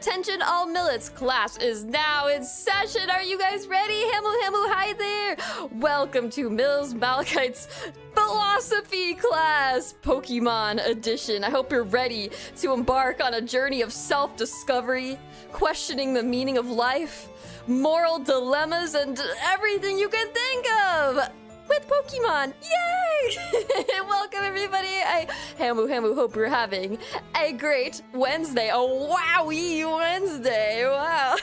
Attention all millets, class is now in session. Are you guys ready? Hamu, hi there. Welcome to Milz Malakite's philosophy class, Pokemon edition. I hope you're ready to embark on a journey of self-discovery, questioning the meaning of life, moral dilemmas, and everything you can think of with Pokemon. Yay! Welcome everybody. Hamu, hope you're having a great Wednesday. A wowie Wednesday. Wow.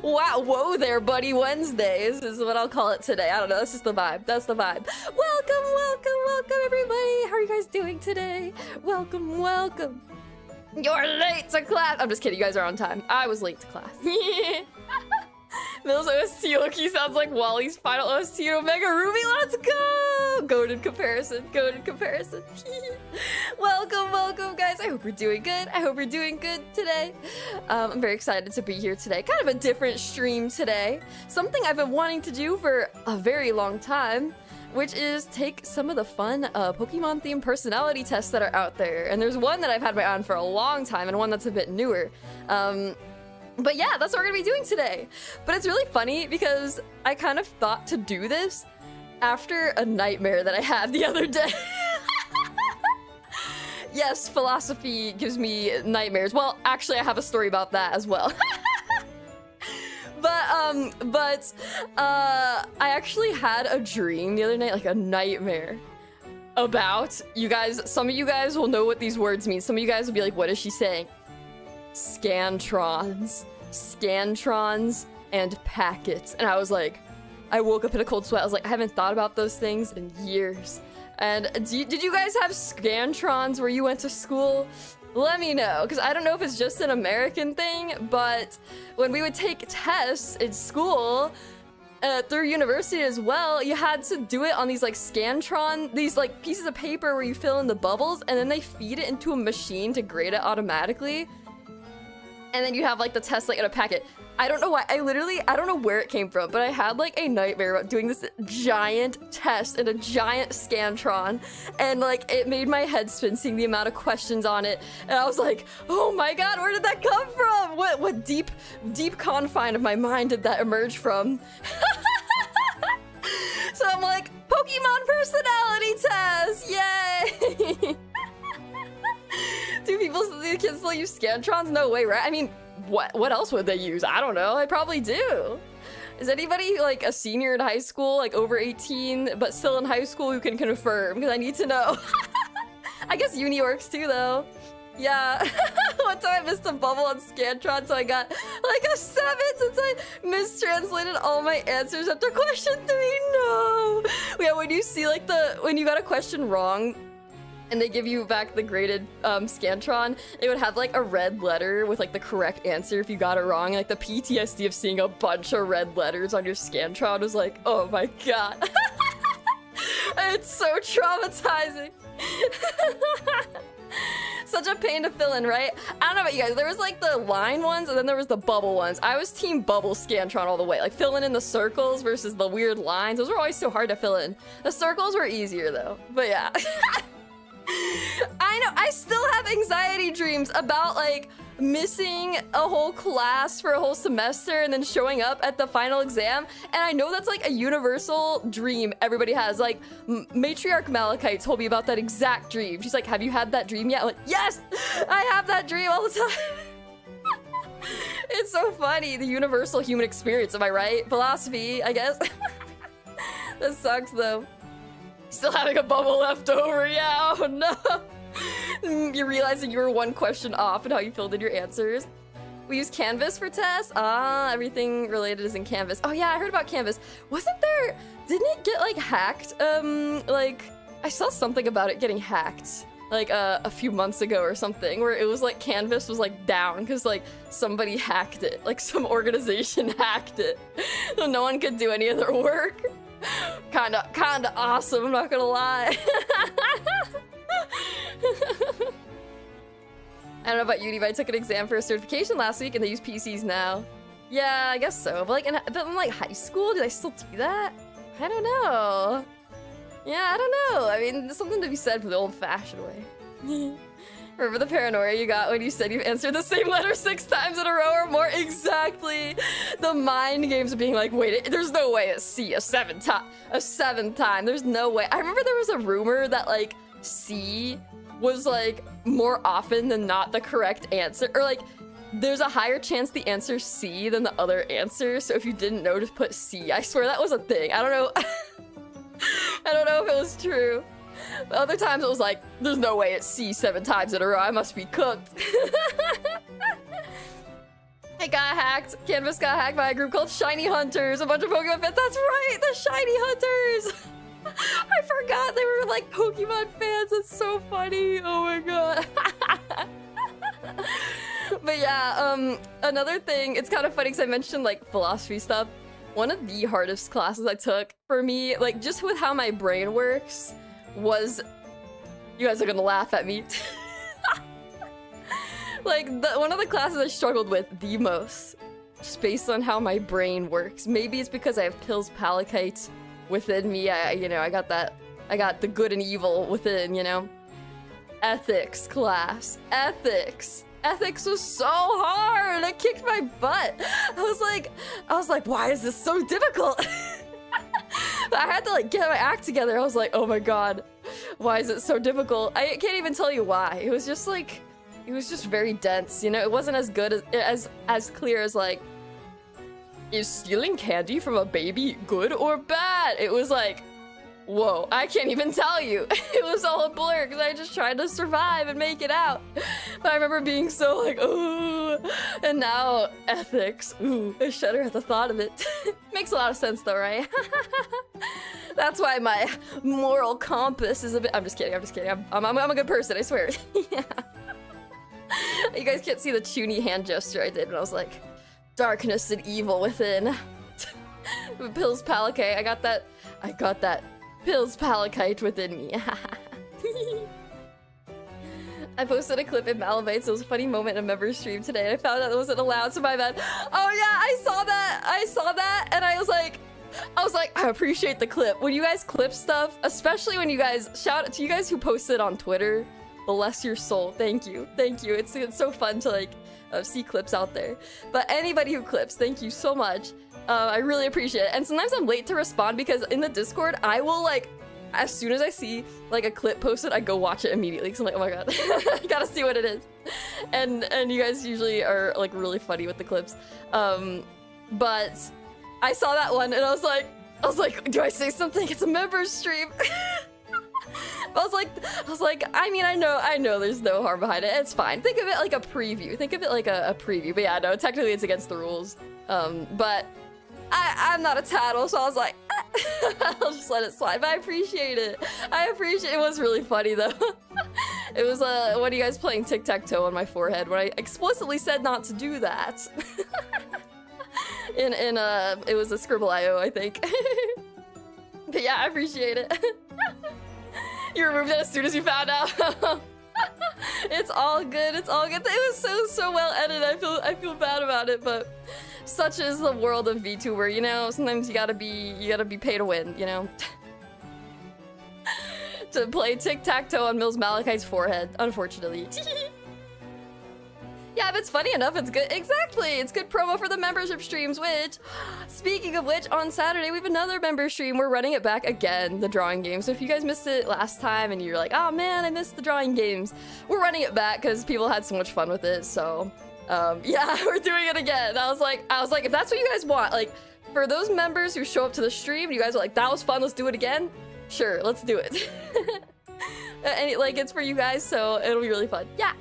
Wow, whoa there, buddy. Wednesdays is what I'll call it today. I don't know, that's just the vibe. That's the vibe. Welcome everybody. How are you guys doing today? Welcome. You're late to class. I'm just kidding, you guys are on time. I was late to class. Milz OST Loki sounds like Wally's final OST in Omega Ruby. Let's go! Goated comparison. Welcome, guys. I hope you're doing good. Today. I'm very excited to be here today. Kind of a different stream today. Something I've been wanting to do for a very long time, which is take some of the fun Pokemon-themed personality tests that are out there. And there's one that I've had my eye on for a long time and one that's a bit newer. But yeah, that's what we're gonna be doing today. But it's really funny because I kind of thought to do this after a nightmare that I had the other day. Yes, philosophy gives me nightmares. Well, actually, I have a story about that as well. But I actually had a dream the other night, like a nightmare, about you guys. Some of you guys will know what these words mean. Some of you guys will be like, what is she saying? Scantrons and packets. And I was like, I woke up in a cold sweat. I was like, I haven't thought about those things in years. And did you guys have Scantrons where you went to school? Let me know, because I don't know if it's just an American thing, but when we would take tests in school, through university as well, you had to do it on these like Scantron, these like pieces of paper where you fill in the bubbles, and then they feed it into a machine to grade it automatically. And then you have like the test like in a packet. I don't know why, I don't know where it came from, but I had like a nightmare about doing this giant test in a giant Scantron, and like it made my head spin seeing the amount of questions on it. And I was like, oh my god, where did that come from? What deep confine of my mind did that emerge from? So I'm like, Pokemon personality test, yay! Do kids still use Scantrons? No way, right? I mean, what else would they use? I don't know. They probably do. Is anybody like a senior in high school, like over 18, but still in high school, who can confirm? Because I need to know. I guess uni works too, though. Yeah. One time I missed a bubble on Scantron, so I got like a 7 since I mistranslated all my answers after question 3. No. Yeah, when you see like when you got a question wrong, and they give you back the graded Scantron, it would have like a red letter with like the correct answer if you got it wrong. Like the PTSD of seeing a bunch of red letters on your Scantron was like, oh my god. It's so traumatizing. Such a pain to fill in, right? I don't know about you guys. There was like the line ones and then there was the bubble ones. I was team bubble Scantron all the way. Like filling in the circles versus the weird lines. Those were always so hard to fill in. The circles were easier though, but yeah. I know, I still have anxiety dreams about like missing a whole class for a whole semester and then showing up at the final exam. And I know that's like a universal dream everybody has. Like Matriarch Malakite told me about that exact dream. She's like, have you had that dream yet? I'm like, yes, I have that dream all the time. It's so funny, the universal human experience, am I right? Philosophy, I guess. That sucks though. Still having a bubble left over, yeah, oh no. You're realizing you were one question off and how you filled in your answers. We use Canvas for tests? Ah, everything related is in Canvas. Oh yeah, I heard about Canvas. Didn't it get like hacked? Like, I saw something about it getting hacked like a few months ago or something, where it was like Canvas was like down because like somebody hacked it. Like some organization hacked it. So no one could do any of their work. Kinda awesome, I'm not gonna lie. I don't know about uni, but I took an exam for a certification last week and they use PCs now. Yeah, I guess so. But like in like high school, do they still do that? I don't know. Yeah, I don't know. I mean, there's something to be said for the old-fashioned way. Remember the paranoia you got when you said you answered the same letter 6 times in a row or more? Exactly. The mind games of being like, wait, there's no way it's C a seventh time. There's no way. I remember there was a rumor that like C was like more often than not the correct answer, or like there's a higher chance the answer's C than the other answer. So if you didn't know, just put C. I swear that was a thing. I don't know. I don't know if it was true. Other times it was like, there's no way it's C 7 times in a row. I must be cooked. I got hacked. Canvas got hacked by a group called Shiny Hunters. A bunch of Pokemon fans. That's right, the Shiny Hunters. I forgot they were like Pokemon fans. It's so funny. Oh my god. But yeah, another thing. It's kind of funny because I mentioned like philosophy stuff. One of the hardest classes I took for me, like just with how my brain works, was, you guys are gonna laugh at me. Like one of the classes I struggled with the most, just based on how my brain works. Maybe it's because I have Pilz Malakite within me. I got the good and evil within, you know. Ethics class. Ethics was so hard. It kicked my butt. I was like, why is this so difficult? I had to like get my act together. I was like, oh my god, why is it so difficult? I can't even tell you why. It was just like, it was just very dense, you know. It wasn't as good as clear as like, is stealing candy from a baby good or bad? It was like, whoa, I can't even tell you. It was all a blur because I just tried to survive and make it out. But I remember being so like, ooh. And now ethics, ooh, I shudder at the thought of it. Makes a lot of sense though, right? That's why my moral compass is a bit, I'm just kidding. I'm a good person, I swear. Yeah. You guys can't see the chuuni hand gesture I did when I was like, darkness and evil within. Pilz Malakite, I got that Pilz Malakite within me. I posted a clip in Malabytes. It was a funny moment in a member stream today, and I found out it wasn't allowed, so my bad. Oh yeah, I saw that, and I was like, I appreciate the clip. When you guys clip stuff, especially when you guys, shout out to you guys who posted on Twitter, bless your soul. Thank you. It's so fun to like see clips out there. But anybody who clips, thank you so much. I really appreciate it. And sometimes I'm late to respond because in the Discord, I will like, as soon as I see like a clip posted, I go watch it immediately. Cause I'm like, oh my god, I gotta see what it is. And you guys usually are like really funny with the clips. But I saw that one and I was like, do I say something? It's a members stream. I was like, I mean, I know there's no harm behind it. It's fine. Think of it like a preview. But yeah, no, technically it's against the rules. But I'm not a tattle, so I was like, I'll just let it slide. But I appreciate it. It was really funny though. It was one of you guys playing tic-tac-toe on my forehead when I explicitly said not to do that. It was a Scribble.io, I think. But yeah, I appreciate it. You removed it as soon as you found out. It's all good. It was so well edited. I feel bad about it, but such is the world of VTuber, you know. Sometimes you gotta be paid to win, you know. To play tic-tac-toe on Milz Malakite's forehead, unfortunately. Yeah, if it's funny enough, it's good. Exactly, it's good promo for the membership streams, which, speaking of which, on Saturday we have another member stream. We're running it back again, the drawing game. So if you guys missed it last time and you're like, oh man, I missed the drawing games, we're running it back because people had so much fun with it. So yeah, we're doing it again. I was like, if that's what you guys want, like for those members who show up to the stream, you guys are like, that was fun, let's do it again. Sure, let's do it. And it's for you guys, so it'll be really fun. Yeah.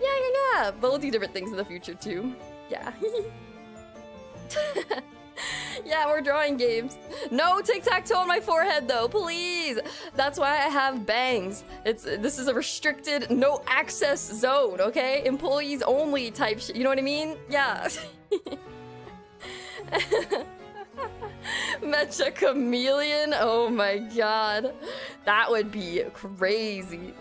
Yeah. But we'll do different things in the future too. Yeah. Yeah, we're drawing games. No tic-tac-toe on my forehead though, please. That's why I have bangs. This is a restricted, no access zone, okay? Employees only type shit. You know what I mean? Yeah. Mecha Chameleon? Oh my god. That would be crazy.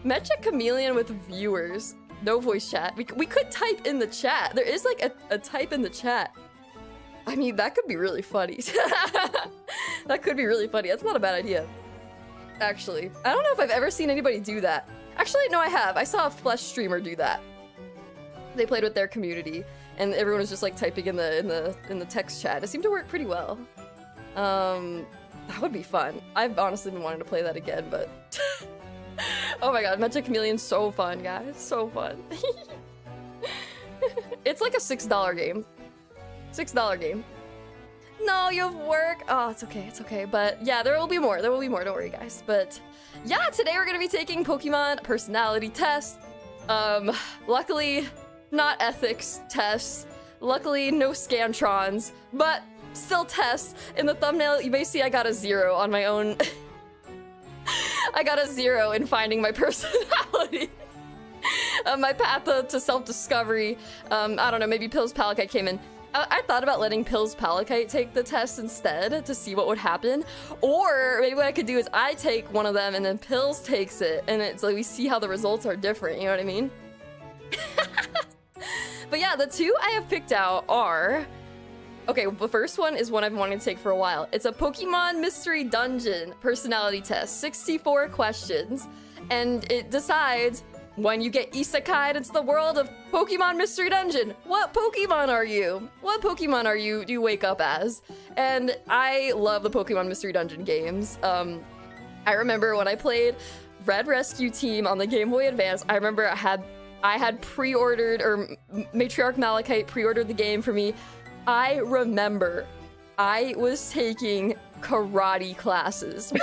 Mecha Chameleon with viewers. No voice chat. We could type in the chat. There is like a type in the chat. I mean, that could be really funny. That could be really funny. That's not a bad idea. actually. I don't know if I've ever seen anybody do that. Actually, no, I have. I saw a Flesh streamer do that. They played with their community, and everyone was just like typing in the text chat. It seemed to work pretty well. That would be fun. I've honestly been wanting to play that again, but oh my god, Magic Chameleon's so fun, guys. So fun. It's like a $6 game. $6 game. No, you have work. Oh, it's okay. It's okay. But yeah, there will be more. There will be more. Don't worry, guys. But yeah, today we're gonna be taking Pokemon personality tests. Luckily, not ethics tests. Luckily, no Scantrons, but still tests. In the thumbnail, you may see I got a 0 on my own. I got a 0 in finding my personality. My path to self-discovery. I don't know, maybe Milz Malakite came in. I thought about letting Milz Malakite take the test instead to see what would happen. Or maybe what I could do is I take one of them and then Milz takes it, and it's like we see how the results are different, you know what I mean? But yeah, the two I have picked out are... Okay, the first one is one I've wanted to take for a while. It's a Pokemon Mystery Dungeon personality test. 64 questions. And it decides when you get isekai'd into the world of Pokemon Mystery Dungeon, what Pokemon are you? What Pokemon are you do you wake up as? And I love the Pokemon Mystery Dungeon games. I remember when I played Red Rescue Team on the Game Boy Advance, I remember I had pre-ordered, or Matriarch Malakite pre-ordered the game for me. I remember I was taking karate classes.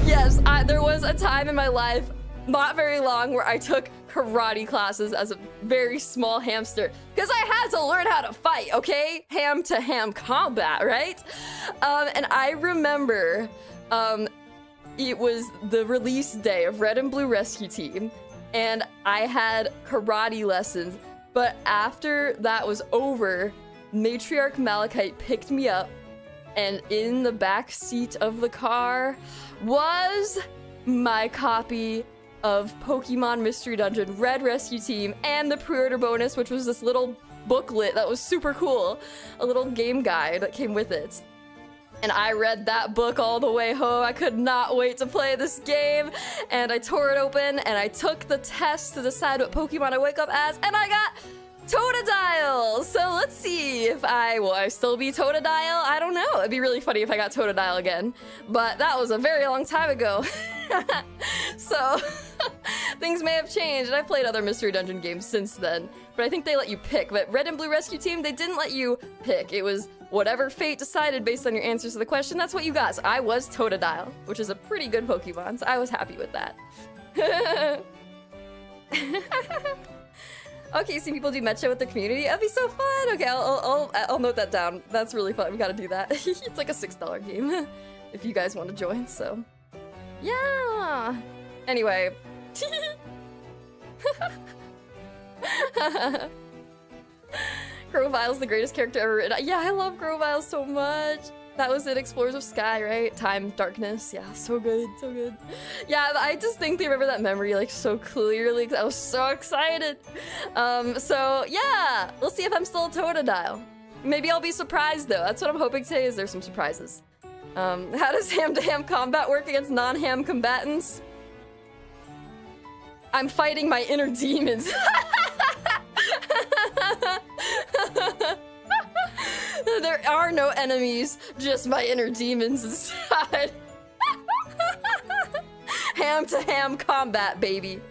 Yes, there was a time in my life, not very long, where I took karate classes as a very small hamster. Because I had to learn how to fight, okay? Ham-to-ham combat, right? And I remember it was the release day of Red and Blue Rescue Team, and I had karate lessons. But after that was over, Matriarch Malakite picked me up, and in the back seat of the car was my copy of Pokemon Mystery Dungeon Red Rescue Team and the pre-order bonus, which was this little booklet that was super cool, a little game guide that came with it. And I read that book all the way home. I could not wait to play this game. And I tore it open and I took the test to decide what Pokemon I wake up as, and I got Totodile. So let's see if will I still be Totodile? I don't know. It'd be really funny if I got Totodile again. But that was a very long time ago. So things may have changed, and I've played other Mystery Dungeon games since then. But I think they let you pick. But Red and Blue Rescue Team, they didn't let you pick. It was whatever fate decided based on your answers to the question, that's what you got. So I was Totodile, which is a pretty good Pokemon, so I was happy with that. Okay, seeing people do Mecha with the community, that'd be so fun. Okay, I'll note that down. That's really fun. We gotta do that. It's like a $6 game if you guys want to join, so yeah. Anyway. Grovile's the greatest character ever written. Yeah, I love Grovile so much. That was in Explorers of Sky, right? Time, darkness. Yeah, so good, so good. Yeah, I distinctly remember that memory like so clearly because I was so excited. So yeah, we'll see if I'm still a Totodile. Maybe I'll be surprised though. That's what I'm hoping today, is there's some surprises. How does ham-to-ham combat work against non-ham combatants? I'm fighting my inner demons. There are no enemies, just my inner demons inside. Ham-to-ham combat, baby.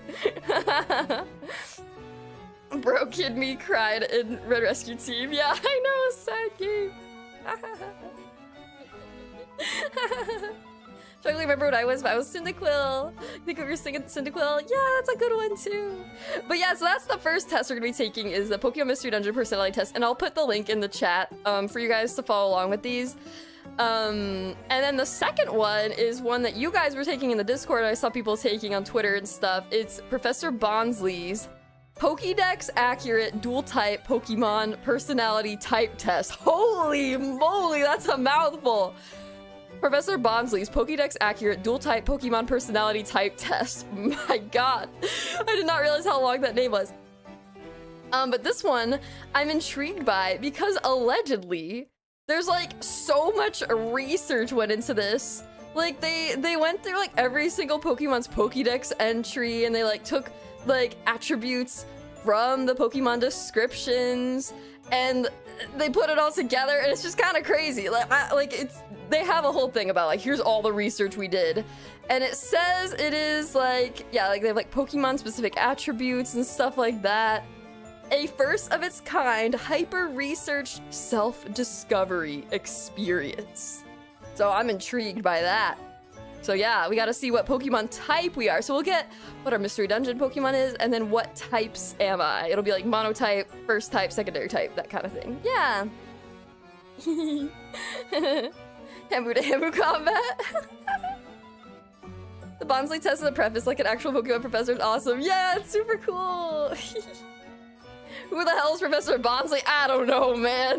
Bro, kid me cried in Red Rescue Team. Yeah, I know, a sad game. Struggling to remember what I was, but I was Cyndaquil. Think of your Cyndaquil. Yeah, that's a good one too. But yeah, so that's the first test we're gonna be taking, is the Pokemon Mystery Dungeon personality test, and I'll put the link in the chat for you guys to follow along with these. And then the second one is one that you guys were taking in the Discord, and I saw people taking on Twitter and stuff. It's Professor Bonsley's Pokédex Accurate Dual Type Pokemon Personality Type Test. Holy moly, that's a mouthful. Professor Bonsley's Pokédex Accurate Dual Type Pokemon Personality Type Test. My god. I did not realize how long that name was. But this one I'm intrigued by because allegedly there's like so much research went into this Like they went through like every single Pokemon's Pokédex entry, and they like took like attributes from the Pokemon descriptions, and they put it all together, and it's just kind of crazy. They have a whole thing about like, here's all the research we did, and it says it is like, yeah, like they have like Pokemon specific attributes and stuff like that. A first of its kind hyper researched self-discovery experience. So I'm intrigued by that. So yeah, we gotta see what Pokemon type we are. So we'll get what our Mystery Dungeon Pokemon is, and then what types am I? It'll be like monotype, first type, secondary type, that kind of thing. Yeah. Hamu to Hamu combat. The Bonsley test in the preface like an actual Pokemon professor is awesome. Yeah, it's super cool. Who the hell is Professor Bonsley? I don't know, man.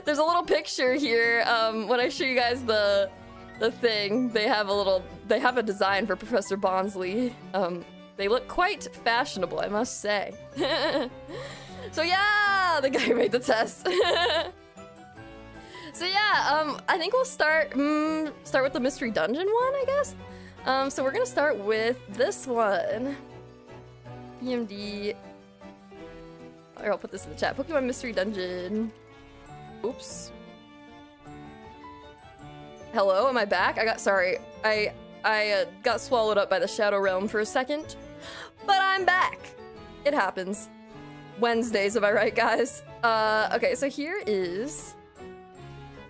There's a little picture here. When I show you guys the thing, they have a design for Professor Bonsley. They look quite fashionable, I must say. So yeah, the guy who made the test. So yeah, I think we'll start with the Mystery Dungeon one, I guess. So we're gonna start with this one. PMD. Or I'll put this in the chat. Pokemon Mystery Dungeon. Oops. Hello, am I back? Sorry. I got swallowed up by the Shadow Realm for a second. But I'm back. It happens. Wednesdays, am I right, guys? Okay, so here is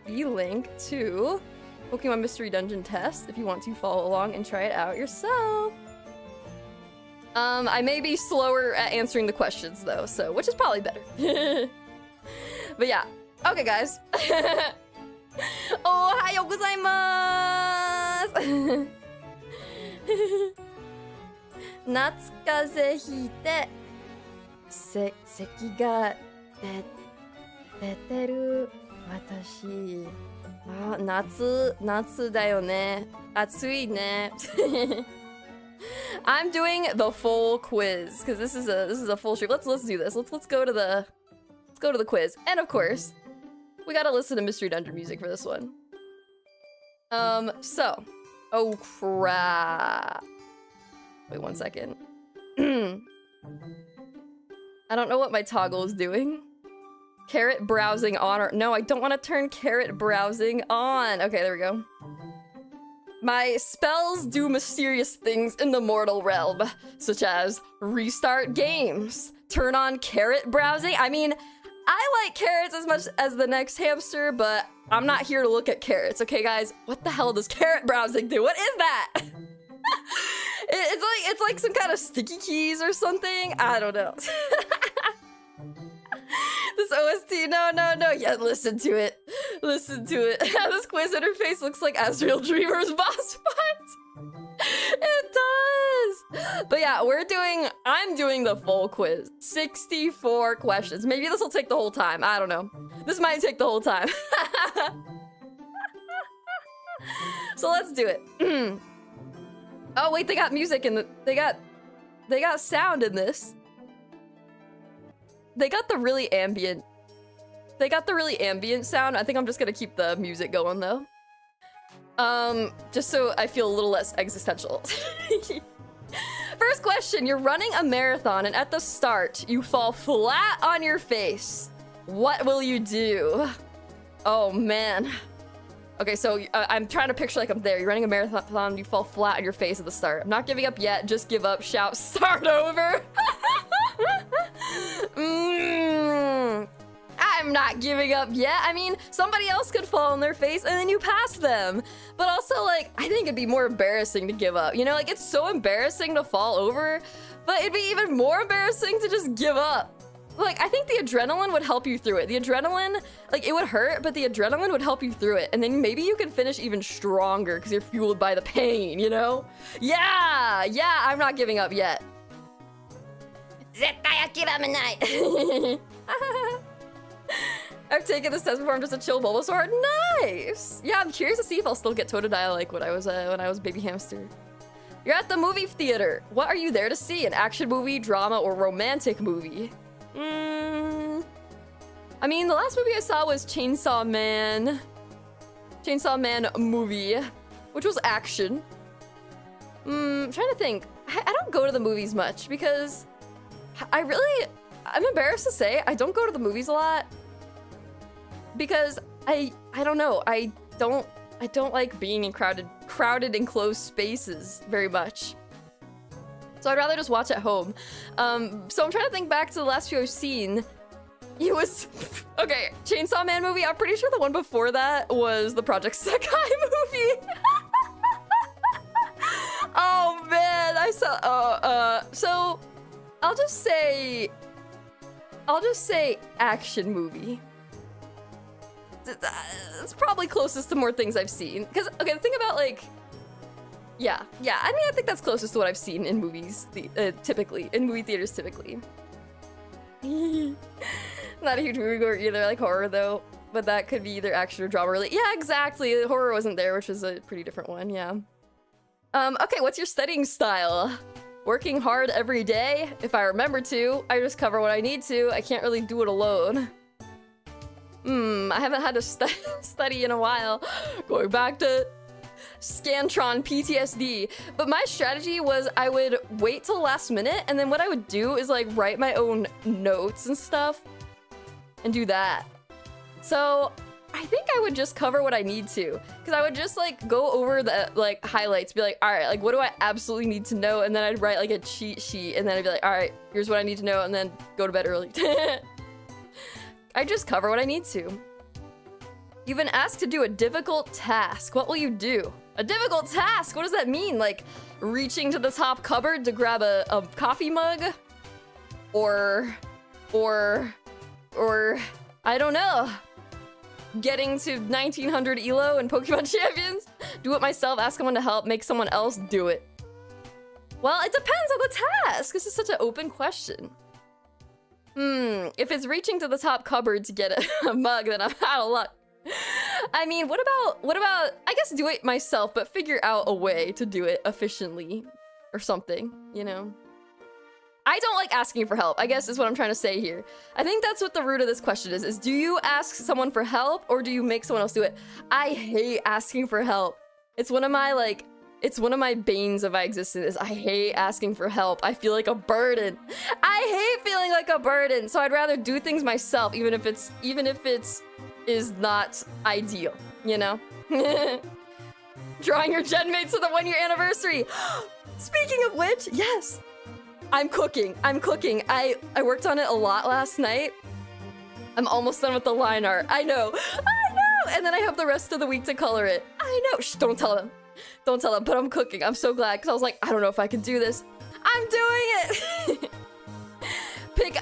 the link to Pokemon Mystery Dungeon test if you want to follow along and try it out yourself. I may be slower at answering the questions though, so which is probably better. But yeah. Okay, guys. Ohayou gozaimasu! 夏風邪ひいて咳が出てる私。あ、夏だよね。暑いね。I'm doing the full quiz because this is a full stream. Let's do this. Let's go to the quiz. And of course, we gotta listen to Mystery Dungeon music for this one. So, oh crap. Wait 1 second. I don't know what my toggle is doing. Carrot browsing on or no, I don't want to turn carrot browsing on. Okay, there we go. My spells do mysterious things in the mortal realm, such as restart games, turn on carrot browsing. I mean, I like carrots as much as the next hamster, but I'm not here to look at carrots, okay, guys? What the hell does carrot browsing do? What is that? It's like some kind of sticky keys or something. I don't know. This OST, no. Yeah, listen to it. Listen to it. This quiz interface looks like Azrael Dreamer's boss fight. It does. But yeah, I'm doing the full quiz. 64 questions. Maybe this will take the whole time. I don't know. This might take the whole time. So let's do it. Oh wait, they got music in they got sound in this. They got the really ambient sound. I think I'm just gonna keep the music going though. Just so I feel a little less existential. First question, you're running a marathon and at the start, you fall flat on your face. What will you do? Oh man. Okay, so I'm trying to picture like I'm there. You're running a marathon, you fall flat on your face at the start. I'm not giving up yet, just give up, shout, start over. I'm not giving up yet. I mean, somebody else could fall on their face and then you pass them. But also, like, I think it'd be more embarrassing to give up. You know, like, it's so embarrassing to fall over, but it'd be even more embarrassing to just give up. Like, I think the adrenaline would help you through it. The adrenaline, like, it would hurt, but the adrenaline would help you through it. And then maybe you can finish even stronger because you're fueled by the pain, you know? Yeah, I'm not giving up yet. I've taken this test before. I'm just a chill Bulbasaur. Nice. Yeah, I'm curious to see if I'll still get Totodile like when I was baby hamster. You're at the movie theater. What are you there to see? An action movie, drama, or romantic movie? I mean, the last movie I saw was Chainsaw Man. Chainsaw Man movie, which was action. I'm trying to think. I don't go to the movies much because I'm embarrassed to say I don't go to the movies a lot because I don't know. I don't like being in crowded enclosed spaces very much. So I'd rather just watch at home. So I'm trying to think back to the last few I've seen. It was okay, Chainsaw Man movie. I'm pretty sure the one before that was the Project Sekai movie. Oh man, I saw so I'll just say action movie. It's probably closest to more things I've seen. Because, okay, the thing about, like... Yeah, I mean, I think that's closest to what I've seen in movies, typically. In movie theaters, typically. Not a huge moviegoer either, like horror, though. But that could be either action or drama related. Yeah, exactly. The horror wasn't there, which was a pretty different one, yeah. Okay, what's your studying style? Working hard every day? If I remember to. I just cover what I need to. I can't really do it alone. I haven't had to study in a while. Going back to Scantron PTSD. But my strategy was I would wait till last minute, and then what I would do is like write my own notes and stuff and do that. So I think I would just cover what I need to, because I would just like go over the like highlights, be like, all right, like what do I absolutely need to know? And then I'd write like a cheat sheet, and then I'd be like, all right, here's what I need to know, and then go to bed early. I just cover what I need to. You've been asked to do a difficult task. What will you do? A difficult task? What does that mean? Like reaching to the top cupboard to grab a coffee mug? Or I don't know. Getting to 1900 ELO in Pokemon Champions? Do it myself, ask someone to help, make someone else do it. Well, it depends on the task. This is such an open question. If it's reaching to the top cupboard to get a mug, then I'm out of luck. I mean, what about, I guess do it myself, but figure out a way to do it efficiently or something, you know? I don't like asking for help, I guess is what I'm trying to say here. I think that's what the root of this question is do you ask someone for help or do you make someone else do it? I hate asking for help. It's one of my banes of my existence. I hate asking for help. I feel like a burden. I hate feeling like a burden. So I'd rather do things myself, even if it's is not ideal, you know? Drawing your gen mates to the 1-year anniversary. Speaking of which, yes, I'm cooking. I worked on it a lot last night. I'm almost done with the line art. I know. And then I have the rest of the week to color it. I know. Shh, don't tell them. Don't tell them, but I'm cooking. I'm so glad, because I was like, I don't know if I can do this. I'm doing it!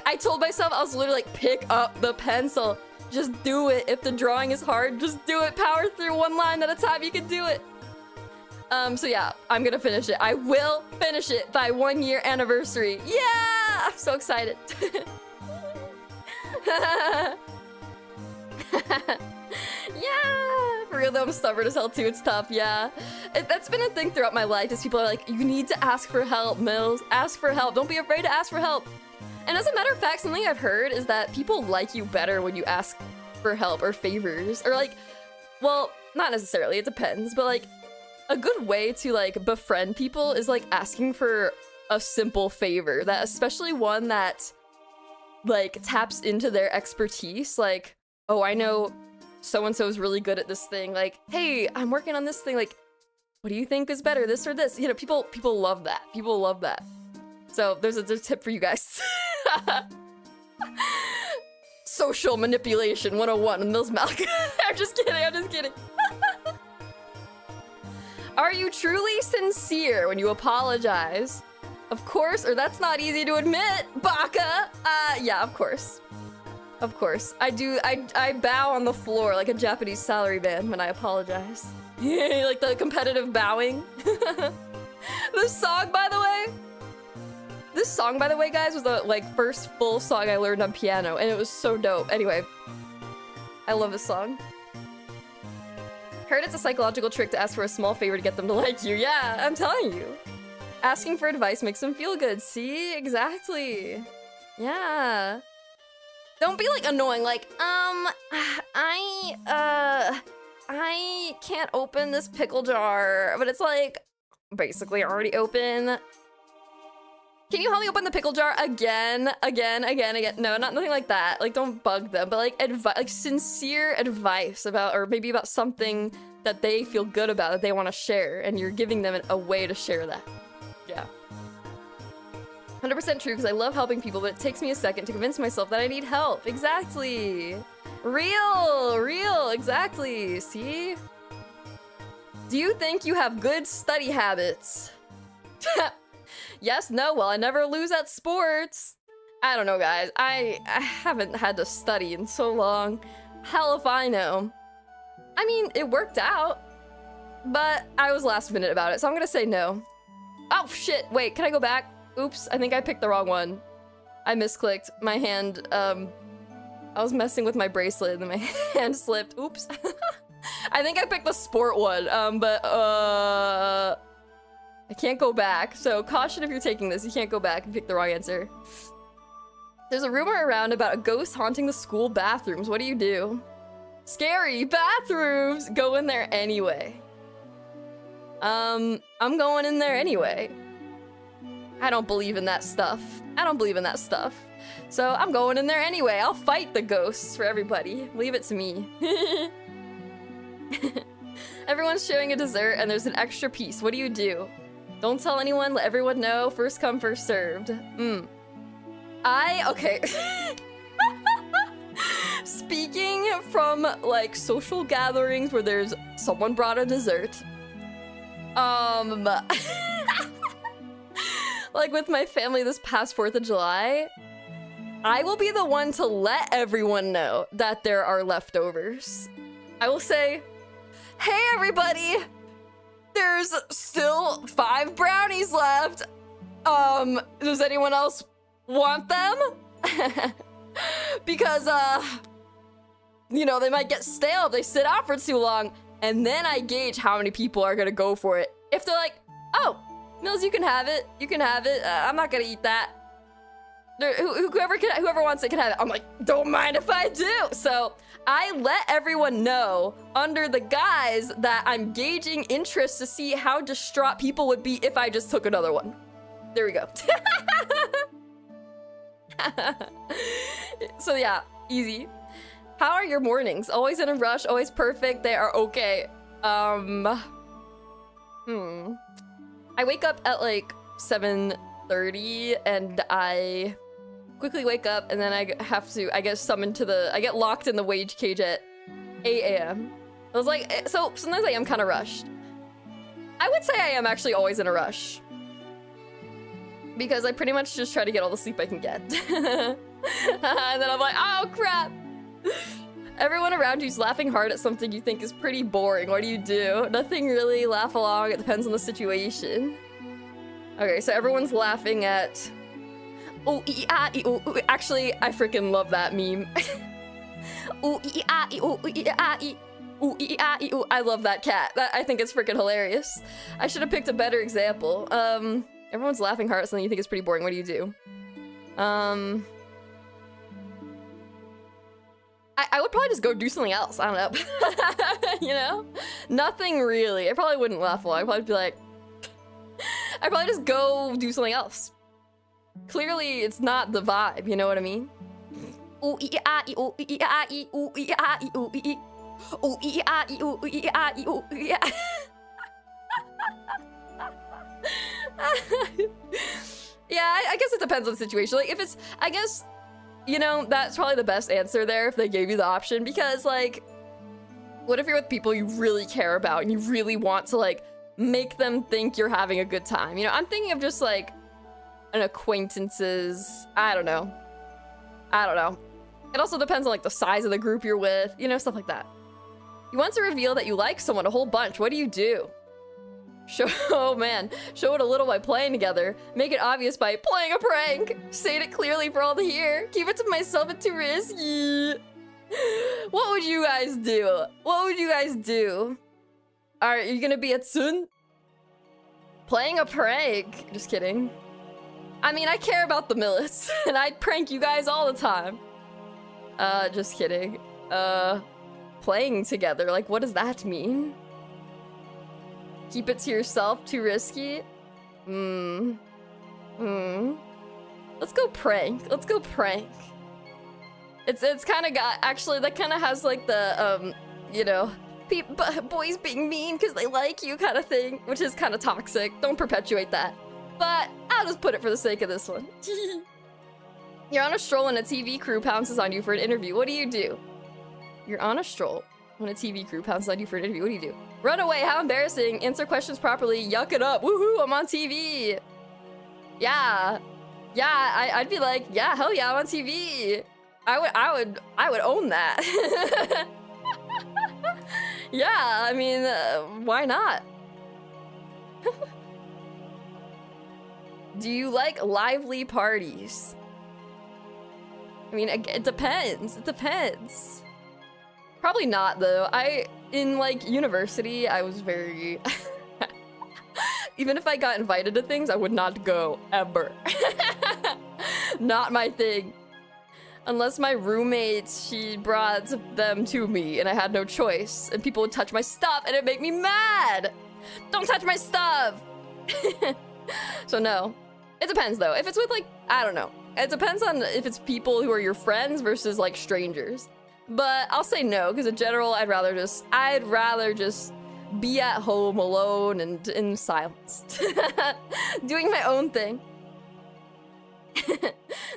I told myself, I was literally like, pick up the pencil. Just do it. If the drawing is hard, just do it. Power through one line at a time. You can do it. So yeah, I'm gonna finish it. I will finish it by 1-year anniversary. Yeah! I'm so excited. Yeah! For real though, I'm stubborn as hell too. It's tough, yeah. That's been a thing throughout my life, is people are like, you need to ask for help, Milz. Ask for help. Don't be afraid to ask for help. And as a matter of fact, something I've heard is that people like you better when you ask for help or favors. Or like, well, not necessarily, it depends, but like, a good way to like befriend people is like asking for a simple favor, that especially one that like taps into their expertise. Like, oh, I know so-and-so is really good at this thing. Like, hey, I'm working on this thing. Like, what do you think is better, this or this? You know, people love that. People love that. So there's a tip for you guys. Social manipulation 101 with Milz Malakite. I'm just kidding. Are you truly sincere when you apologize? Of course, or that's not easy to admit, Baka. Yeah, of course. Of course. I do, I bow on the floor like a Japanese salaryman when I apologize. Yeah, like the competitive bowing. This song, by the way, guys, was the like first full song I learned on piano, and it was so dope. Anyway, I love this song. Heard it's a psychological trick to ask for a small favor to get them to like you. Yeah, I'm telling you. Asking for advice makes them feel good. See? Exactly. Yeah. Don't be like annoying, like, I can't open this pickle jar, but it's like basically already open. Can you help me open the pickle jar again? No, nothing like that. Like, don't bug them, but like sincere advice about, or maybe about something that they feel good about, that they want to share, and you're giving them a way to share that. Yeah. 100% true, because I love helping people, but it takes me a second to convince myself that I need help. Exactly. Real, exactly. See? Do you think you have good study habits? Yes, no, well, I never lose at sports. I don't know, guys. I haven't had to study in so long. Hell if I know. I mean, it worked out, but I was last minute about it, so I'm gonna say no. Oh, shit. Wait, can I go back? Oops, I think I picked the wrong one. I misclicked. My hand, I was messing with my bracelet and my hand slipped. Oops. I think I picked the sport one, but, I can't go back, so caution if you're taking this. You can't go back and pick the wrong answer. There's a rumor around about a ghost haunting the school bathrooms. What do you do? Scary bathrooms! Go in there anyway. I'm going in there anyway. I don't believe in that stuff. So I'm going in there anyway. I'll fight the ghosts for everybody. Leave it to me. Everyone's sharing a dessert and there's an extra piece. What do you do? Don't tell anyone, let everyone know. First come, first served. Okay. Speaking from, like, social gatherings where there's someone brought a dessert. Like with my family this past 4th of July, I will be the one to let everyone know that there are leftovers. I will say, hey everybody! There's still 5 brownies left. Does anyone else want them? Because, you know, they might get stale if they sit out for too long. And then I gauge how many people are gonna go for it. If they're like, oh, Milz, you can have it. I'm not gonna eat that. Whoever wants it can have it. I'm like, don't mind if I do. So I let everyone know under the guise that I'm gauging interest to see how distraught people would be if I just took another one. There we go. So yeah, easy. How are your mornings? Always in a rush, always perfect. They are okay. I wake up at like 7:30 and I quickly wake up and then I have to, I get summoned to the, I get locked in the wage cage at 8 a.m. I was like, so sometimes I am kind of rushed. I would say I am actually always in a rush. Because I pretty much just try to get all the sleep I can get. And then I'm like, oh crap. Everyone around you's laughing hard at something you think is pretty boring. What do you do? Nothing really, laugh along, it depends on the situation. Okay, so everyone's laughing at... Oh, actually, I freaking love that meme. I love that cat. I think it's freaking hilarious. I should have picked a better example. Everyone's laughing hard at something you think is pretty boring. What do you do? I would probably just go do something else. I don't know. You know? Nothing really. I probably wouldn't laugh a lot. I'd probably be like... I'd probably just go do something else. Clearly, it's not the vibe. You know what I mean? Yeah, I guess it depends on the situation. Like, if it's... I guess... You know, that's probably the best answer there if they gave you the option, because, like, what if you're with people you really care about and you really want to, like, make them think you're having a good time? You know, I'm thinking of just, like, an acquaintances. I don't know. It also depends on, like, the size of the group you're with, you know, stuff like that. You want to reveal that you like someone a whole bunch. What do you do? Oh man, show it a little by playing together. Make it obvious by playing a prank. State it clearly for all to hear. Keep it to myself, it's too risky. What would you guys do? Are you gonna be a Tsun? Playing a prank? Just kidding. I mean, I care about the Milz, and I'd prank you guys all the time. Just kidding. Playing together, like, what does that mean? Keep it to yourself, too risky. Let's go prank. Let's go prank. It's kind of got, actually, that kind of has like the, you know, boys being mean because they like you kind of thing, which is kind of toxic. Don't perpetuate that. But I'll just put it for the sake of this one. You're on a stroll and a TV crew pounces on you for an interview. What do you do? You're on a stroll when a TV crew pounces on you for an interview. What do you do? Run away. How embarrassing. Answer questions properly. Yuck it up. Woohoo, I'm on TV. Yeah. Yeah, I'd be like, yeah, hell yeah, I'm on TV. I would own that. Yeah, I mean, why not? Do you like lively parties? I mean, it depends. It depends. Probably not, though. In, like, university, I was very... Even if I got invited to things, I would not go, ever. Not my thing. Unless my roommates, she brought them to me and I had no choice. And people would touch my stuff and it'd make me mad! Don't touch my stuff! So no. It depends though. If it's with like, I don't know. It depends on if it's people who are your friends versus like strangers. But I'll say no, because in general, I'd rather just be at home alone and in silence. Doing my own thing.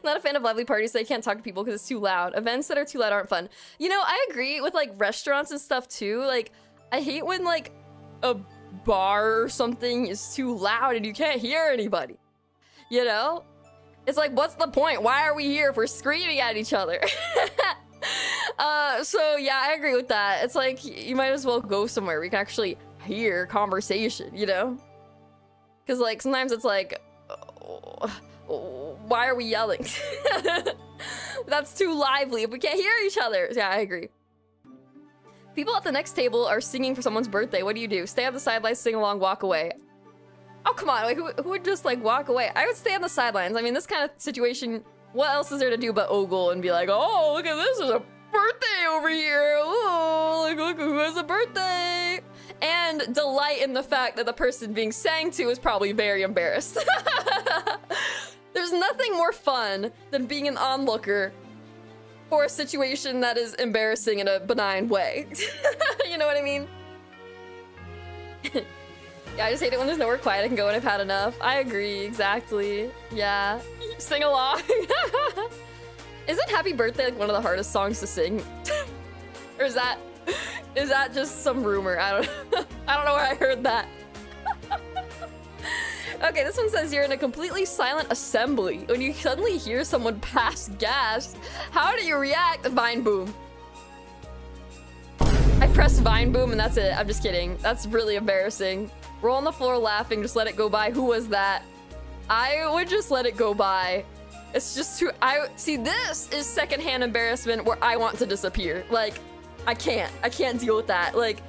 Not a fan of lively parties, so I can't talk to people because it's too loud. Events that are too loud aren't fun. You know, I agree with like restaurants and stuff too. Like, I hate when like a bar or something is too loud and you can't hear anybody. You know? It's like, what's the point? Why are we here if we're screaming at each other? So yeah, I agree with that. It's like, you might as well go somewhere where you can actually hear conversation, you know? Because like, sometimes it's like, why are we yelling? That's too lively if we can't hear each other. Yeah, I agree. People at the next table are singing for someone's birthday. What do you do? Stay on the sidelines, sing along, walk away. Oh, come on. Wait, who would just like walk away? I would stay on the sidelines. I mean, this kind of situation, what else is there to do but ogle and be like, oh, look at this, there's a birthday over here. Oh, like, look who has a birthday. And delight in the fact that the person being sang to is probably very embarrassed. There's nothing more fun than being an onlooker for a situation that is embarrassing in a benign way. You know what I mean? Yeah, I just hate it when there's nowhere quiet I can go and I've had enough. I agree, exactly. Yeah. Sing along. Isn't Happy Birthday like one of the hardest songs to sing? Or is that just some rumor? I don't know where I heard that. Okay, this one says you're in a completely silent assembly. When you suddenly hear someone pass gas, how do you react? Vine boom. I press Vine boom and that's it. I'm just kidding. That's really embarrassing. Roll on the floor laughing, just let it go by. Who was that? I would just let it go by. It's just too, see, this is secondhand embarrassment where I want to disappear. Like, I can't deal with that. Like,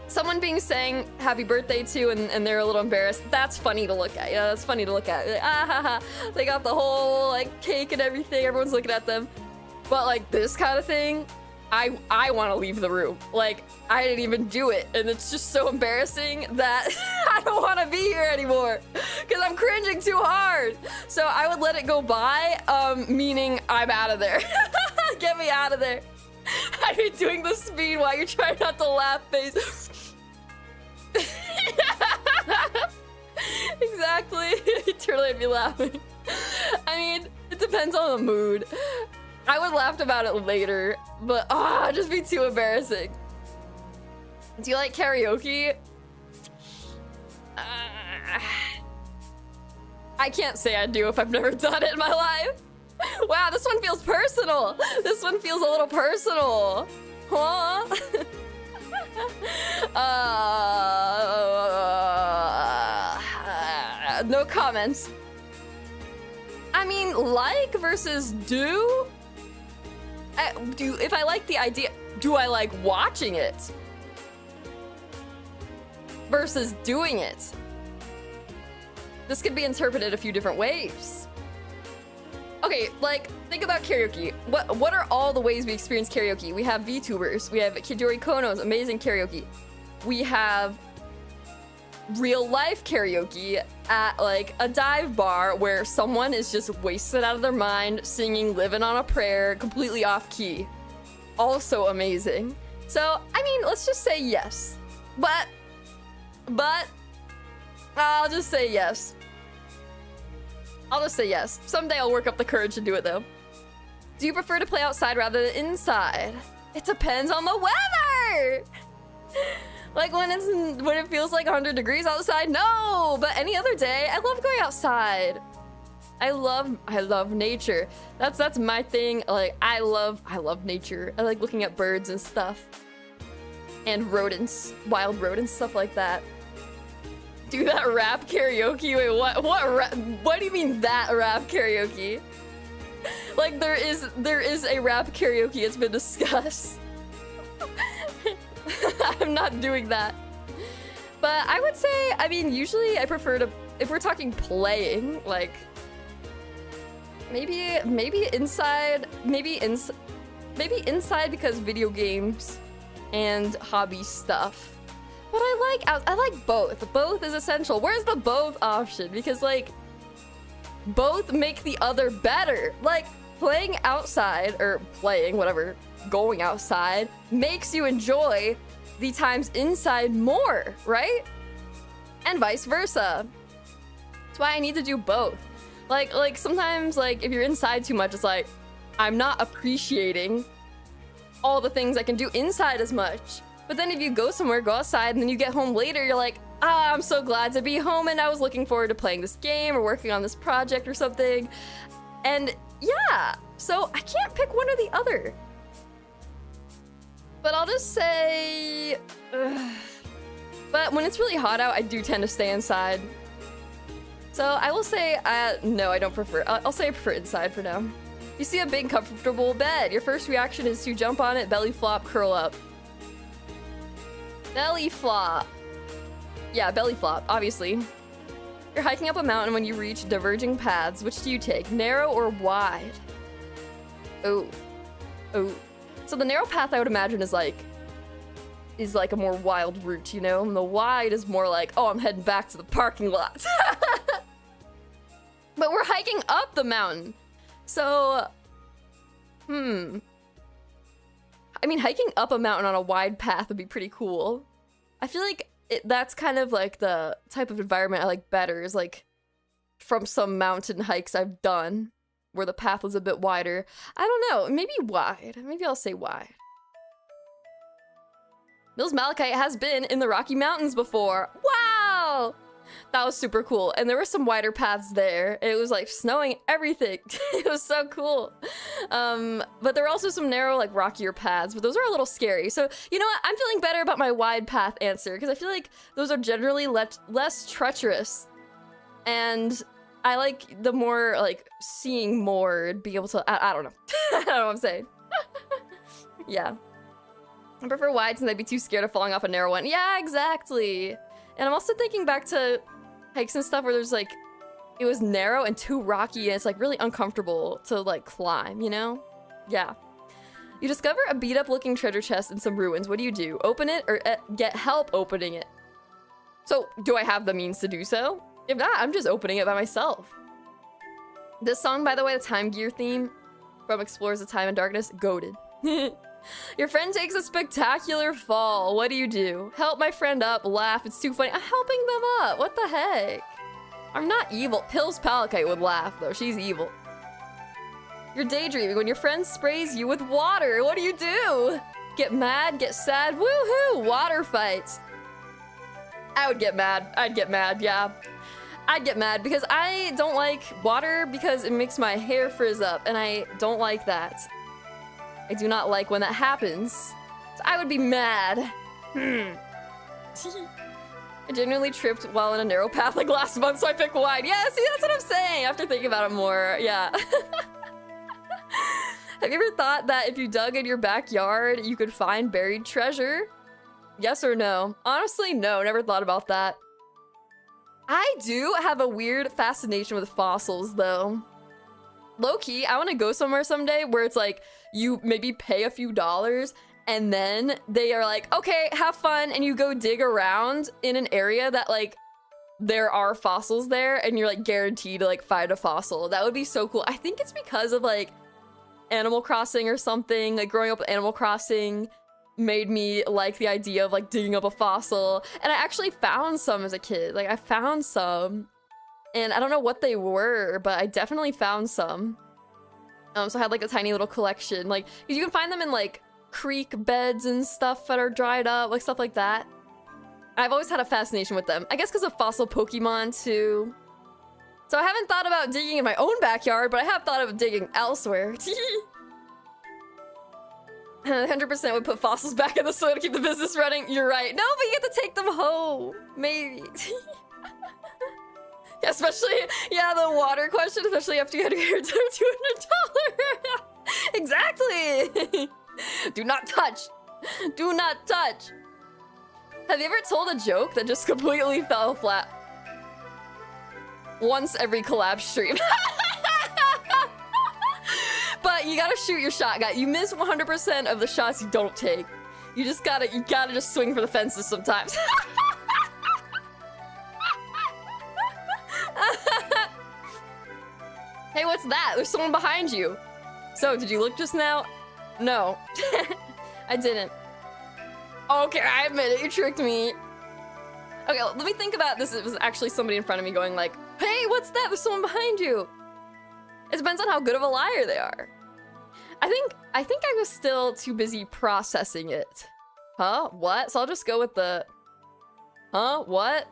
someone being sang happy birthday to and they're a little embarrassed, that's funny to look at. You know, that's funny to look at. Like, ah, ha, ha. They got the whole like cake and everything, everyone's looking at them. But like this kind of thing, I want to leave the room. Like, I didn't even do it and it's just so embarrassing that I don't want to be here anymore because I'm cringing too hard. So I would let it go by, meaning I'm out of there. Get me out of there. I'd be doing the speed while you're trying not to laugh face. Exactly. Totally be laughing. I mean, it depends on the mood. I would laugh about it later, but it'd just be too embarrassing. Do you like karaoke? I can't say I do if I've never done it in my life. Wow, this one feels personal. This one feels a little personal. Huh? No comments. I mean, like versus do? If I like the idea, do I like watching it? Versus doing it. This could be interpreted a few different ways. Okay, like, think about karaoke. What are all the ways we experience karaoke? We have VTubers. We have Kidori Kono's amazing karaoke. We have real life karaoke at like a dive bar where someone is just wasted out of their mind singing Living on a Prayer completely off key. Also amazing. So, I mean, let's just say yes. But I'll just say yes. I'll just say yes. Someday I'll work up the courage to do it though. Do you prefer to play outside rather than inside? It depends on the weather. Like when it feels like 100 degrees outside, no. But any other day, I love going outside. I love nature. That's my thing. Like I love nature. I like looking at birds and stuff. And rodents, wild rodents, stuff like that. Do that rap karaoke? Wait, what do you mean that rap karaoke? Like there is a rap karaoke, it's been discussed. I'm not doing that. But I would say, I mean, usually I prefer to, if we're talking playing, like maybe inside, maybe inside because video games and hobby stuff. But I like both. Both is essential. Where's the both option? Because like both make the other better. Like playing outside or playing whatever, going outside makes you enjoy the times inside more, right? And vice versa. That's why I need to do both. Like sometimes like if you're inside too much, it's like I'm not appreciating all the things I can do inside as much. But then if you go somewhere, go outside, and then you get home later, you're like, ah, I'm so glad to be home, and I was looking forward to playing this game or working on this project or something. And yeah, so I can't pick one or the other. But I'll just say, but when it's really hot out, I do tend to stay inside. So I will say, no, I don't prefer, I'll say I prefer inside for now. You see a big comfortable bed. Your first reaction is to jump on it, belly flop, curl up. Belly flop. Yeah, belly flop, obviously. You're hiking up a mountain when you reach diverging paths. Which do you take, narrow or wide? Oh. So the narrow path I would imagine is like a more wild route, you know? And the wide is more like, oh, I'm heading back to the parking lot. But we're hiking up the mountain. So, I mean, hiking up a mountain on a wide path would be pretty cool. I feel like that's kind of like the type of environment I like better, is like from some mountain hikes I've done where the path was a bit wider. I don't know, maybe wide. Maybe I'll say wide. Milz Malakite has been in the Rocky Mountains before. Wow! That was super cool. And there were some wider paths there. It was like snowing, everything. It was so cool. But there were also some narrow, like rockier paths, but those are a little scary. So you know what? I'm feeling better about my wide path answer because I feel like those are generally less treacherous. And I like the more like seeing more and be able to, I don't know. I don't know what I'm saying. Yeah. I prefer wide since I'd be too scared of falling off a narrow one. Yeah, exactly. And I'm also thinking back to hikes and stuff where there's like, it was narrow and too rocky and it's like really uncomfortable to like climb, you know? Yeah. You discover a beat up looking treasure chest in some ruins. What do you do? Open it or get help opening it? So do I have the means to do so? If not, I'm just opening it by myself. This song, by the way, the Time Gear theme from Explores the Time and Darkness, goated. Your friend takes a spectacular fall. What do you do? Help my friend up, laugh, it's too funny. I'm helping them up, what the heck? I'm not evil. Milz Malakite would laugh though, she's evil. You're daydreaming when your friend sprays you with water. What do you do? Get mad, get sad, woohoo, water fights. I would get mad, I'd get mad, yeah. I'd get mad because I don't like water because it makes my hair frizz up and I don't like that. I do not like when that happens. So I would be mad. I genuinely tripped while in a narrow path like last month, so I picked wide. Yeah, see, that's what I'm saying after thinking about it more. Yeah. Have you ever thought that if you dug in your backyard, you could find buried treasure? Yes or no? Honestly, no, never thought about that. I do have a weird fascination with fossils, though. Low-key, I want to go somewhere someday where it's like, you maybe pay a few dollars and then they are like, okay, have fun, and you go dig around in an area that like there are fossils there, and you're like guaranteed to like find a fossil. That would be so cool. I think it's because of like Animal Crossing or something. Like growing up with Animal Crossing made me like the idea of like digging up a fossil, and I actually found some as a kid. Like I found some, and I don't know what they were, but I definitely found some. So I had like a tiny little collection. Like you can find them in like creek beds and stuff that are dried up, like stuff like that. I've always had a fascination with them. I guess because of fossil Pokemon too. So I haven't thought about digging in my own backyard, but I have thought of digging elsewhere. 100% would put fossils back in the soil to keep the business running. You're right. No, but you have to take them home. Maybe. Yeah, especially, yeah, the water question, especially after you had to get $200. Exactly. Do not touch. Do not touch. Have you ever told a joke that just completely fell flat? Once every collab stream. But you gotta shoot your shot, guys. You miss 100% of the shots you don't take. You gotta just swing for the fences sometimes. Hey, what's that? There's someone behind you. So, did you look just now? No. I didn't. Okay, I admit it, you tricked me. Okay, let me think about this. It was actually somebody in front of me going like, hey, what's that? There's someone behind you. It depends on how good of a liar they are. I think I was still too busy processing it. Huh? What? So I'll just go with the... Huh? What?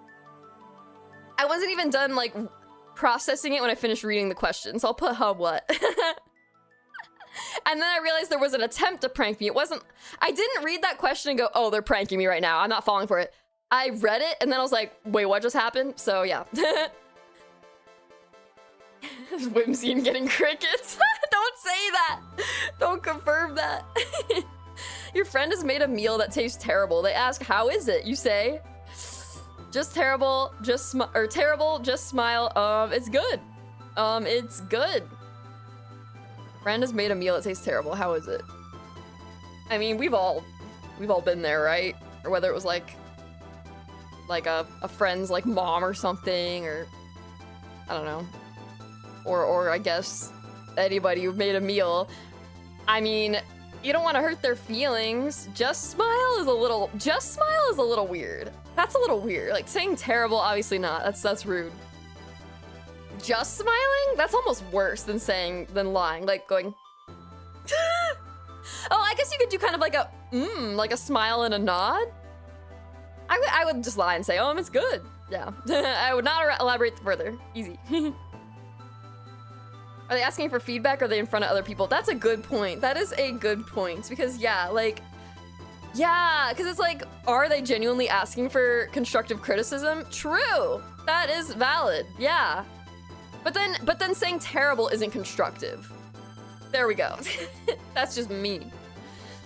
I wasn't even done, like, processing it when I finished reading the question, so I'll put huh, what? And then I realized there was an attempt to prank me. It wasn't... I didn't read that question and go, oh, they're pranking me right now. I'm not falling for it. I read it, and then I was like, wait, what just happened? So, yeah. Whimsy and getting crickets. Don't say that. Don't confirm that. Your friend has made a meal that tastes terrible. They ask, how is it? You say, just terrible, just terrible, just smile. It's good. It's good. Friend has made a meal that tastes terrible. How is it? I mean, we've all been there, right? Or whether it was like a friend's like mom or something, or I don't know. Or I guess anybody who made a meal. I mean, you don't want to hurt their feelings. Just smile is a little weird. That's a little weird. Like saying terrible, obviously not. That's rude. Just smiling? That's almost worse than lying. Like going. Oh, I guess you could do kind of like a smile and a nod. I would just lie and say, oh, it's good. Yeah. I would not elaborate further. Easy. Are they asking for feedback or are they in front of other people? That's a good point. That is a good point. Because yeah, because it's like, are they genuinely asking for constructive criticism? True. That is valid. Yeah. But then saying terrible isn't constructive. There we go. That's just mean.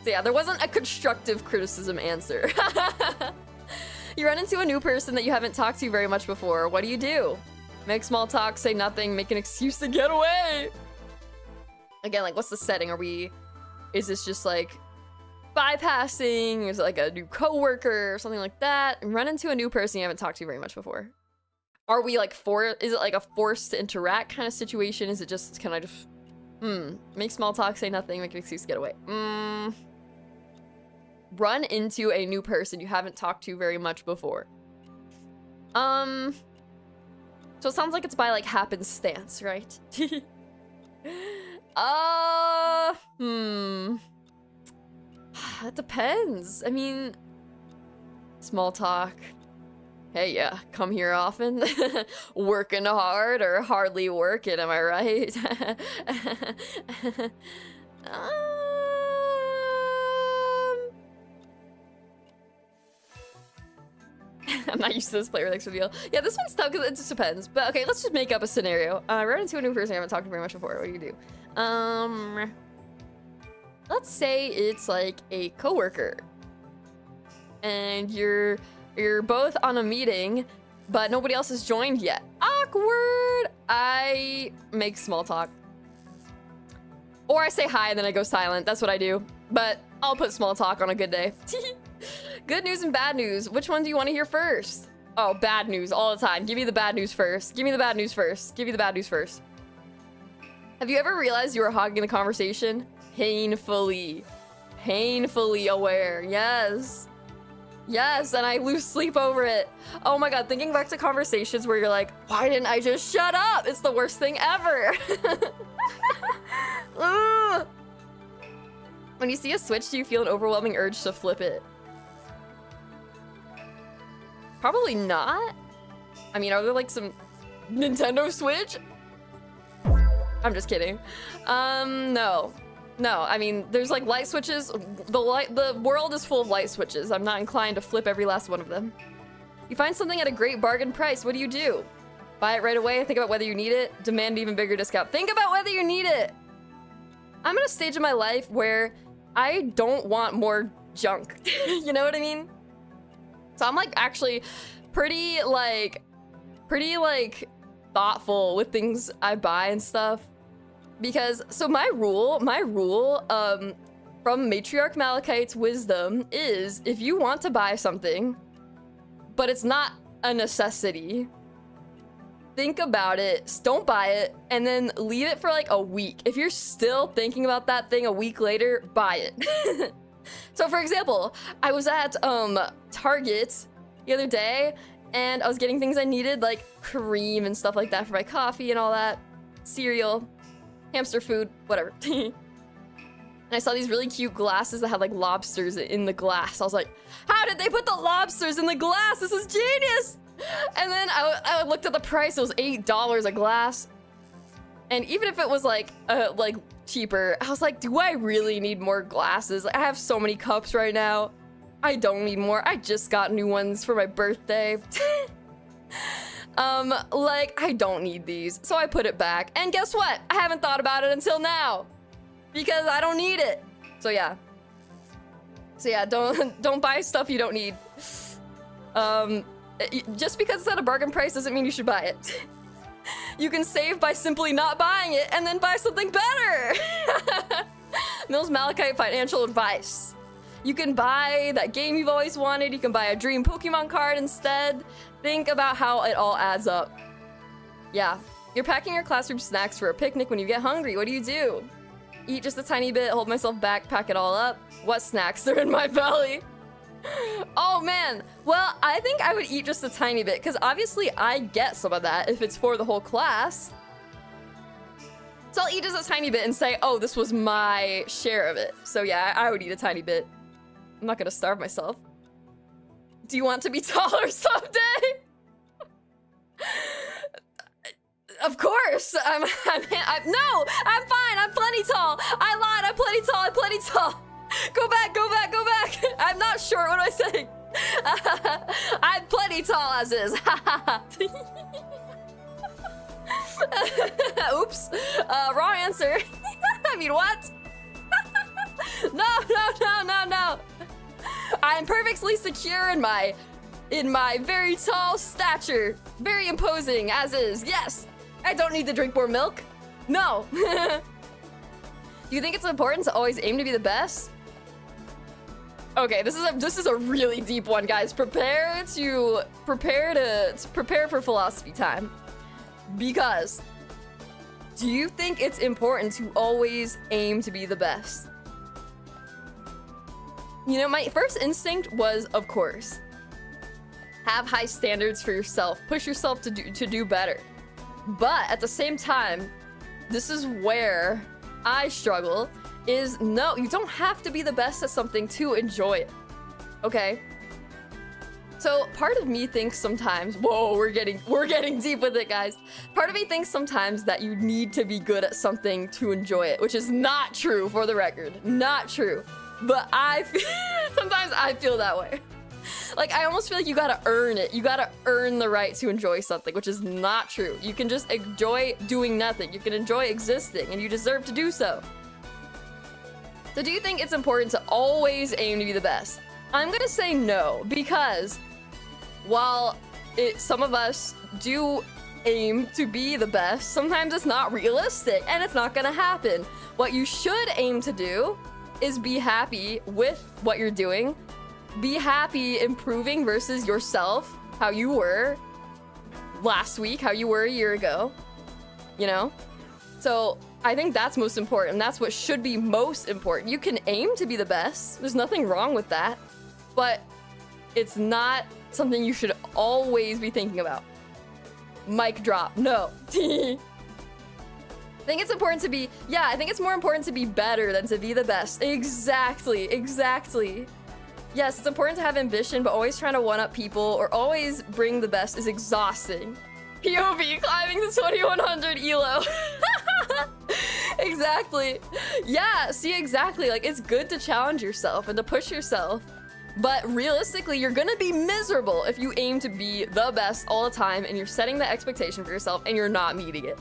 So yeah, there wasn't a constructive criticism answer. You run into a new person that you haven't talked to very much before. What do? Make small talk, say nothing, make an excuse to get away. Again, like, what's the setting? Is this just like bypassing? Is it like a new coworker or something like that? And run into a new person you haven't talked to very much before. Are we like is it like a forced to interact kind of situation? Is it just, can I just, make small talk, say nothing, make an excuse to get away? Run into a new person you haven't talked to very much before. So it sounds like it's by like happenstance, right? It depends. I mean, small talk. Hey, yeah, come here often. Working hard or hardly working, am I right? I'm not used to this player next reveal. Yeah, this one's tough because it just depends. But okay, let's just make up a scenario. Run into a new person I haven't talked to very much before. What do you do? Let's say it's like a coworker, and you're both on a meeting, but nobody else has joined yet. Awkward. I make small talk, or I say hi and then I go silent. That's what I do. But I'll put small talk on a good day. Good news and bad news. Which one do you want to hear first? Oh, bad news all the time. Give me the bad news first. Give me the bad news first. Give me the bad news first. Have you ever realized you were hogging the conversation? Painfully aware. Yes. Yes, and I lose sleep over it. Oh my god, thinking back to conversations where you're like, why didn't I just shut up? It's the worst thing ever. When you see a Switch, do you feel an overwhelming urge to flip it? Probably not. I mean, are there like some Nintendo Switch? I'm just kidding. No. No, I mean, there's like light switches. The world is full of light switches. I'm not inclined to flip every last one of them. You find something at a great bargain price. What do? Buy it right away? Think about whether you need it? Demand an even bigger discount. Think about whether you need it! I'm at a stage in my life where I don't want more junk. You know what I mean? So I'm like actually pretty thoughtful with things I buy and stuff. Because, so my rule from Matriarch Malakite's wisdom is, if you want to buy something, but it's not a necessity, think about it, don't buy it, and then leave it for like a week. If you're still thinking about that thing a week later, buy it. So for example, I was at Target the other day, and I was getting things I needed, like cream and stuff like that for my coffee and all that, cereal, hamster food, whatever. And I saw these really cute glasses that had like lobsters in the glass. I was like, how did they put the lobsters in the glass? This is genius! And then I looked at the price. It was $8 a glass. And even if it was like cheaper, I was like, do I really need more glasses? I have so many cups right now. I don't need more. I just got new ones for my birthday. Like, I don't need these, so I put it back. And guess what? I haven't thought about it until now, because I don't need it. So yeah, don't buy stuff you don't need. Just because it's at a bargain price doesn't mean you should buy it. You can save by simply not buying it and then buy something better. Milz Malakite financial advice. You can buy that game you've always wanted. You can buy a dream Pokemon card instead. Think about how it all adds up. Yeah, you're packing your classroom snacks for a picnic when you get hungry. What do? Eat just a tiny bit, hold myself back, pack it all up. What snacks are in my belly? Oh man, well, I think I would eat just a tiny bit, because obviously I get some of that if it's for the whole class. So I'll eat just a tiny bit and say, oh, this was my share of it. So yeah, I would eat a tiny bit. I'm not gonna starve myself. Do you want to be taller someday? Of course. No, I'm fine. I'm plenty tall. I lied. I'm plenty tall. I'm plenty tall. Go back. I'm not sure. What am I saying? I'm plenty tall as is. Oops. Wrong answer. I mean, what? No. I'm perfectly secure in my very tall stature. Very imposing, as is. Yes. I don't need to drink more milk. No. Do you think it's important to always aim to be the best? Okay, this is a really deep one, guys. Prepare for philosophy time. Because do you think it's important to always aim to be the best? You know, my first instinct was, of course, have high standards for yourself. Push yourself to do better. But at the same time, this is where I struggle, is no, you don't have to be the best at something to enjoy it. Okay? So part of me thinks sometimes, whoa, we're getting deep with it, guys. Part of me thinks sometimes that you need to be good at something to enjoy it, which is not true, for the record. Not true. But sometimes I feel that way. Like, I almost feel like you gotta earn it. You gotta earn the right to enjoy something, which is not true. You can just enjoy doing nothing. You can enjoy existing, and you deserve to do so. So do you think it's important to always aim to be the best? I'm gonna say no, because while some of us do aim to be the best, sometimes it's not realistic, and it's not gonna happen. What you should aim to do is be happy with what you're doing. Be happy improving versus yourself, how you were last week, how you were a year ago, you know? So I think that's most important. That's what should be most important. You can aim to be the best. There's nothing wrong with that, but it's not something you should always be thinking about. Mic drop, no. I think it's important to be, yeah, I think it's more important to be better than to be the best. Exactly, exactly. Yes, it's important to have ambition, but always trying to one-up people or always bring the best is exhausting. POV, climbing the 2100 ELO. Exactly. Yeah, see, exactly. Like, it's good to challenge yourself and to push yourself. But realistically, you're gonna be miserable if you aim to be the best all the time and you're setting the expectation for yourself and you're not meeting it.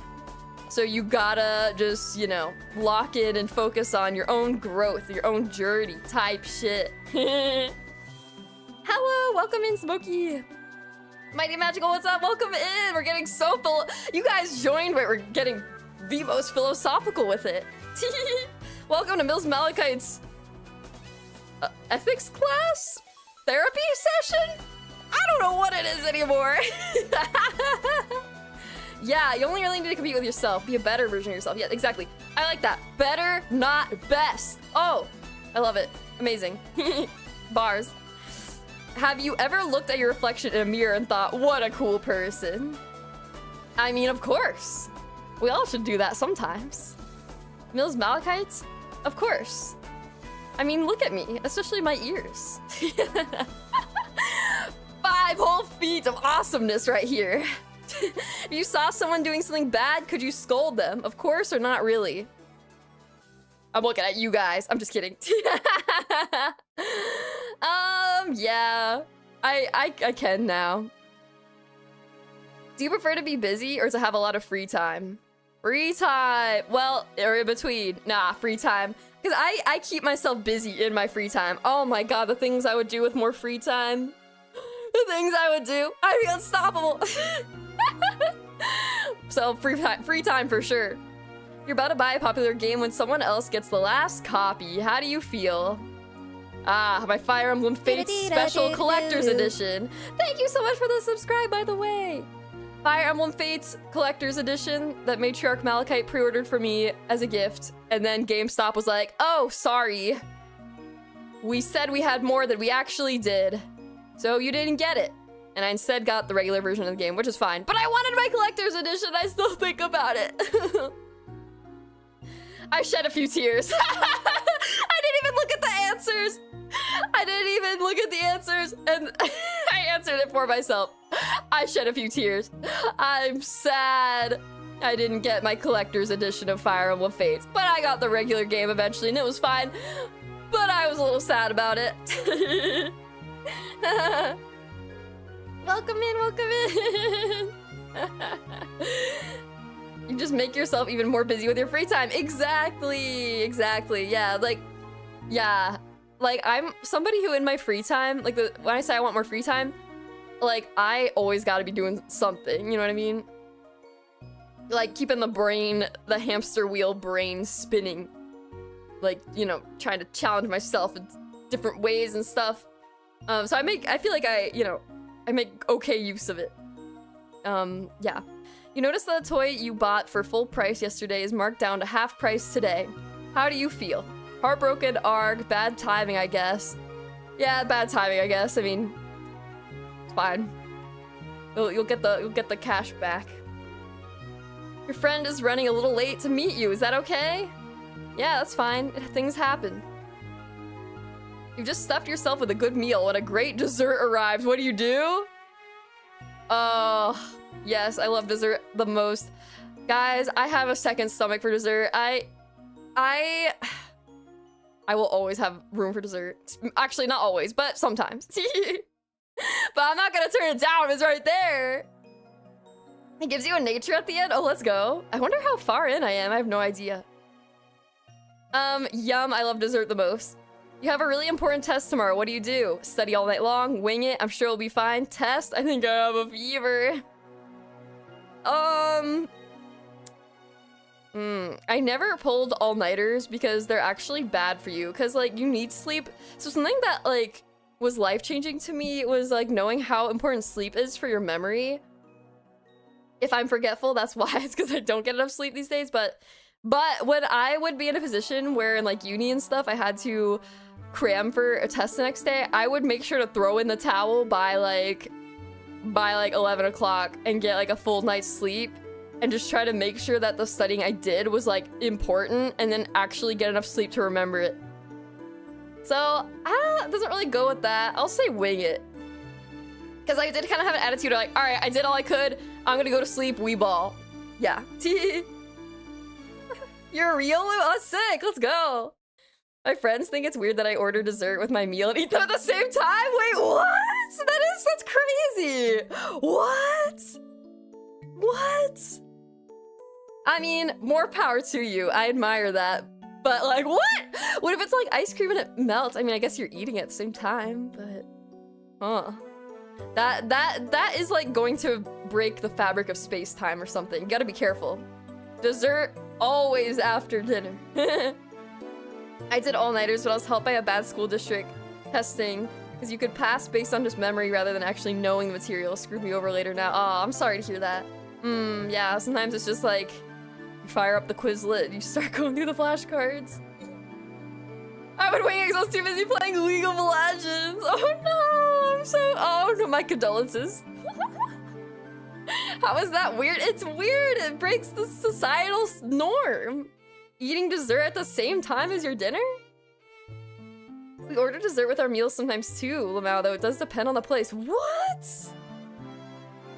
So you gotta just, you know, lock in and focus on your own growth, your own journey type shit. Hello, welcome in, Smokey. Mighty Magical, what's up? Welcome in. We're getting so full. You guys joined, but we're getting the most philosophical with it. Welcome to Milz Malakite's ethics class? Therapy session? I don't know what it is anymore. Yeah, you only really need to compete with yourself. Be a better version of yourself. Yeah, exactly. I like that. Better, not best. Oh, I love it. Amazing. Bars. Have you ever looked at your reflection in a mirror and thought, what a cool person? I mean, of course. We all should do that sometimes. Milz Malakite? Of course. I mean, look at me, especially my ears. 5 whole feet of awesomeness right here. If you saw someone doing something bad, could you scold them? Of course, or not really? I'm looking at you guys. I'm just kidding. Yeah. I can now. Do you prefer to be busy or to have a lot of free time? Free time. Well, or in between. Nah, free time. Because I keep myself busy in my free time. Oh my god, the things I would do with more free time. The things I would do. I'd be unstoppable. So free time for sure. You're about to buy a popular game when someone else gets the last copy. How do you feel? Ah, my Fire Emblem Fates Special Collector's Edition. Thank you so much for the subscribe, by the way. Fire Emblem Fates Collector's Edition that Matriarch Malakite pre-ordered for me as a gift. And then GameStop was like, oh, sorry. We said we had more than we actually did. So you didn't get it. And I instead got the regular version of the game, which is fine. But I wanted my collector's edition. I still think about it. I shed a few tears. I didn't even look at the answers. I didn't even look at the answers. And I answered it for myself. I shed a few tears. I'm sad I didn't get my collector's edition of Fire Emblem Fates. But I got the regular game eventually, and it was fine. But I was a little sad about it. Welcome in, welcome in. You just make yourself even more busy with your free time. Exactly, exactly. Yeah, like I'm somebody who in my free time, like when I say I want more free time, like I always gotta be doing something, you know what I mean? Like keeping the hamster wheel brain spinning. Like, you know, trying to challenge myself in different ways and stuff. So I feel like I make okay use of it. Yeah. You notice that the toy you bought for full price yesterday is marked down to half price today. How do you feel? Heartbroken, arg, bad timing, I guess. Yeah, bad timing, I guess. I mean, it's fine. You'll get the cash back. Your friend is running a little late to meet you. Is that okay? Yeah, that's fine. Things happen. You've just stuffed yourself with a good meal when a great dessert arrives. What do you do? Oh, yes, I love dessert the most. Guys, I have a second stomach for dessert. I will always have room for dessert. Actually, not always, but sometimes. But I'm not gonna turn it down. It's right there. It gives you a nature at the end. Oh, let's go. I wonder how far in I am. I have no idea. Yum, I love dessert the most. You have a really important test tomorrow. What do you do? Study all night long? Wing it? I'm sure it'll be fine. Test? I think I have a fever. I never pulled all-nighters because they're actually bad for you, because like you need sleep. So something that like was life-changing to me was like knowing how important sleep is for your memory. If I'm forgetful, that's why. It's because I don't get enough sleep these days. But when I would be in a position where in like uni and stuff I had to cram for a test the next day, I would make sure to throw in the towel by like 11 o'clock and get like a full night's sleep, and just try to make sure that the studying I did was like important, and then actually get enough sleep to remember it. So it doesn't really go with that. I'll say wing it, because I did kind of have an attitude of like, all right, I did all I could, I'm gonna go to sleep, we ball. Yeah. You're real? Oh, sick, let's go. My friends think it's weird that I order dessert with my meal and eat them at the same time. Wait, what? That's crazy. What? I mean, more power to you. I admire that. But like, what? What if it's like ice cream and it melts? I mean, I guess you're eating it at the same time, but that is like going to break the fabric of space-time or something. You gotta be careful. Dessert always after dinner. I did all-nighters, but I was helped by a bad school district testing, because you could pass based on just memory rather than actually knowing the material. Screwed me over later now. Oh, I'm sorry to hear that. Yeah, sometimes it's just like, you fire up the Quizlet, you start going through the flashcards. I would wing it because I was too busy playing League of Legends. Oh no, oh no, my condolences. How is that weird? It's weird, it breaks the societal norm. Eating dessert at the same time as your dinner? We order dessert with our meals sometimes too, Lamau, though it does depend on the place. What?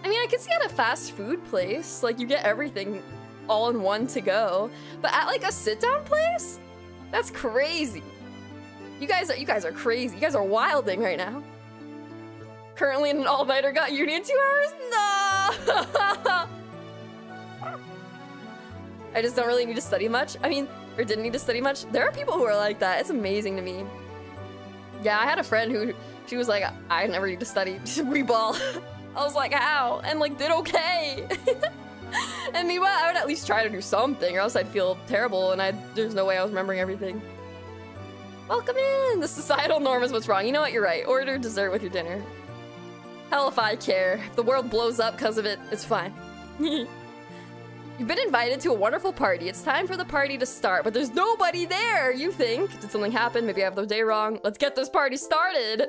I mean, I could see at a fast food place, like you get everything all in one to go. But at like a sit-down place? That's crazy. You guys are crazy. You guys are wilding right now. Currently in an all-nighter, got uni in 2 hours? No! I just don't really need to study much. I mean, or didn't need to study much. There are people who are like that. It's amazing to me. Yeah, I had a friend who, she was like, I never need to study. We ball. I was like, how? And like, did okay. And meanwhile, I would at least try to do something, or else I'd feel terrible, and there's no way I was remembering everything. Welcome in! The societal norm is what's wrong. You know what? You're right. Order dessert with your dinner. Hell if I care. If the world blows up because of it, it's fine. You've been invited to a wonderful party. It's time for the party to start, but there's nobody there, you think. Did something happen? Maybe I have the day wrong. Let's get this party started.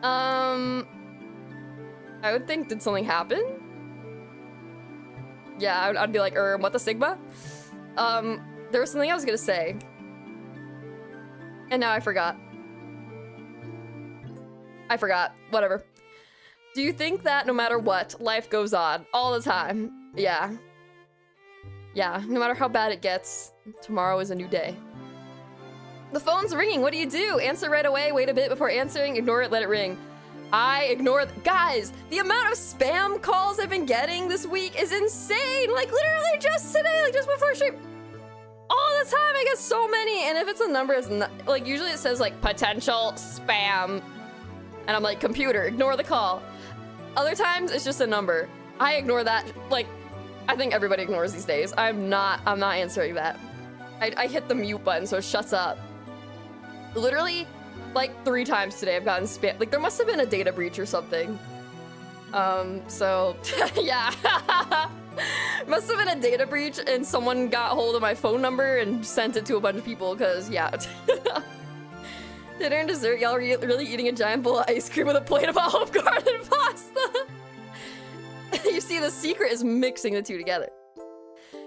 I would think, did something happen? Yeah, I'd be like, what the Sigma? There was something I was gonna say. And now I forgot. Whatever. Do you think that no matter what, life goes on all the time? Yeah. Yeah, no matter how bad it gets, tomorrow is a new day. The phone's ringing, what do you do? Answer right away, wait a bit before answering, ignore it, let it ring. I ignore guys, the amount of spam calls I've been getting this week is insane. Like literally just today, like just before stream. All the time I get so many, and if it's a number, it's not, like usually it says like potential spam. And I'm like, computer, ignore the call. Other times it's just a number. I ignore that, like, I think everybody ignores these days. I'm not answering that. I hit the mute button so it shuts up. Literally, like 3 times today I've gotten spam. Like there must have been a data breach or something. So yeah. Must have been a data breach and someone got hold of my phone number and sent it to a bunch of people, cause yeah. Dinner and dessert, y'all are really eating a giant bowl of ice cream with a plate of Olive Garden pasta. You see, the secret is mixing the two together.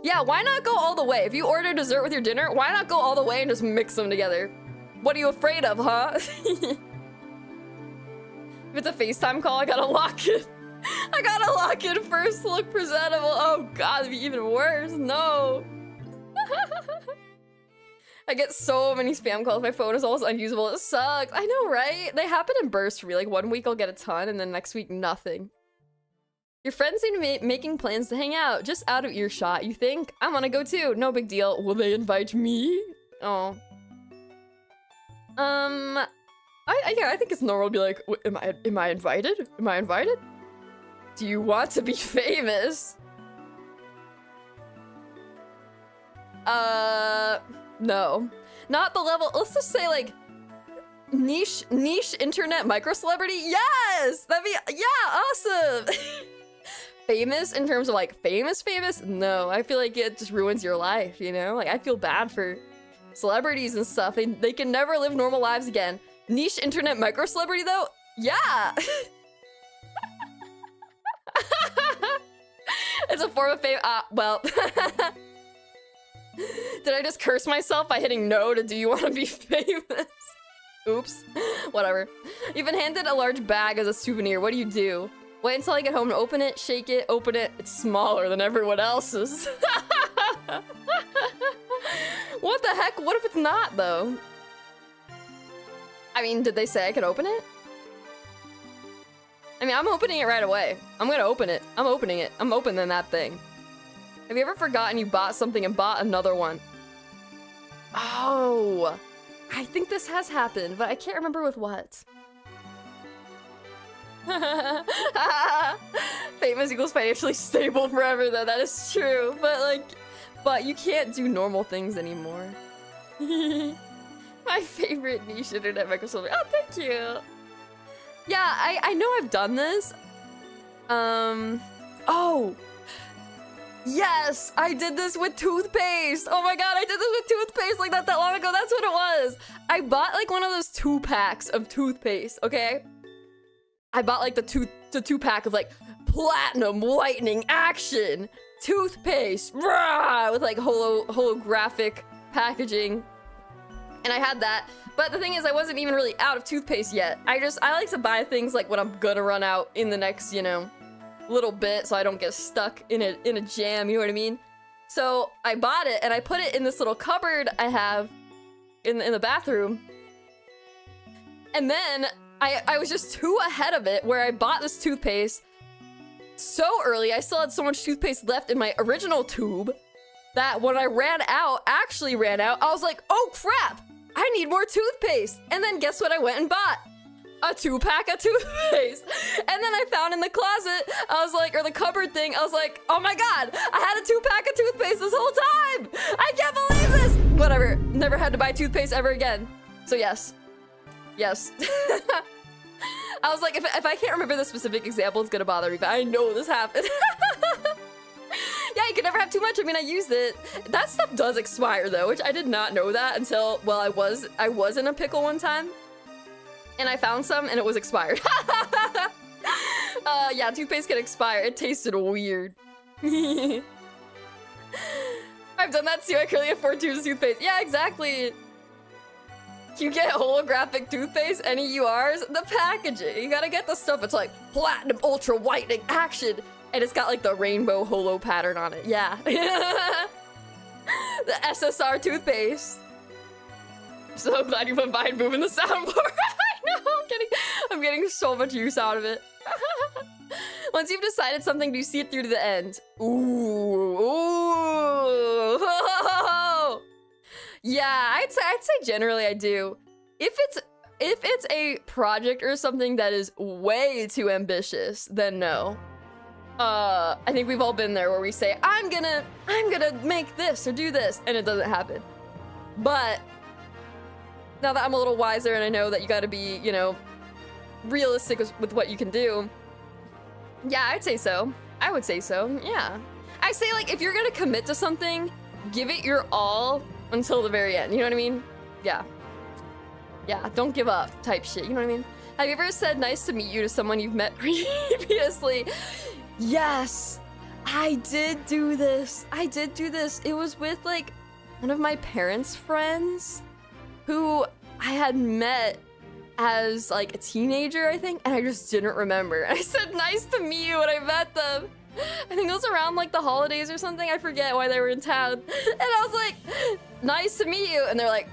Yeah, why not go all the way? If you order dessert with your dinner, why not go all the way and just mix them together? What are you afraid of, huh? If it's a FaceTime call, I gotta lock it. I gotta lock in first, look presentable. Oh god, it'd be even worse. No. I get so many spam calls. My phone is almost unusable. It sucks. I know, right? They happen in bursts for me. Like 1 week I'll get a ton and then next week nothing. Your friends seem to be making plans to hang out. Just out of earshot. You think? I want to go too. No big deal. Will they invite me? Oh. Yeah, I think it's normal to be like, am I invited? Am I invited? Do you want to be famous? No. Not the level, let's just say like niche internet micro celebrity. Yes! That'd be, yeah, awesome. Famous in terms of like famous? No, I feel like it just ruins your life, you know? Like I feel bad for celebrities and stuff. They can never live normal lives again. Niche internet micro celebrity though? Yeah. It's a form of fame. Well. Did I just curse myself by hitting no to do you want to be famous? Oops. Whatever. You've been handed a large bag as a souvenir. What do? Wait until I get home to open it, shake it, open it. It's smaller than everyone else's. What the heck? What if it's not, though? I mean, did they say I could open it? I mean, I'm opening it right away. I'm gonna open it. I'm opening it. I'm opening that thing. Have you ever forgotten you bought something and bought another one? Oh, I think this has happened, but I can't remember with what. Famous equals financially stable forever, though. That is true, but you can't do normal things anymore. My favorite niche internet microphone. Oh, thank you. Yeah, I know I've done this. Oh. Yes, I did this with toothpaste. Oh my god, I did this with toothpaste like not that long ago. That's what it was. I bought like one of those 2-packs of toothpaste, okay? I bought like the 2-pack of like platinum whitening action toothpaste rah, with like holographic packaging. And I had that. But the thing is, I wasn't even really out of toothpaste yet. I like to buy things like when I'm gonna run out in the next, you know, little bit, so I don't get stuck in a jam, you know what I mean? So I bought it and I put it in this little cupboard I have in the bathroom. And then I was just too ahead of it, where I bought this toothpaste so early. I still had so much toothpaste left in my original tube that when I actually ran out, I was like, oh crap, I need more toothpaste. And then guess what I went and bought? A 2-pack of toothpaste. And then I found in the closet, I was like, or the cupboard thing, I was like, oh my god, I had a 2-pack of toothpaste this whole time. I can't believe this. Whatever, never had to buy toothpaste ever again. So yes. Yes. I was like, if I can't remember the specific example, it's gonna bother me, but I know this happened. Yeah, you can never have too much. I mean, I used it. That stuff does expire though, which I did not know that until, well, I was in a pickle one time. And I found some and it was expired. Yeah, toothpaste can expire. It tasted weird. I've done that too. I currently afford tubes of toothpaste. Yeah, exactly. You get holographic toothpaste, any URs, the packaging. You gotta get the stuff. It's like platinum ultra whitening action. And it's got like the rainbow holo pattern on it. Yeah. The SSR toothpaste. I'm so glad you put Vine Boom in the soundboard. I know, I'm getting so much use out of it. Once you've decided something, do you see it through to the end? Ooh, ooh. Yeah, I'd say generally I do. If it's a project or something that is way too ambitious, then no. I think we've all been there where we say, I'm gonna make this or do this, and it doesn't happen. But now that I'm a little wiser and I know that you gotta be, you know, realistic with what you can do. Yeah, I'd say so. I would say so, yeah. I say, like, if you're gonna commit to something, give it your all until the very end, you know what I mean? Yeah. Yeah, don't give up type shit, you know what I mean? Have you ever said nice to meet you to someone you've met previously? Yes, I did do this. It was with, like, one of my parents' friends who I had met as, like, a teenager, I think, and I just didn't remember. I said nice to meet you when I met them. I think it was around, like, the holidays or something. I forget why they were in town. And I was like, nice to meet you. And they're like,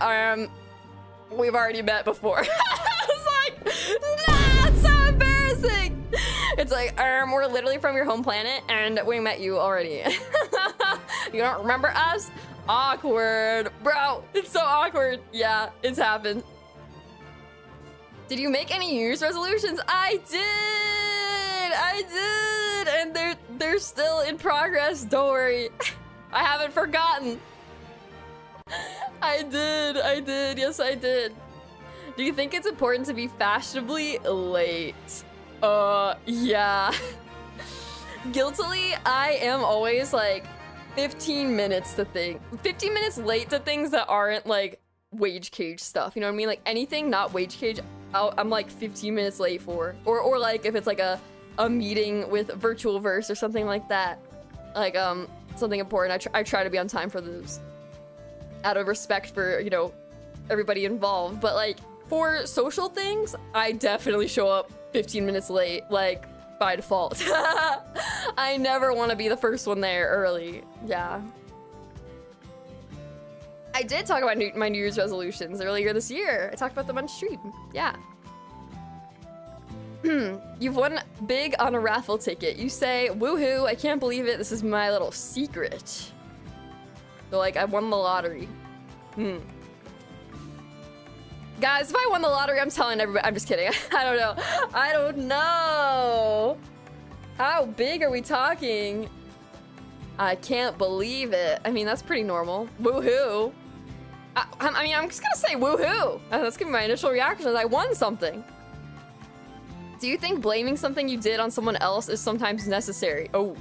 we've already met before. I was like, nah, it's so embarrassing. It's like, we're literally from your home planet and we met you already. You don't remember us? Awkward. Bro, it's so awkward. Yeah, it's happened. Did you make any New Year's resolutions? I did, and they're still in progress. Don't worry, I haven't forgotten. I did, yes I did. Do you think it's important to be fashionably late? Yeah. Guiltily, I am always like 15 minutes to 15 minutes late to things that aren't like wage cage stuff, you know what I mean? Like anything not wage cage, I'm like 15 minutes late for. Or like if it's like a meeting with Vir2alVerse or something like that. Like something important, I try to be on time for those. Out of respect for, you know, everybody involved. But like for social things, I definitely show up 15 minutes late, like by default. I never want to be the first one there early. Yeah. I did talk about my New Year's resolutions earlier this year. I talked about them on stream. Yeah. You've won big on a raffle ticket. You say, woohoo, I can't believe it. This is my little secret. So like, I won the lottery. Guys, if I won the lottery, I'm telling everybody. I'm just kidding. I don't know. I don't know. How big are we talking? I can't believe it. I mean, that's pretty normal. Woohoo. I mean, I'm just gonna say woohoo. That's gonna be my initial reaction is I won something. Do you think blaming something you did on someone else is sometimes necessary? Oh,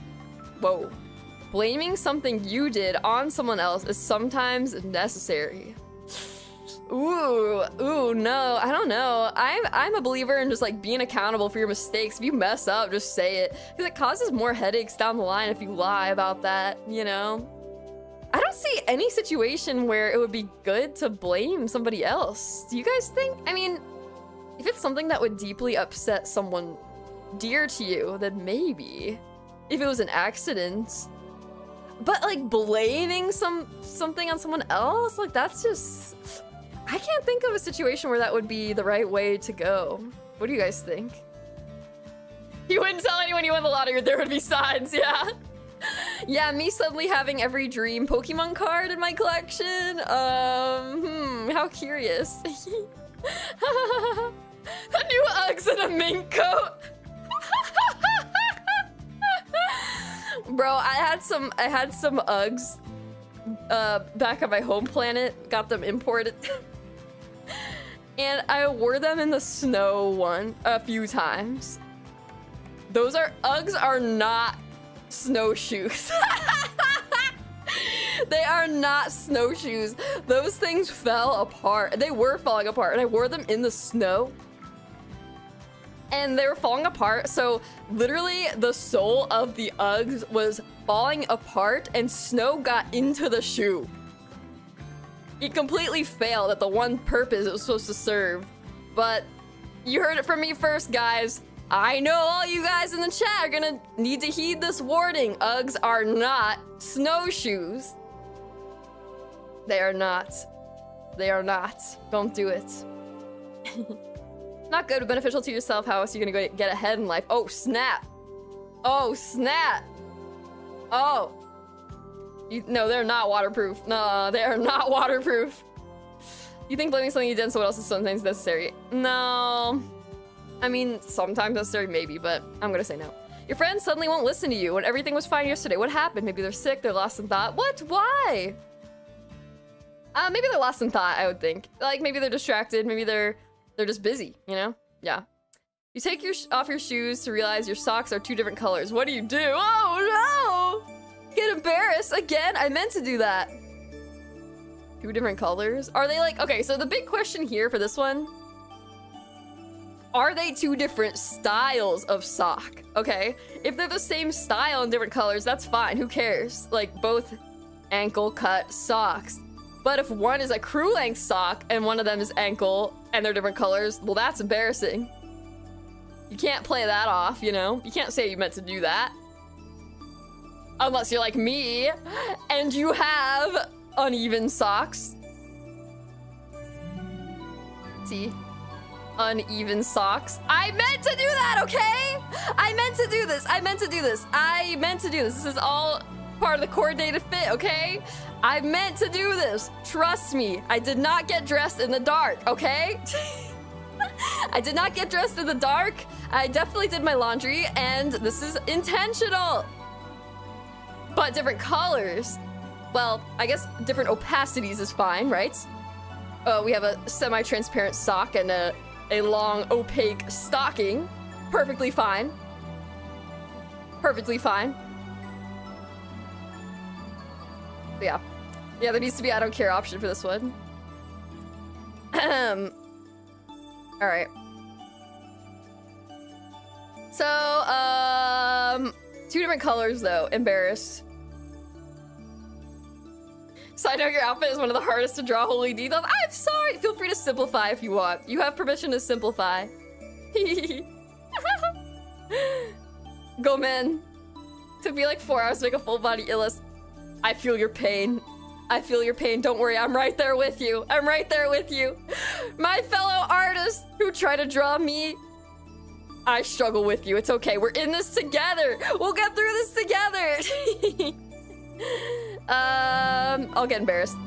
whoa. Blaming something you did on someone else is sometimes necessary. Ooh, no, I don't know. I'm a believer in just like being accountable for your mistakes. If you mess up, just say it. Because it causes more headaches down the line if you lie about that, you know? I don't see any situation where it would be good to blame somebody else. Do you guys think? I mean, if it's something that would deeply upset someone dear to you, then maybe. If it was an accident. But like blaming something on someone else, like that's just... I can't think of a situation where that would be the right way to go. What do you guys think? You wouldn't tell anyone you won the lottery, there would be signs, yeah. Yeah, me suddenly having every dream Pokemon card in my collection. How curious. The new Uggs and a mink coat. Bro, I had some Uggs back on my home planet, got them imported. And I wore them in the snow a few times. Uggs are not snowshoes. They are not snowshoes. Those things fell apart. They were falling apart and I wore them in the snow. And they were falling apart, so literally the sole of the Uggs was falling apart and snow got into the shoe. It completely failed at the one purpose it was supposed to serve. But you heard it from me first, guys. I know all you guys in the chat are gonna need to heed this warning. Uggs are not snowshoes. They are not. They are not. Don't do it. Not good, but beneficial to yourself. How else are you gonna get ahead in life? Oh, snap. Oh, snap. Oh. No, they're not waterproof. No, they are not waterproof. You think blaming something you did on someone else is sometimes necessary? No. I mean, sometimes necessary, maybe, but I'm gonna say no. Your friends suddenly won't listen to you when everything was fine yesterday. What happened? Maybe they're sick, they're lost in thought. What? Why? Maybe they're lost in thought, I would think. Like, maybe they're distracted, maybe they're just busy, you know? Yeah. You take off your shoes to realize your socks are 2 different colors. What do you do? Oh, no! Get embarrassed again? I meant to do that. 2 different colors? Are they like... Okay, so the big question here for this one... Are they 2 different styles of sock? Okay, if they're the same style in different colors, that's fine. Who cares? Like, both ankle cut socks. But if one is a crew length sock and one of them is ankle and they're different colors, well, that's embarrassing. You can't play that off, you know? You can't say you meant to do that. Unless you're like me and you have uneven socks. See? Uneven socks. I meant to do that, okay? I meant to do this. I meant to do this. I meant to do this. This is all part of the coordinated fit, okay? I meant to do this. Trust me. I did not get dressed in the dark, okay? I did not get dressed in the dark. I definitely did my laundry, and this is intentional. But different colors. Well, I guess different opacities is fine, right? We have a semi-transparent sock and a long opaque stocking. Perfectly fine. Perfectly fine. Yeah. Yeah, there needs to be I don't care option for this one. Alright. So, 2 different colors though. Embarrassed. Side note, your outfit is one of the hardest to draw holy details. I'm sorry! Feel free to simplify if you want. You have permission to simplify. Go, men. Took me like 4 hours to make a full body illust. I feel your pain. I feel your pain. Don't worry, I'm right there with you. I'm right there with you. My fellow artists who try to draw me, I struggle with you. It's okay. We're in this together. We'll get through this together. I'll get embarrassed.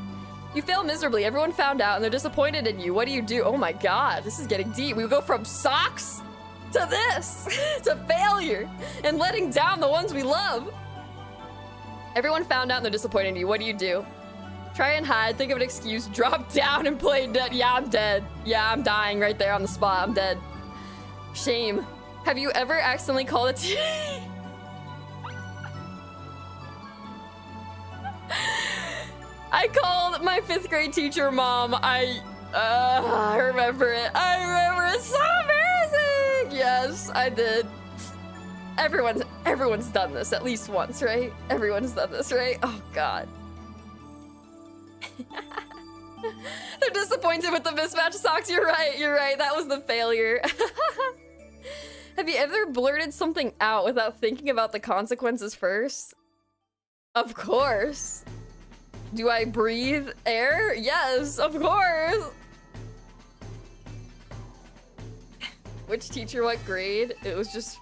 You fail miserably. Everyone found out and they're disappointed in you. What do you do? Oh my god, this is getting deep. We go from socks to this, to failure, and letting down the ones we love. Everyone found out and they're disappointed in you. What do you do? Try and hide, think of an excuse, drop down and play dead. Yeah, I'm dead. Yeah, I'm dying right there on the spot. I'm dead. Shame. Have you ever accidentally called a teacher? I called my 5th grade teacher mom. I remember it. I remember it. So embarrassing. Yes, I did. Everyone's done this at least once, right? Everyone's done this, right? Oh god. They're disappointed with the mismatched socks. You're right. You're right. That was the failure. Have you ever blurted something out without thinking about the consequences first? Of course. Do I breathe air? Yes, of course. Which teacher, what grade? It was just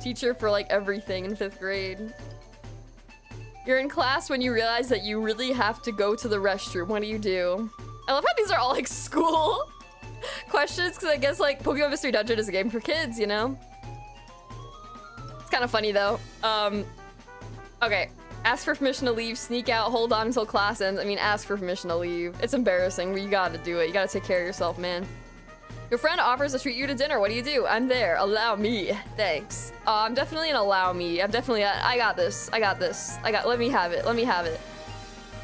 teacher for like everything in 5th grade. You're in class when you realize that you really have to go to the restroom. What do you do? I love how these are all like school questions, because I guess like Pokemon Mystery Dungeon is a game for kids, you know? It's kind of funny though. Okay. Ask for permission to leave, sneak out, hold on until class ends. I mean, ask for permission to leave. It's embarrassing, but you gotta do it. You gotta take care of yourself, man. Your friend offers to treat you to dinner. What do you do? I'm there. Allow me. Thanks. I'm definitely an allow me. I'm definitely, I got this. I got this. Let me have it. Let me have it.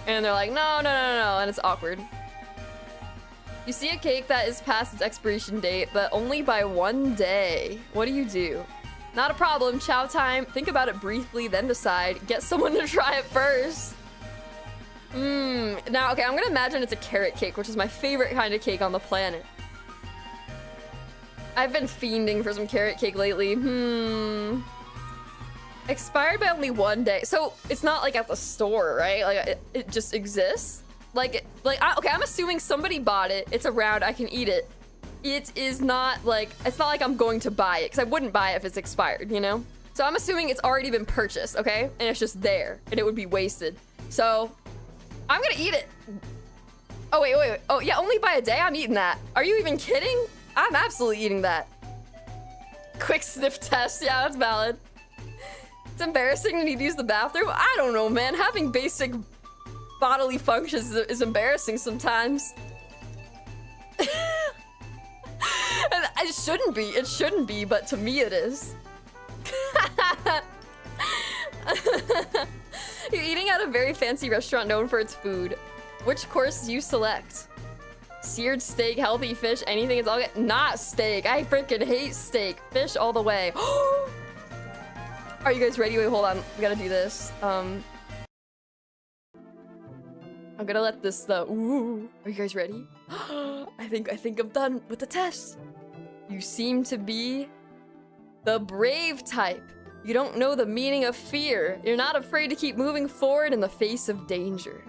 And they're like, no, no, no, no, no. And it's awkward. You see a cake that is past its expiration date, but only by 1 day. What do you do? Not a problem. Chow time. Think about it briefly, then decide. Get someone to try it first. Now, okay, I'm gonna imagine it's a carrot cake, which is my favorite kind of cake on the planet. I've been fiending for some carrot cake lately. Expired by only 1 day. So it's not like at the store, right? Like it just exists. Okay, I'm assuming somebody bought it. It's around. I can eat it. It is not like, it's not like I'm going to buy it, because I wouldn't buy it if it's expired, you know? So I'm assuming it's already been purchased, okay? And it's just there, and it would be wasted. So I'm gonna eat it. Oh, wait. Oh, yeah, only by a day? I'm eating that. Are you even kidding? I'm absolutely eating that. Quick sniff test. Yeah, that's valid. It's embarrassing to need to use the bathroom. I don't know, man. Having basic bodily functions is embarrassing sometimes. It shouldn't be. It shouldn't be, but to me it is. You're eating at a very fancy restaurant known for its food. Which course do you select? Seared steak, healthy fish, anything, it's all good. Not steak. I freaking hate steak. Fish all the way. Are you guys ready? Wait, hold on. We gotta do this. I'm gonna let this ooh. Are you guys ready? I think I'm done with the test. You seem to be the brave type. You don't know the meaning of fear. You're not afraid to keep moving forward in the face of danger.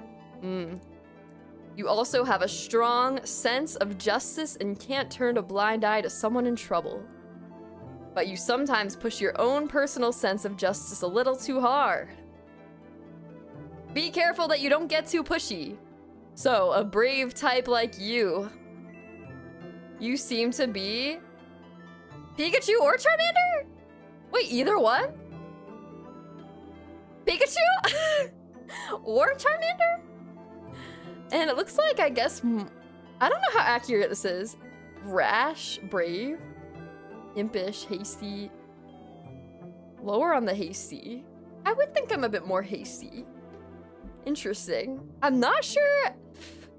You also have a strong sense of justice and can't turn a blind eye to someone in trouble. But you sometimes push your own personal sense of justice a little too hard. Be careful that you don't get too pushy. So, a brave type like you. You seem to be Pikachu or Charmander? Wait, either one? Pikachu? Or Charmander? And it looks like, I guess, I don't know how accurate this is. Rash, brave, impish, hasty. Lower on the hasty. I would think I'm a bit more hasty. Interesting. I'm not sure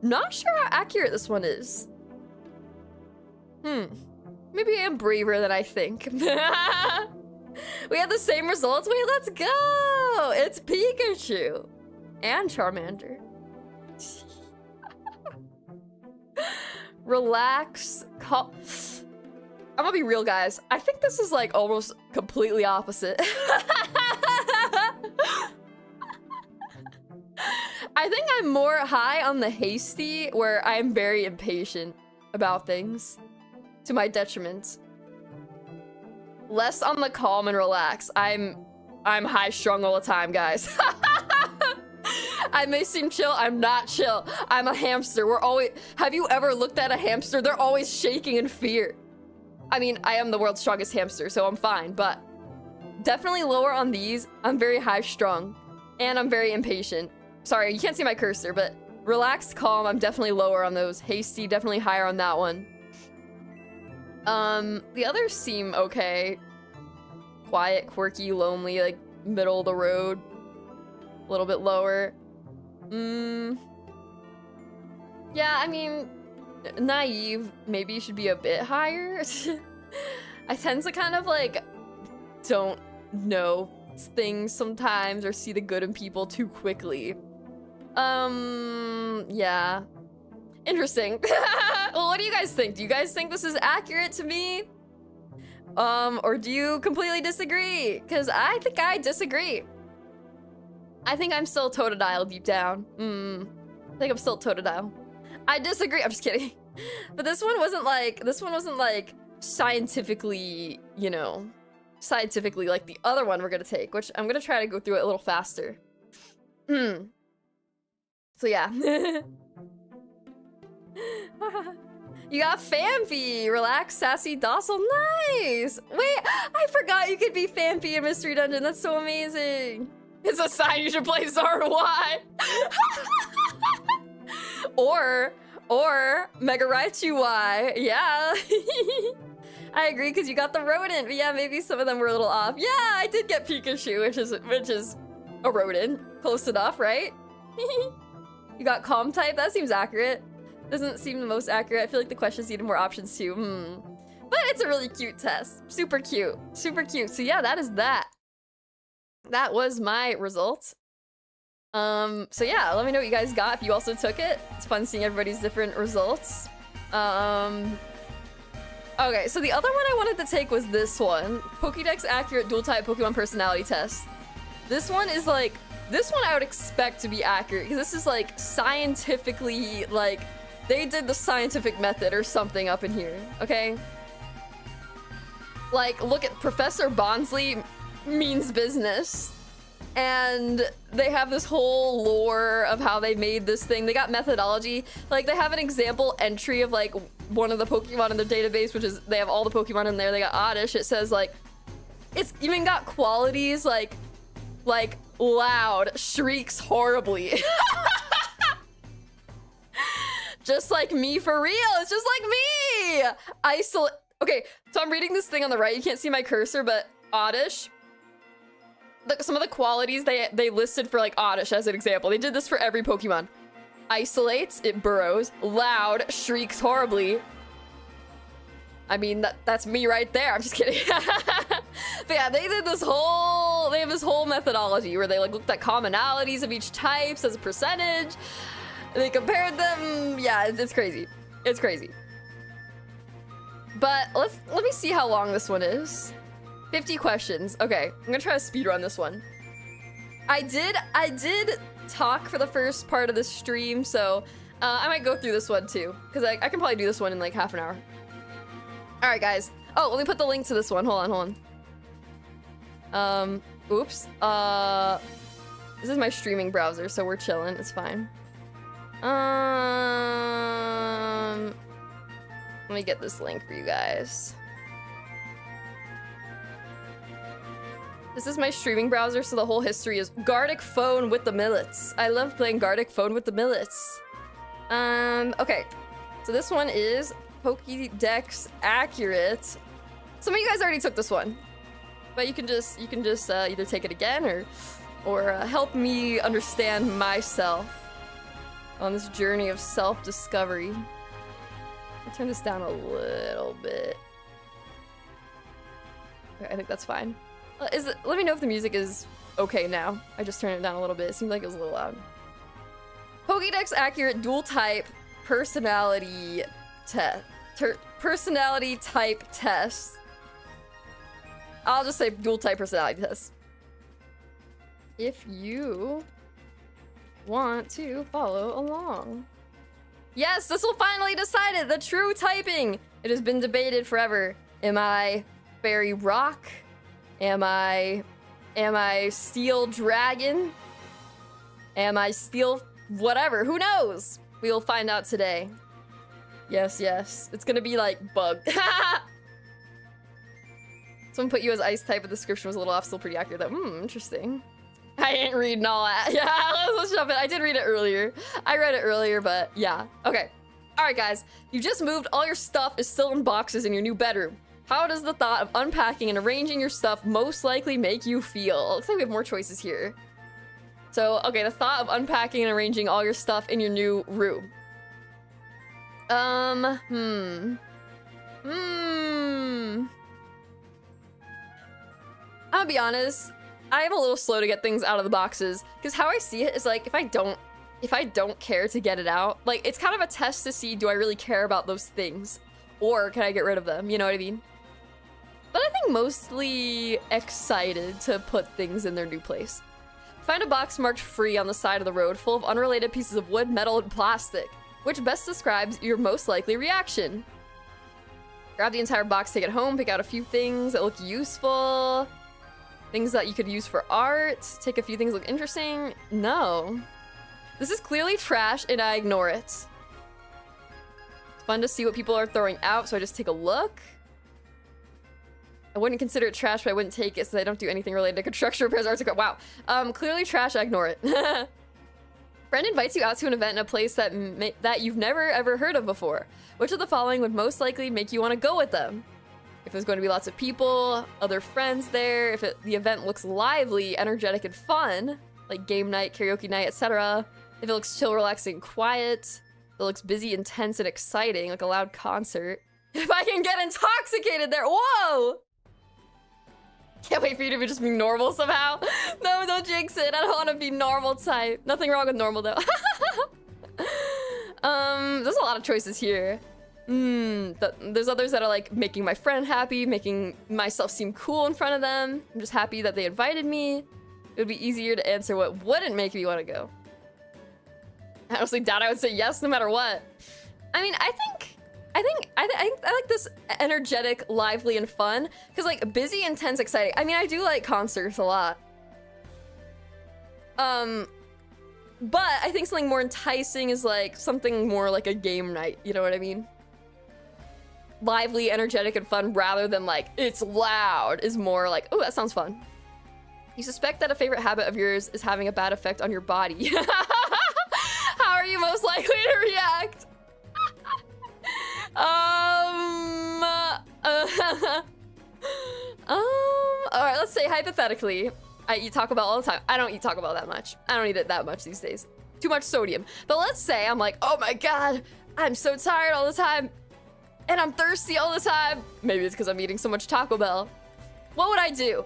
how accurate this one is. Maybe I am braver than I think. We have the same results. Wait, let's go. It's Pikachu and Charmander. Relax. I'm gonna be real, guys. I think this is like almost completely opposite. I think I'm more high on the hasty, where I'm very impatient about things, to my detriment. Less on the calm and relax. I'm high strung all the time, guys. I may seem chill, I'm not chill. I'm a hamster. Have you ever looked at a hamster? They're always shaking in fear. I mean, I am the world's strongest hamster, so I'm fine, but definitely lower on these. I'm very high strung and I'm very impatient. Sorry, you can't see my cursor, but relaxed, calm, I'm definitely lower on those. Hasty, definitely higher on that one. The others seem okay. Quiet, quirky, lonely, like middle of the road. A little bit lower. Yeah, I mean, naive maybe should be a bit higher. I tend to kind of like don't know things sometimes or see the good in people too quickly. Yeah. Interesting. Well, what do you guys think? Do you guys think this is accurate to me? Or do you completely disagree? Because I think I disagree. I think I'm still Totodile deep down. I think I'm still Totodile. I disagree. I'm just kidding. But this one wasn't like scientifically, you know, scientifically like the other one we're gonna take, which I'm gonna try to go through it a little faster. So yeah. You got Fampi, relaxed, sassy, docile, nice! Wait, I forgot you could be Fampi in Mystery Dungeon, that's so amazing! It's a sign you should play Zard Y! or Mega Raichu Y, yeah! I agree, because you got the rodent, but yeah, maybe some of them were a little off. Yeah, I did get Pikachu, which is a rodent. Close enough, right? You got Calm type, that seems accurate. Doesn't seem the most accurate. I feel like the questions needed more options too. But it's a really cute test. Super cute. Super cute. So yeah, that is that. That was my result. So yeah, let me know what you guys got if you also took it. It's fun seeing everybody's different results. Okay, so the other one I wanted to take was this one. Pokédex accurate dual type Pokemon personality test. This one is like, this one I would expect to be accurate because this is like scientifically like, they did the scientific method or something up in here, okay? Like, look at Professor Bonsly means business. And they have this whole lore of how they made this thing. They got methodology. Like, they have an example entry of, like, one of the Pokemon in their database, which is, they have all the Pokemon in there. They got Oddish. It says, like, it's even got qualities, like loud, shrieks horribly. Just like me, for real. It's just like me. Okay, so I'm reading this thing on the right. You can't see my cursor, but Oddish. Some of the qualities they listed for like Oddish as an example. They did this for every Pokemon. Isolates, it burrows. Loud, shrieks horribly. I mean, that's me right there. I'm just kidding. But yeah, they have this whole methodology where they like looked at commonalities of each types as a percentage. They compared them. Yeah, it's crazy. It's crazy. But let me see how long this one is. 50 questions. Okay, I'm gonna try to speedrun this one. I did talk for the first part of the stream, so I might go through this one too, because I can probably do this one in like half an hour. All right, guys. Oh, let me put the link to this one. Hold on. Oops. This is my streaming browser, so we're chilling. It's fine. Let me get this link for you guys. This is my streaming browser, so the whole history is Gartic Phone with the Millets. I love playing Gartic Phone with the Millets. Okay. So this one is Pokédex accurate. Some of you guys already took this one, but you can just either take it again or help me understand myself on this journey of self-discovery. I'll turn this down a little bit. Okay, I think that's fine. Let me know if the music is okay now. I just turned it down a little bit. It seemed like it was a little loud. Pokédex accurate dual type personality test. Personality type test. I'll just say dual type personality test. If you want to follow along. Yes, this will finally decide it. The true typing. It has been debated forever. Am I fairy rock? Am I steel dragon? Am I steel whatever? Who knows? We will find out today. Yes, yes. It's gonna be like bug. Someone put you as ice type, but the description was a little off. Still pretty accurate though. Interesting. I ain't reading all that. Yeah, let's jump in. I did read it earlier. I read it earlier, but yeah. Okay. All right, guys. You just moved. All your stuff is still in boxes in your new bedroom. How does the thought of unpacking and arranging your stuff most likely make you feel? Looks like we have more choices here. So, okay, the thought of unpacking and arranging all your stuff in your new room. I'll be honest. I am a little slow to get things out of the boxes because how I see it is like if I don't care to get it out, like it's kind of a test to see, do I really care about those things or can I get rid of them? You know what I mean? But I think mostly excited to put things in their new place. Find a box marked free on the side of the road full of unrelated pieces of wood, metal, and plastic. Which best describes your most likely reaction? Grab the entire box, take it home, pick out a few things that look useful. Things that you could use for art. Take a few things that look interesting. No. This is clearly trash and I ignore it. It's fun to see what people are throwing out, so I just take a look. I wouldn't consider it trash, but I wouldn't take it since I don't do anything related to construction, repairs, arts, and wow. Clearly trash, I ignore it. Friend invites you out to an event in a place that you've never ever heard of before. Which of the following would most likely make you want to go with them? If there's going to be lots of people, other friends there, if the event looks lively, energetic, and fun, like game night, karaoke night, etc. If it looks chill, relaxing, quiet. If it looks busy, intense, and exciting, like a loud concert. If I can get intoxicated there, whoa! Can't wait for you to just be normal somehow. No, don't jinx it. I don't want to be normal type. Nothing wrong with normal though. There's a lot of choices here. There's others that are like making my friend happy, making myself seem cool in front of them. I'm just happy that they invited me. It would be easier to answer what wouldn't make me want to go. I honestly doubt I would say yes no matter what. I mean, I think I like this energetic, lively, and fun. Because, like, busy, intense, exciting. I mean, I do like concerts a lot. But I think something more enticing is, like, something more like a game night. You know what I mean? Lively, energetic, and fun rather than, like, it's loud is more like, oh, that sounds fun. You suspect that a favorite habit of yours is having a bad effect on your body. How are you most likely to react? Alright, let's say hypothetically, I eat Taco Bell all the time. I don't eat Taco Bell that much. I don't eat it that much these days. Too much sodium. But let's say I'm like, oh my god, I'm so tired all the time. And I'm thirsty all the time. Maybe it's because I'm eating so much Taco Bell. What would I do?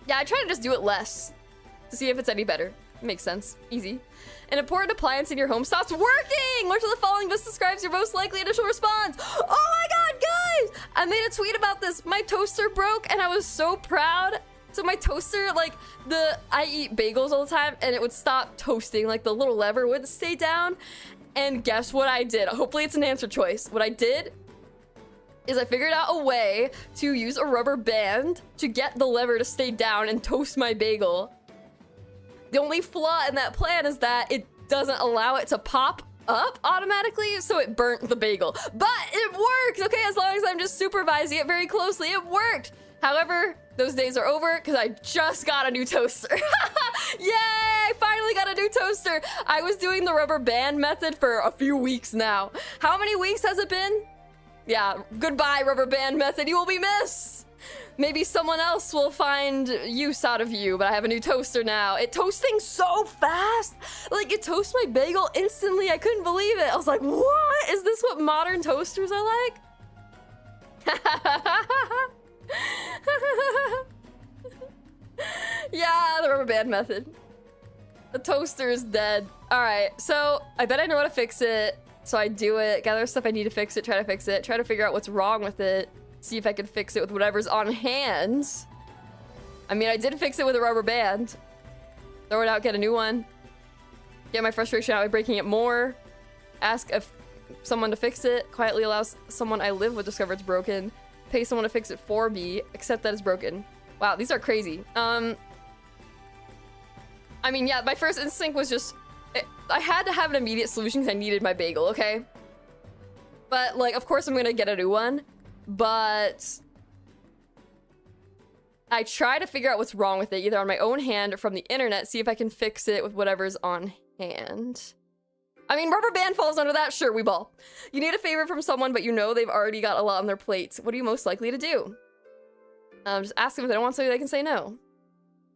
Yeah, I try to just do it less to see if it's any better. Makes sense. Easy. An important appliance in your home stops working! Which of the following best describes your most likely initial response? Oh my god, guys! I made a tweet about this. My toaster broke and I was so proud. So my toaster, like, I eat bagels all the time and it would stop toasting. Like, the little lever would stay down. And guess what I did? Hopefully it's an answer choice. What I did is I figured out a way to use a rubber band to get the lever to stay down and toast my bagel. The only flaw in that plan is that it doesn't allow it to pop up automatically, so it burnt the bagel. But it worked, okay? As long as I'm just supervising it very closely, it worked. However, those days are over because I just got a new toaster. Yay! I finally got a new toaster. I was doing the rubber band method for a few weeks now. How many weeks has it been? Yeah, goodbye rubber band method. You will be missed. Maybe someone else will find use out of you, but I have a new toaster now. It toasts things so fast. Like, it toasts my bagel instantly. I couldn't believe it. I was like, what? Is this what modern toasters are like? Yeah, the rubber band method. The toaster is dead. All right, so I bet I know how to fix it. So I do it, gather stuff I need to fix it, try to fix it, try to figure out what's wrong with it, see if I can fix it with whatever's on hand. I mean, I did fix it with a rubber band. Throw it out, get a new one. Get my frustration out by breaking it more. Ask if someone to fix it. Quietly allow someone I live with discover it's broken. Pay someone to fix it for me. Accept that it's broken. Wow, these are crazy. I mean, yeah, my first instinct was just... I had to have an immediate solution because I needed my bagel, okay? But, like, of course I'm gonna get a new one. But... I try to figure out what's wrong with it, either on my own hand or from the internet, see if I can fix it with whatever's on hand. I mean, rubber band falls under that, sure, we ball. You need a favor from someone, but you know they've already got a lot on their plate. What are you most likely to do? Just ask them if they don't want something, they can say no.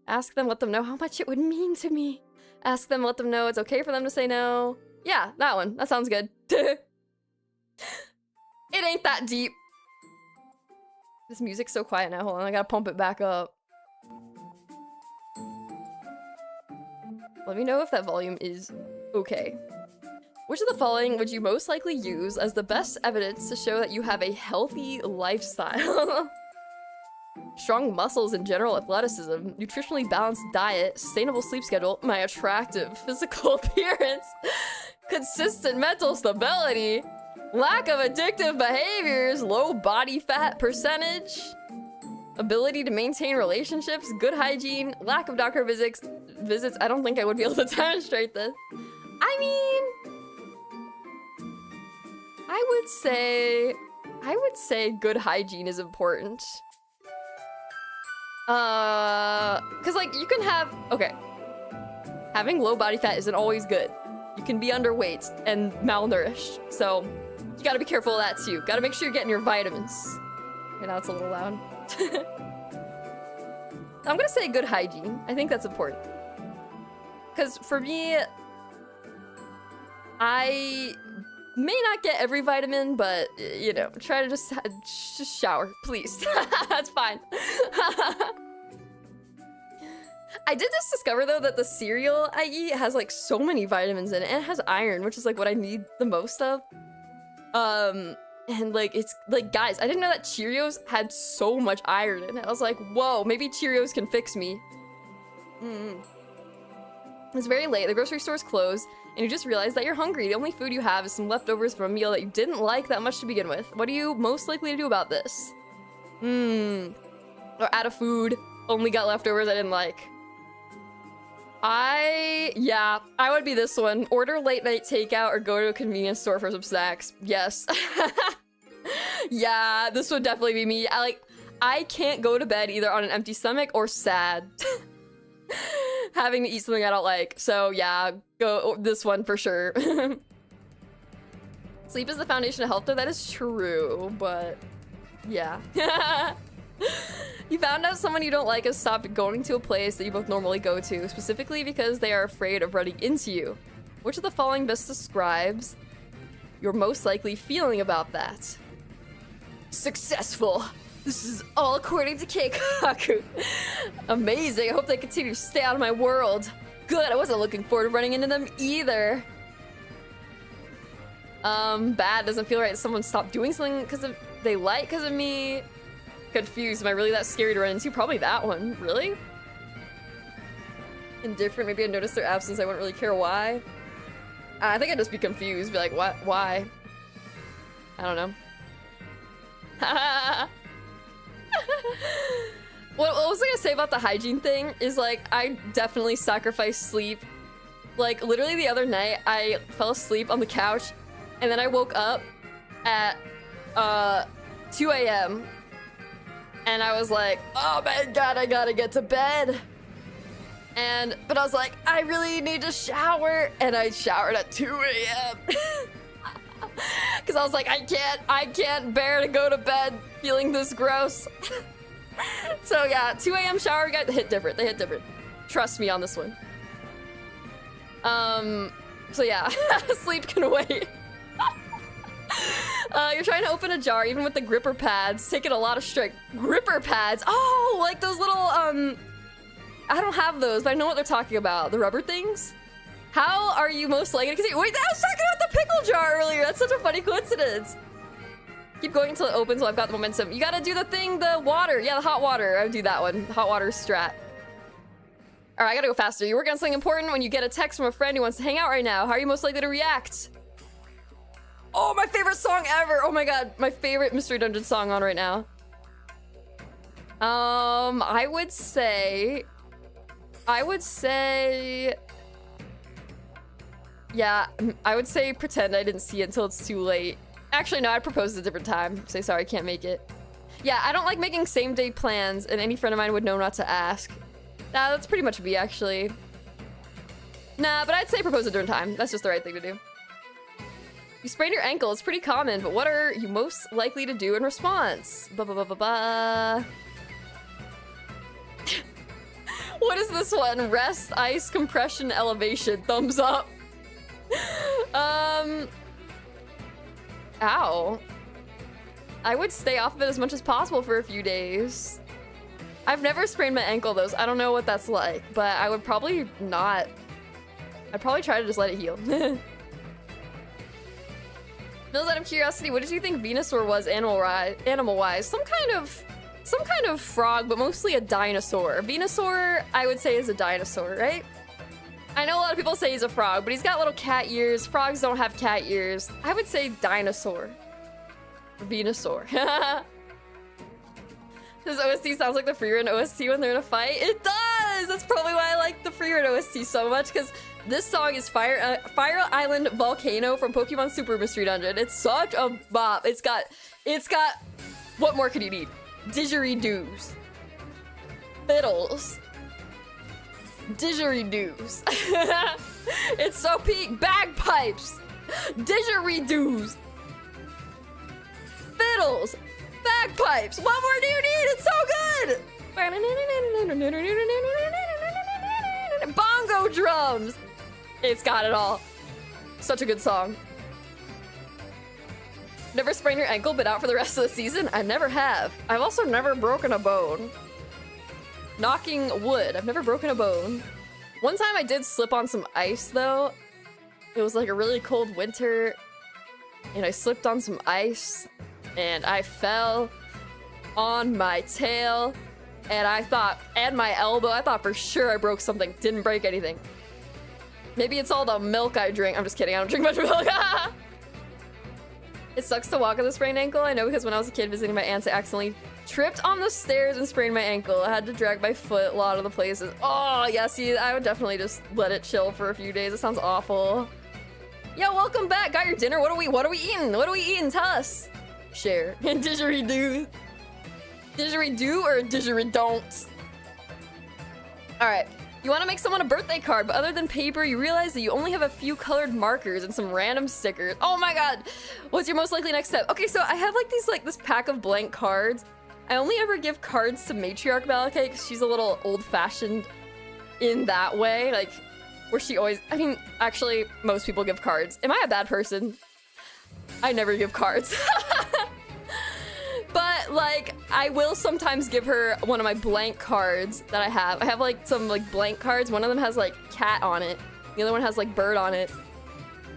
Ask them, let them know how much it would mean to me. Ask them, let them know it's okay for them to say no. Yeah, that one. That sounds good. It ain't that deep. This music's so quiet now. Hold on, I gotta pump it back up. Let me know if that volume is okay. Which of the following would you most likely use as the best evidence to show that you have a healthy lifestyle? Strong muscles and general athleticism, nutritionally balanced diet, sustainable sleep schedule, my attractive physical appearance, consistent mental stability, lack of addictive behaviors, low body fat percentage, ability to maintain relationships, good hygiene, lack of doctor visits. I don't think I would be able to demonstrate this. I mean, I would say good hygiene is important. Cause like you can have, okay, having low body fat isn't always good. You can be underweight and malnourished, so you gotta be careful of that too. Gotta make sure you're getting your vitamins. Okay, now it's a little loud. I'm gonna say good hygiene. I think that's important. Cause for me, I may not get every vitamin, but you know, try to just shower, please. That's fine. I did just discover though that the cereal I eat has like so many vitamins in it, and it has iron, which is like what I need the most of. And like it's like, guys, I didn't know that Cheerios had so much iron in it. I was like, whoa, maybe Cheerios can fix me. It's very late, the grocery store's closed, and you just realize that you're hungry. The only food you have is some leftovers from a meal that you didn't like that much to begin with. What are you most likely to do about this? Or out of food, only got leftovers I didn't like. Yeah, I would be this one. Order late night takeout or go to a convenience store for some snacks. Yes. Yeah, this would definitely be me. I can't go to bed either on an empty stomach or sad. Having to eat something I don't like. So yeah, go this one for sure. Sleep is the foundation of health, though. That is true, but yeah. You found out someone you don't like has stopped going to a place that you both normally go to, specifically because they are afraid of running into you. Which of the following best describes your most likely feeling about that? Successful. This is all according to Keikaku. Amazing. I hope they continue to stay out of my world. Good. I wasn't looking forward to running into them either. Bad. Doesn't feel right. Someone stopped doing something because of me. Confused. Am I really that scary to run into? Probably that one. Really? Indifferent. Maybe I noticed their absence. I wouldn't really care why. I think I'd just be confused. Be like, what? Why? I don't know. What was I gonna say about the hygiene thing is, like, I definitely sacrifice sleep. Like, literally the other night, I fell asleep on the couch, and then I woke up at 2 a.m. And I was like, oh my god, I gotta get to bed. But I was like, I really need to shower. And I showered at 2 a.m. Because I was like, I can't bear to go to bed feeling this gross. So yeah, 2 a.m. shower got hit different. They hit different. Trust me on this one. So yeah, sleep can wait. You're trying to open a jar, even with the gripper pads. Taking a lot of strength. Gripper pads? Oh, like those little, I don't have those, but I know what they're talking about. The rubber things? How are you most likely to continue? Wait, I was talking about the pickle jar earlier. That's such a funny coincidence. Keep going until it opens while I've got the momentum. You gotta do the thing, the water. Yeah, the hot water. I would do that one. Hot water strat. All right, I gotta go faster. You work on something important when you get a text from a friend who wants to hang out right now. How are you most likely to react? Oh, my favorite song ever. Oh my god, my favorite Mystery Dungeon song on right now. I would say, yeah, I would say pretend I didn't see it until it's too late. Actually, no, I'd propose at a different time. Say sorry, I can't make it. Yeah, I don't like making same-day plans, and any friend of mine would know not to ask. Nah, that's pretty much me, actually. Nah, but I'd say propose at a different time. That's just the right thing to do. You sprained your ankle. It's pretty common, but what are you most likely to do in response? What is this one? Rest, ice, compression, elevation. Thumbs up. Ow. I would stay off of it as much as possible for a few days. I've never sprained my ankle though, so I don't know what that's like, but I would probably not. I'd probably try to just let it heal. Milz, out of curiosity, what did you think Venusaur was animal-wise? Some kind of frog, but mostly a dinosaur. Venusaur, I would say, is a dinosaur, right? I know a lot of people say he's a frog, but he's got little cat ears. Frogs don't have cat ears. I would say dinosaur. Venusaur. This OST sounds like the Freerun OST when they're in a fight. It does! That's probably why I like the Freerun OST so much, because this song is Fire Island Volcano from Pokemon Super Mystery Dungeon. It's such a bop. It's got, what more could you need? Didgeridoos. Fiddles. Didgeridoos. It's so peak. Bagpipes. Didgeridoos. Fiddles. Bagpipes. What more do you need? It's so good. Bongo drums. It's got it all. Such a good song. Never sprained your ankle, but out for the rest of the season? I never have. I've also never broken a bone. Knocking wood. I've never broken a bone. One time I did slip on some ice, though. It was like a really cold winter, and I slipped on some ice, and I fell on my tail, and my elbow. I thought for sure I broke something. Didn't break anything. Maybe it's all the milk I drink. I'm just kidding. I don't drink much milk. It sucks to walk with a sprained ankle. I know because when I was a kid visiting my aunts, I accidentally tripped on the stairs and sprained my ankle. I had to drag my foot a lot of the places. Oh, yeah, see, I would definitely just let it chill for a few days. It sounds awful. Yo, welcome back. Got your dinner? What are we eating? What are we eating? Tell us. Share. Didgeridoo. Didgeridoo or didgeridon't? All right. You want to make someone a birthday card, but other than paper, you realize that you only have a few colored markers and some random stickers. Oh my god. What's your most likely next step? Okay, so I have this pack of blank cards. I only ever give cards to Matriarch Malakite because she's a little old-fashioned in that way. Like, where she always... I mean, actually, most people give cards. Am I a bad person? I never give cards. But, like, I will sometimes give her one of my blank cards that I have. I have, like, some, like, blank cards. One of them has, like, cat on it. The other one has, like, bird on it.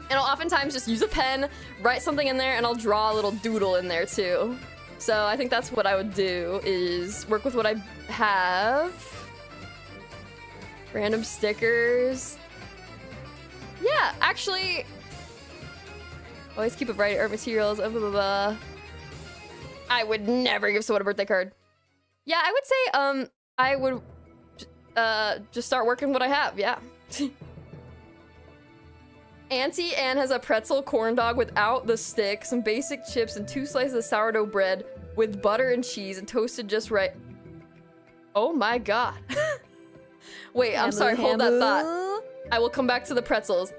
And I'll oftentimes just use a pen, write something in there, and I'll draw a little doodle in there, too. So I think that's what I would do, is work with what I have. Random stickers. Yeah, actually... Always keep a variety of art materials, blah, blah, blah. I would never give someone a birthday card. Yeah, I would say, I would, just start working what I have, yeah. Auntie Anne has a pretzel corn dog without the stick, some basic chips, and 2 slices of sourdough bread. with butter and cheese and toasted just right. Oh my god. Wait, I'm sorry, hold that thought. I will come back to the pretzels.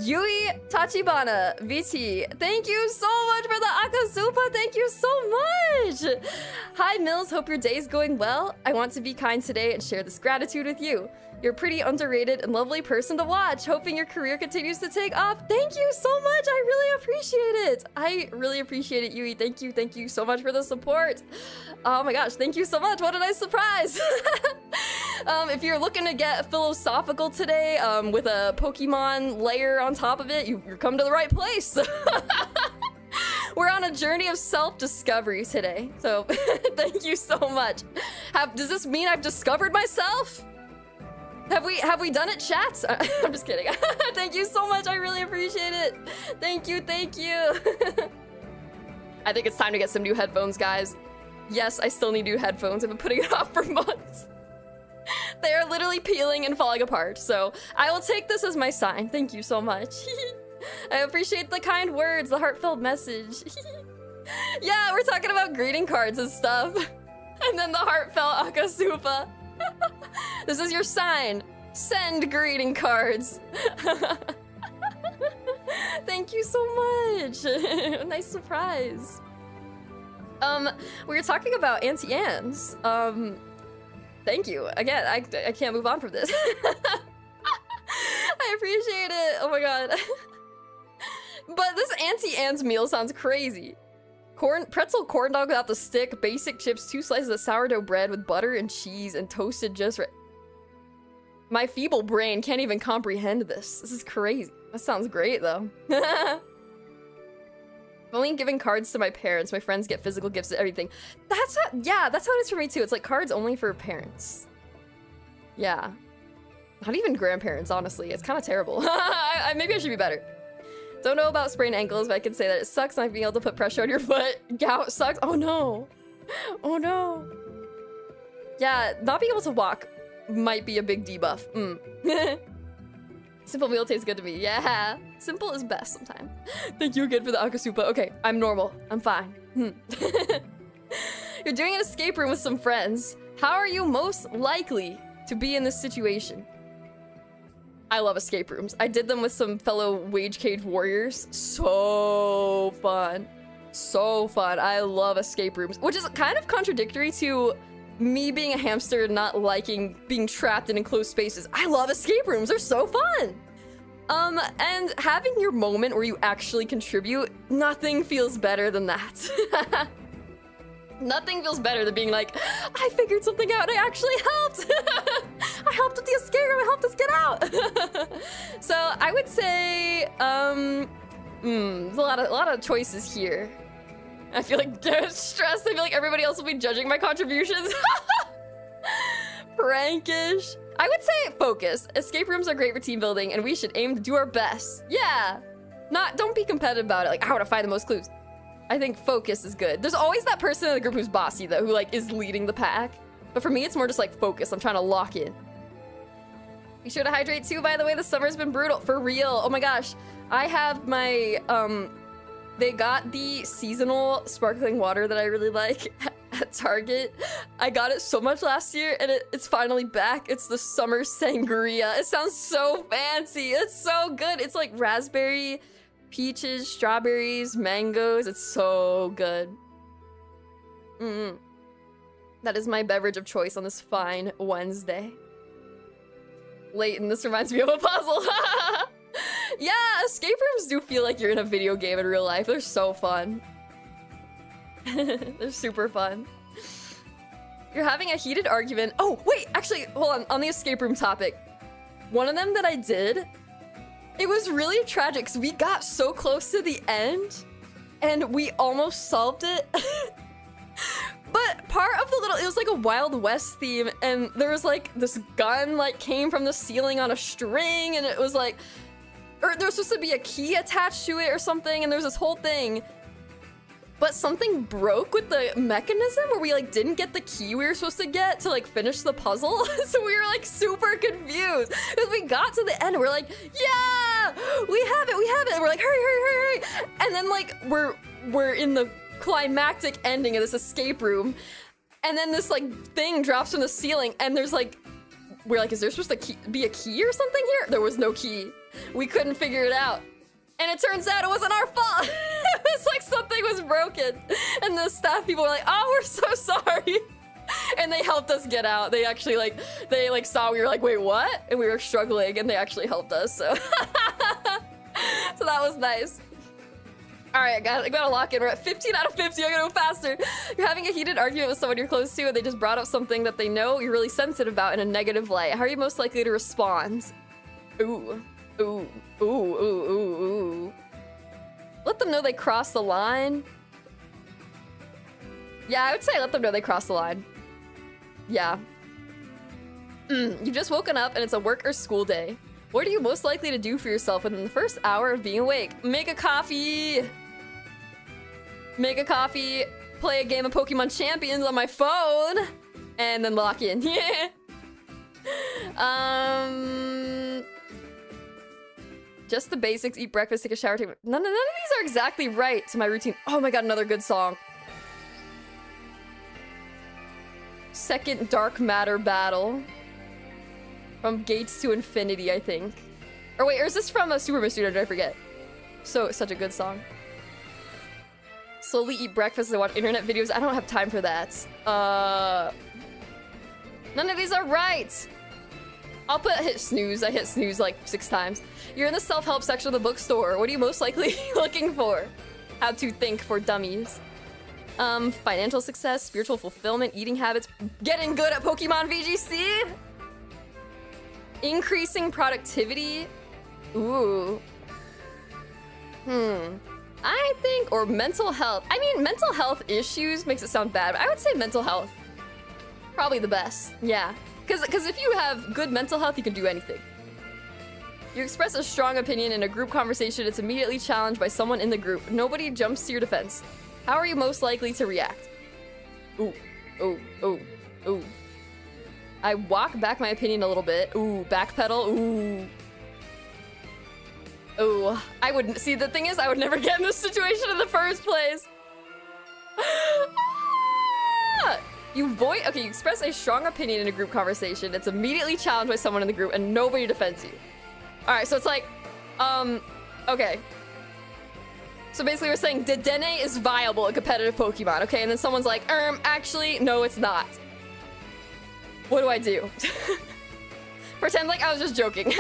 Yui Tachibana, VT, thank you so much for the Akasupa, thank you so much! Hi Milz, hope your day's going well. I want to be kind today and share this gratitude with you. You're a pretty underrated and lovely person to watch. Hoping your career continues to take off. Thank you so much. I really appreciate it. I really appreciate it, Yui. Thank you so much for the support. Oh my gosh, thank you so much. What a nice surprise. If you're looking to get philosophical today with a Pokemon layer on top of it, you're come to the right place. We're on a journey of self-discovery today. So thank you so much. Does this mean I've discovered myself? Have we done it, chat? I'm just kidding. Thank you so much. I really appreciate it. Thank you. I think it's time to get some new headphones, guys. Yes, I still need new headphones. I've been putting it off for months. They are literally peeling and falling apart. So I will take this as my sign. Thank you so much. I appreciate the kind words, the heartfelt message. Yeah, we're talking about greeting cards and stuff. And then the heartfelt Akasupa. This is your sign. Send greeting cards. Thank you so much. Nice surprise. We were talking about Auntie Anne's. Thank you. Again, I can't move on from this. I appreciate it. Oh my god. But this Auntie Anne's meal sounds crazy. Pretzel corn dog without the stick, basic chips, 2 slices of sourdough bread with butter and cheese, and toasted just right. My feeble brain can't even comprehend this. This is crazy. That sounds great, though. I'm only giving cards to my parents. My friends get physical gifts and everything. That's how it is for me, too. It's like cards only for parents. Yeah. Not even grandparents, honestly. It's kind of terrible. Maybe I should be better. Don't know about sprained ankles, but I can say that it sucks not being able to put pressure on your foot. Gout sucks. Oh no. Oh no. Yeah, not being able to walk might be a big debuff. Simple meal tastes good to me. Yeah. Simple is best sometimes. Thank you again for the Akasupa. Okay, I'm normal. I'm fine. You're doing an escape room with some friends. How are you most likely to be in this situation? I love escape rooms. I did them with some fellow wage cage warriors. So fun. So fun. I love escape rooms, which is kind of contradictory to me being a hamster and not liking being trapped in enclosed spaces. I love escape rooms. They're so fun. And having your moment where you actually contribute, nothing feels better than that. Nothing feels better than being like, I figured something out and I actually helped. I helped with the escape room, I helped us get out. So I would say, there's a lot of choices here. I feel like stressed. I feel like everybody else will be judging my contributions. Prankish. I would say focus. Escape rooms are great for team building and we should aim to do our best. Yeah. Don't be competitive about it. Like, I want to find the most clues. I think focus is good. There's always that person in the group who's bossy though, who like is leading the pack. But for me, it's more just like focus. I'm trying to lock in. Be sure to hydrate too, by the way. The summer's been brutal. For real. Oh my gosh. I have my, they got the seasonal sparkling water that I really like at Target. I got it so much last year and it's finally back. It's the summer sangria. It sounds so fancy. It's so good. It's like raspberry, peaches, strawberries, mangoes. It's so good. That is my beverage of choice on this fine Wednesday. Leighton, this reminds me of a puzzle. Yeah, escape rooms do feel like you're in a video game in real life. They're so fun. They're super fun. You're having a heated argument. Oh, wait, actually, hold on the escape room topic. One of them that I did, it was really tragic because we got so close to the end and we almost solved it. But part of it was like a Wild West theme and there was like this gun like came from the ceiling on a string and it was like, or there was supposed to be a key attached to it or something and there was this whole thing. But something broke with the mechanism where we like didn't get the key we were supposed to get to like finish the puzzle. So we were like super confused because we got to the end and we're like, yeah, we have it. And we're like, hurry. And then like we're in the climactic ending of this escape room. And then this like thing drops from the ceiling and there's like, we're like, is there supposed to be a key or something here? There was no key. We couldn't figure it out. And it turns out it wasn't our fault. It was like something was broken. And the staff people were like, oh, we're so sorry. And they helped us get out. They actually like, saw we were like, wait, what? And we were struggling and they actually helped us, so. So that was nice. All right, I gotta lock in. We're at 15 out of 50. I gotta go faster. You're having a heated argument with someone you're close to and they just brought up something that they know you're really sensitive about in a negative light. How are you most likely to respond? Ooh. Ooh. Ooh, ooh, ooh, ooh. Let them know they crossed the line. Yeah, I would say let them know they crossed the line. Yeah. You've just woken up and it's a work or school day. What are you most likely to do for yourself within the first hour of being awake? Make a coffee. Make a coffee. Play a game of Pokemon Champions on my phone. And then lock in. Yeah. Just the basics. Eat breakfast, take a shower. None of these are exactly right to my routine. Oh my god, another good song. Second Dark Matter Battle. From Gates to Infinity, I think. Or wait, or is this from a Super Masuda? Did I forget? So, such a good song. Slowly eat breakfast and watch internet videos. I don't have time for that. None of these are right. I'll hit snooze. I hit snooze like 6 times. You're in the self-help section of the bookstore. What are you most likely looking for? How to think for dummies. Financial success, spiritual fulfillment, eating habits, getting good at Pokemon VGC. Increasing productivity. Ooh. I think, or mental health. I mean, mental health issues makes it sound bad, but I would say mental health. Probably the best, yeah. Because if you have good mental health, you can do anything. You express a strong opinion in a group conversation, it's immediately challenged by someone in the group. Nobody jumps to your defense. How are you most likely to react? Ooh, ooh, ooh, ooh. I walk back my opinion a little bit. Ooh, backpedal. Ooh. Ooh. I wouldn't. See, the thing is, I would never get in this situation in the first place. Okay, you express a strong opinion in a group conversation. It's immediately challenged by someone in the group and nobody defends you. All right, so it's like, okay. So basically we're saying Dedenne is viable in competitive Pokemon, okay? And then someone's like, actually, no, it's not. What do I do? Pretend like I was just joking.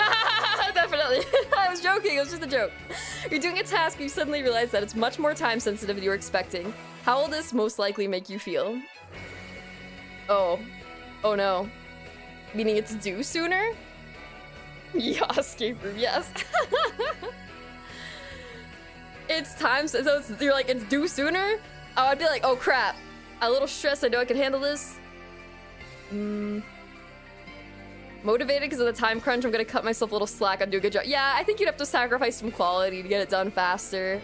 Definitely. I was joking. It was just a joke. You're doing a task, you suddenly realize that it's much more time sensitive than you were expecting. How will this most likely make you feel? Oh. Oh no. Meaning it's due sooner? Yeah, escape room, yes. It's time, so you're like, it's due sooner? Oh, I'd be like, oh crap. A little stressed, I know I can handle this. Motivated because of the time crunch, I'm gonna cut myself a little slack and do a good job. Yeah, I think you'd have to sacrifice some quality to get it done faster.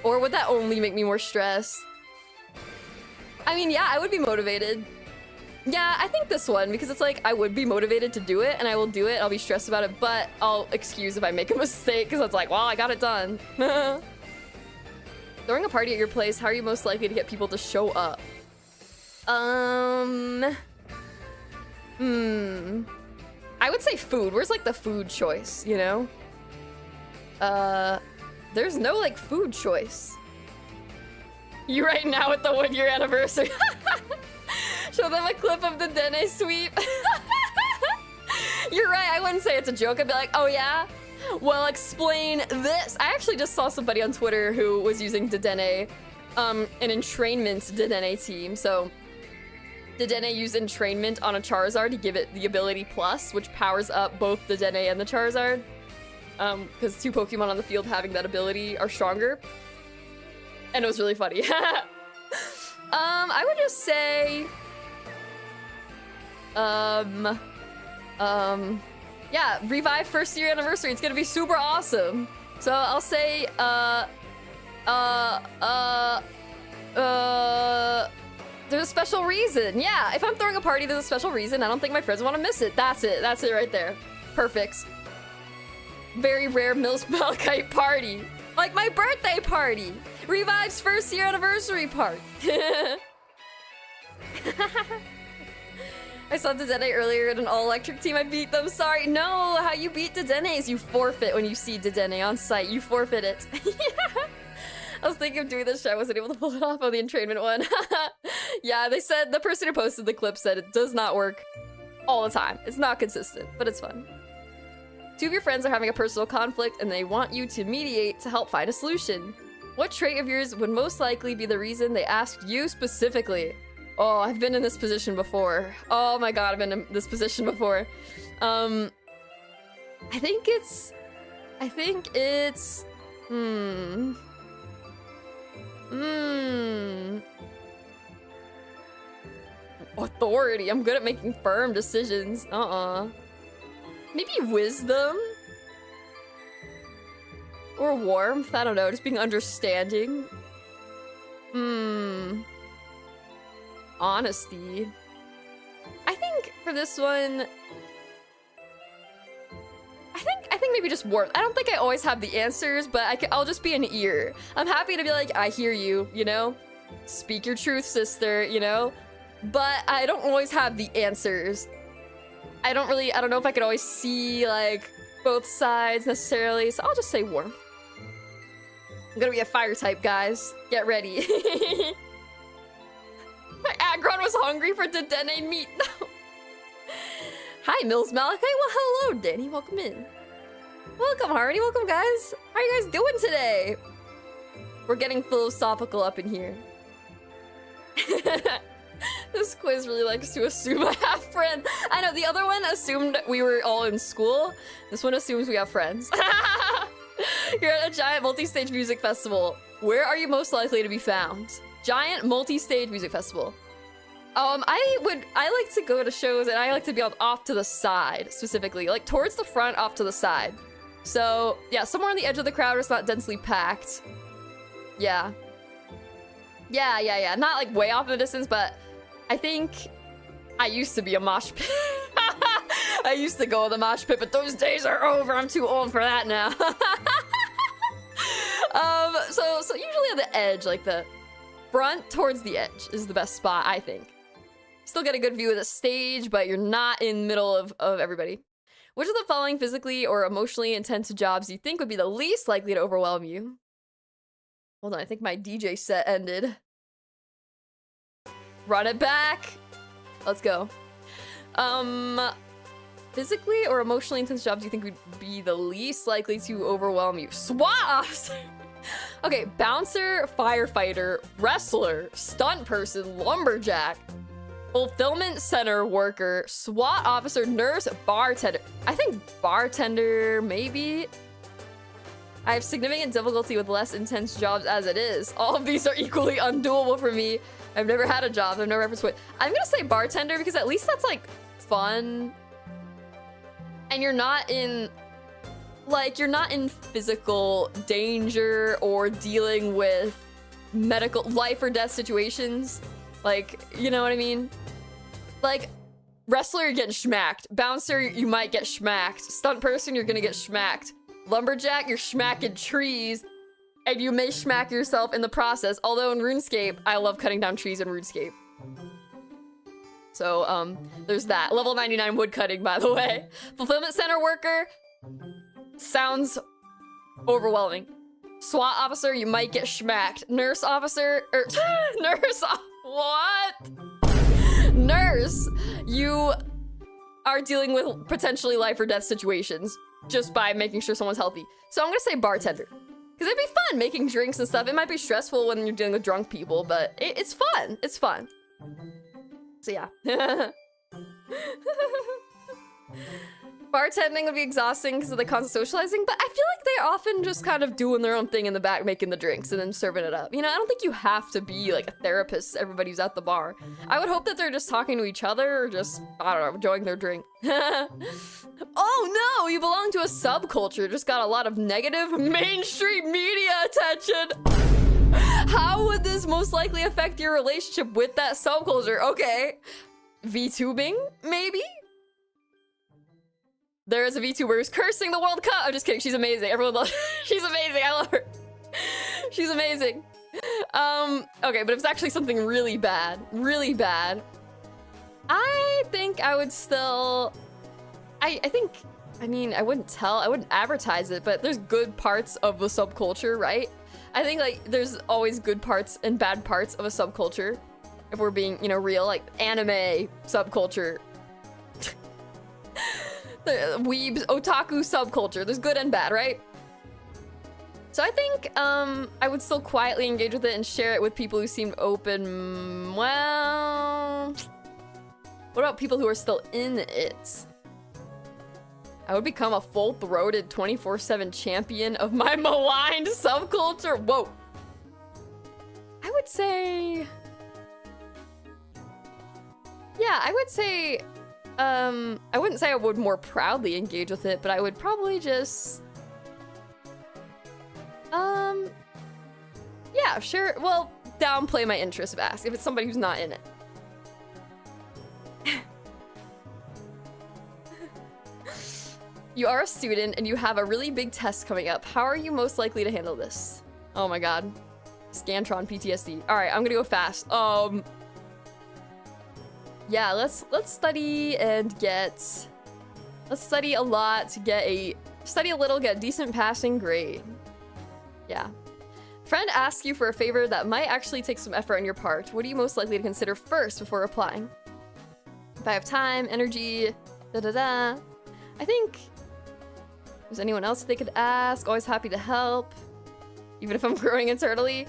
Or would that only make me more stressed? I mean, yeah, I would be motivated. Yeah, I think this one, because it's like, I would be motivated to do it, and I will do it, I'll be stressed about it, but I'll excuse if I make a mistake, because it's like, well, I got it done. Throwing a party at your place, how are you most likely to get people to show up? I would say food. Where's like the food choice, you know? There's no like food choice. You right now at the 1-year anniversary. Show them a clip of the Dene sweep. You're right, I wouldn't say it's a joke. I'd be like, oh yeah? Well, explain this. I actually just saw somebody on Twitter who was using Dedenne, an entrainment Dedenne team. So Dedenne used entrainment on a Charizard to give it the ability plus, which powers up both the Dedenne and the Charizard. Because 2 Pokemon on the field having that ability are stronger. And it was really funny. I would just say... yeah, Revive 1st year anniversary. It's gonna be super awesome. So I'll say, there's a special reason. Yeah, if I'm throwing a party, there's a special reason. I don't think my friends want to miss it. That's it. That's it right there. Perfect. Very rare Milz Malakite party. Like my birthday party. Revive's first year anniversary party. I saw Dedenne earlier in an all-electric team. I beat them. Sorry. No, how you beat Dedenne is you forfeit when you see Dedenne on site. You forfeit it. I was thinking of doing this shit. I wasn't able to pull it off on the entrainment one. Yeah, they said, the person who posted the clip said it does not work all the time. It's not consistent, but it's fun. Two of your friends are having a personal conflict and they want you to mediate to help find a solution. What trait of yours would most likely be the reason they asked you specifically? Oh, I've been in this position before. Oh my god, I've been in this position before. I think it's... Authority. I'm good at making firm decisions. Maybe wisdom? Or warmth? I don't know. Just being understanding. Honesty. I think for this one... I think maybe just warmth. I don't think I always have the answers, but I'll just be an ear. I'm happy to be like, I hear you, you know? Speak your truth, sister, you know? But I don't always have the answers. I don't know if I could always see, like, both sides necessarily, so I'll just say warmth. I'm gonna be a fire type, guys. Get ready. My Aggron was hungry for Dedenne meat. No. Hi, Milz Malakite. Well, hello, Danny. Welcome in. Welcome, Hardy. Welcome, guys. How are you guys doing today? We're getting philosophical up in here. This quiz really likes to assume I have friends. I know, the other one assumed we were all in school. This one assumes we have friends. You're at a giant multi-stage music festival. Where are you most likely to be found? Giant multi-stage music festival. I like to go to shows and I like to be off to the side, specifically. Like, towards the front, off to the side. So, yeah, somewhere on the edge of the crowd where it's not densely packed. Yeah. Yeah. Not, like, way off in the distance, but I think I used to be a mosh pit. I used to go to the mosh pit, but those days are over. I'm too old for that now. So usually at the edge, like the front towards the edge is the best spot, I think. Still get a good view of the stage, but you're not in the middle of everybody. Which of the following physically or emotionally intense jobs do you think would be the least likely to overwhelm you? Hold on, I think my DJ set ended. Run it back. Let's go. Physically or emotionally intense jobs do you think would be the least likely to overwhelm you? SWAT officer. Okay, bouncer, firefighter, wrestler, stunt person, lumberjack, fulfillment center worker, SWAT officer, nurse, bartender. I think bartender, maybe? I have significant difficulty with less intense jobs as it is. All of these are equally undoable for me. I've never had a job. I've never ever switched. I'm gonna say bartender because at least that's like fun. And you're not in, like, you're not in physical danger or dealing with medical life or death situations. Like, you know what I mean? Like, wrestler, you're getting schmacked. Bouncer, you might get schmacked. Stunt person, you're gonna get schmacked. Lumberjack, you're schmacking trees, and you may schmack yourself in the process. Although in RuneScape, I love cutting down trees in RuneScape. So, there's that. Level 99 woodcutting, by the way. Fulfillment center worker sounds overwhelming. SWAT officer, you might get schmacked. Nurse officer, what? Nurse, you are dealing with potentially life or death situations just by making sure someone's healthy. So I'm gonna say bartender. Because it'd be fun making drinks and stuff. It might be stressful when you're dealing with drunk people, but it's fun. It's fun. So yeah. Bartending would be exhausting because of the constant socializing, but I feel like they're often just kind of doing their own thing in the back, making the drinks and then serving it up. You know, I don't think you have to be like a therapist, everybody who's at the bar. I would hope that they're just talking to each other or just, I don't know, enjoying their drink. Oh no, you belong to a subculture. Just got a lot of negative mainstream media attention. How would this most likely affect your relationship with that subculture? Okay. VTubing, maybe? There is a VTuber who's cursing the World Cup. I'm just kidding. She's amazing. Everyone loves her. She's amazing. I love her. She's amazing. Okay, but if it's actually something really bad, I think I would still... I mean, I wouldn't advertise it, but there's good parts of the subculture, right? I think, like, there's always good parts and bad parts of a subculture. If we're being, you know, real, like, anime subculture. The weebs, otaku subculture. There's good and bad, right? So I think, I would still quietly engage with it and share it with people who seem open. Well... What about people who are still in it? I would become a full-throated 24/7 champion of my maligned subculture. Whoa. I would say... Yeah, I would say... I wouldn't say I would more proudly engage with it, but I would probably just... Yeah, sure. Well, downplay my interest, if it's somebody who's not in it. You are a student and you have a really big test coming up. How are you most likely to handle this? Oh my god. Scantron PTSD. Alright, I'm gonna go fast. Yeah, let's study and get... Let's study a lot to get a... Study a little, get a decent passing grade. Yeah. Friend asks you for a favor that might actually take some effort on your part. What are you most likely to consider first before replying? If I have time, energy, da-da-da. I think... Is anyone else that they could ask? Always happy to help. Even if I'm growing internally.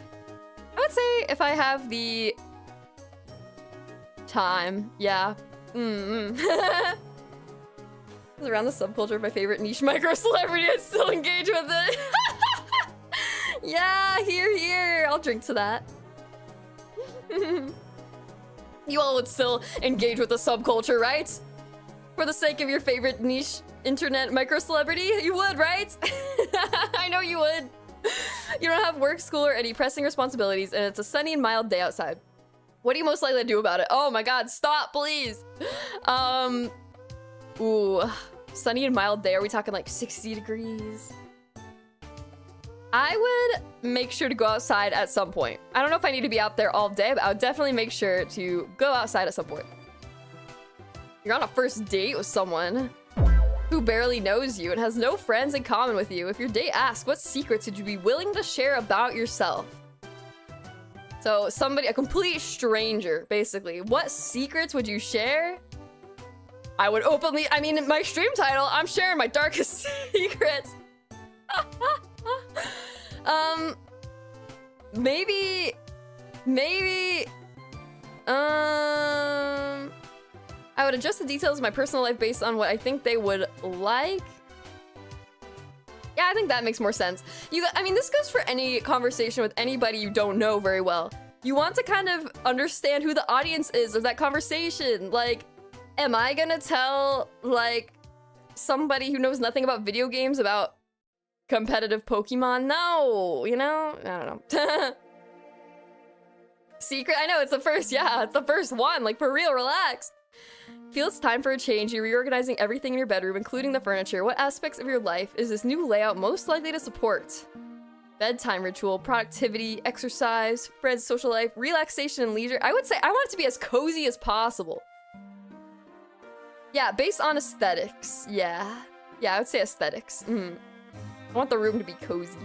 I would say if I have the... time. Yeah. Around the subculture of my favorite niche micro celebrity, I'd still engage with it. Yeah, here. I'll drink to that. You all would still engage with the subculture, right? For the sake of your favorite niche internet micro celebrity, you would, right? I know you would. You don't have work, school, or any pressing responsibilities, and it's a sunny and mild day outside. What are you most likely to do about it? Oh my god, stop, please. Ooh, sunny and mild day. Are we talking like 60 degrees? I would make sure to go outside at some point. I don't know if I need to be out there all day, but I would definitely make sure to go outside at some point. You're on a first date with someone who barely knows you and has no friends in common with you. If your date asks, what secrets would you be willing to share about yourself? So somebody, a complete stranger, basically. What secrets would you share? I would openly, I mean, in my stream title, I'm sharing my darkest secrets. Maybe, I would adjust the details of my personal life based on what I think they would like. Yeah, I think that makes more sense. I mean, this goes for any conversation with anybody you don't know very well. You want to kind of understand who the audience is of that conversation. Like, am I gonna tell, like, somebody who knows nothing about video games about competitive Pokemon? No, you know? I don't know. Secret? I know, it's the first, yeah, it's the first one. Like, for real, relax. Feel it's time for a change. You're reorganizing everything in your bedroom, including the furniture. What aspects of your life is this new layout most likely to support? Bedtime ritual, productivity, exercise, friends, social life, relaxation, and leisure. I would say I want it to be as cozy as possible. Yeah, based on aesthetics. Yeah, I would say aesthetics. I want the room to be cozy.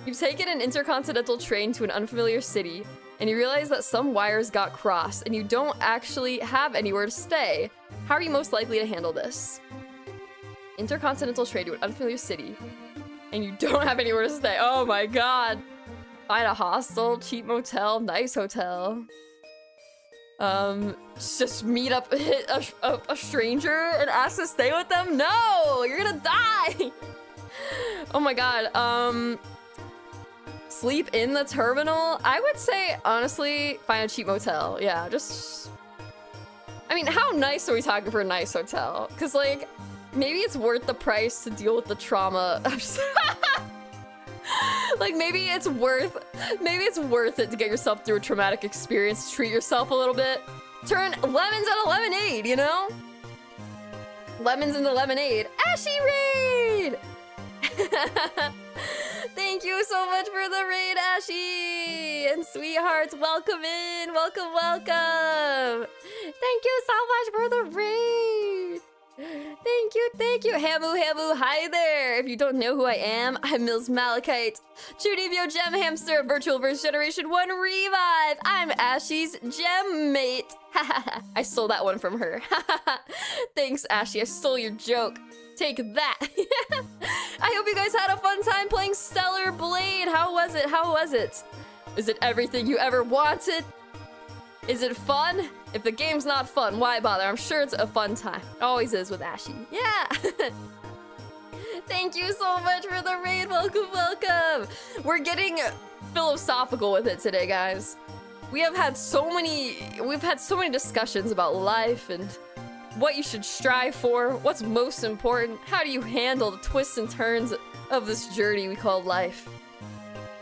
You've taken an intercontinental train to an unfamiliar city, and you realize that some wires got crossed, and you don't actually have anywhere to stay. How are you most likely to handle this? Intercontinental train to an unfamiliar city, and you don't have anywhere to stay. Oh my god. Find a hostel, cheap motel, nice hotel. Just meet up, hit a stranger and ask to stay with them? No! You're gonna die! Oh my god, sleep in the terminal? I would say, honestly, find a cheap motel. Yeah, just... I mean, how nice are we talking for a nice hotel? Because, like, maybe it's worth the price to deal with the trauma. Like, maybe it's worth it to get yourself through a traumatic experience, treat yourself a little bit. Turn lemons into lemonade, you know? Lemons into lemonade. Ashy Raid! Thank Thank you so much for the raid, Ashy! And sweethearts, welcome in! Welcome, welcome! Thank you so much for the raid! Thank you! Hamu, hi there! If you don't know who I am, I'm Milz Malakite, chuunibyou Gem Hamster, Vir2alVerse Generation 1 Revive! I'm Ashy's gem mate! I stole that one from her. Thanks, Ashy, I stole your joke. Take that! I hope you guys had a fun time playing Stellar Blade! How was it? How was it? Is it everything you ever wanted? Is it fun? If the game's not fun, why bother? I'm sure it's a fun time. It always is with Ashy. Yeah! Thank you so much for the raid. Welcome, welcome! We're getting philosophical with it today, guys. We've had so many discussions about life and what you should strive for, what's most important, how do you handle the twists and turns of this journey we call life.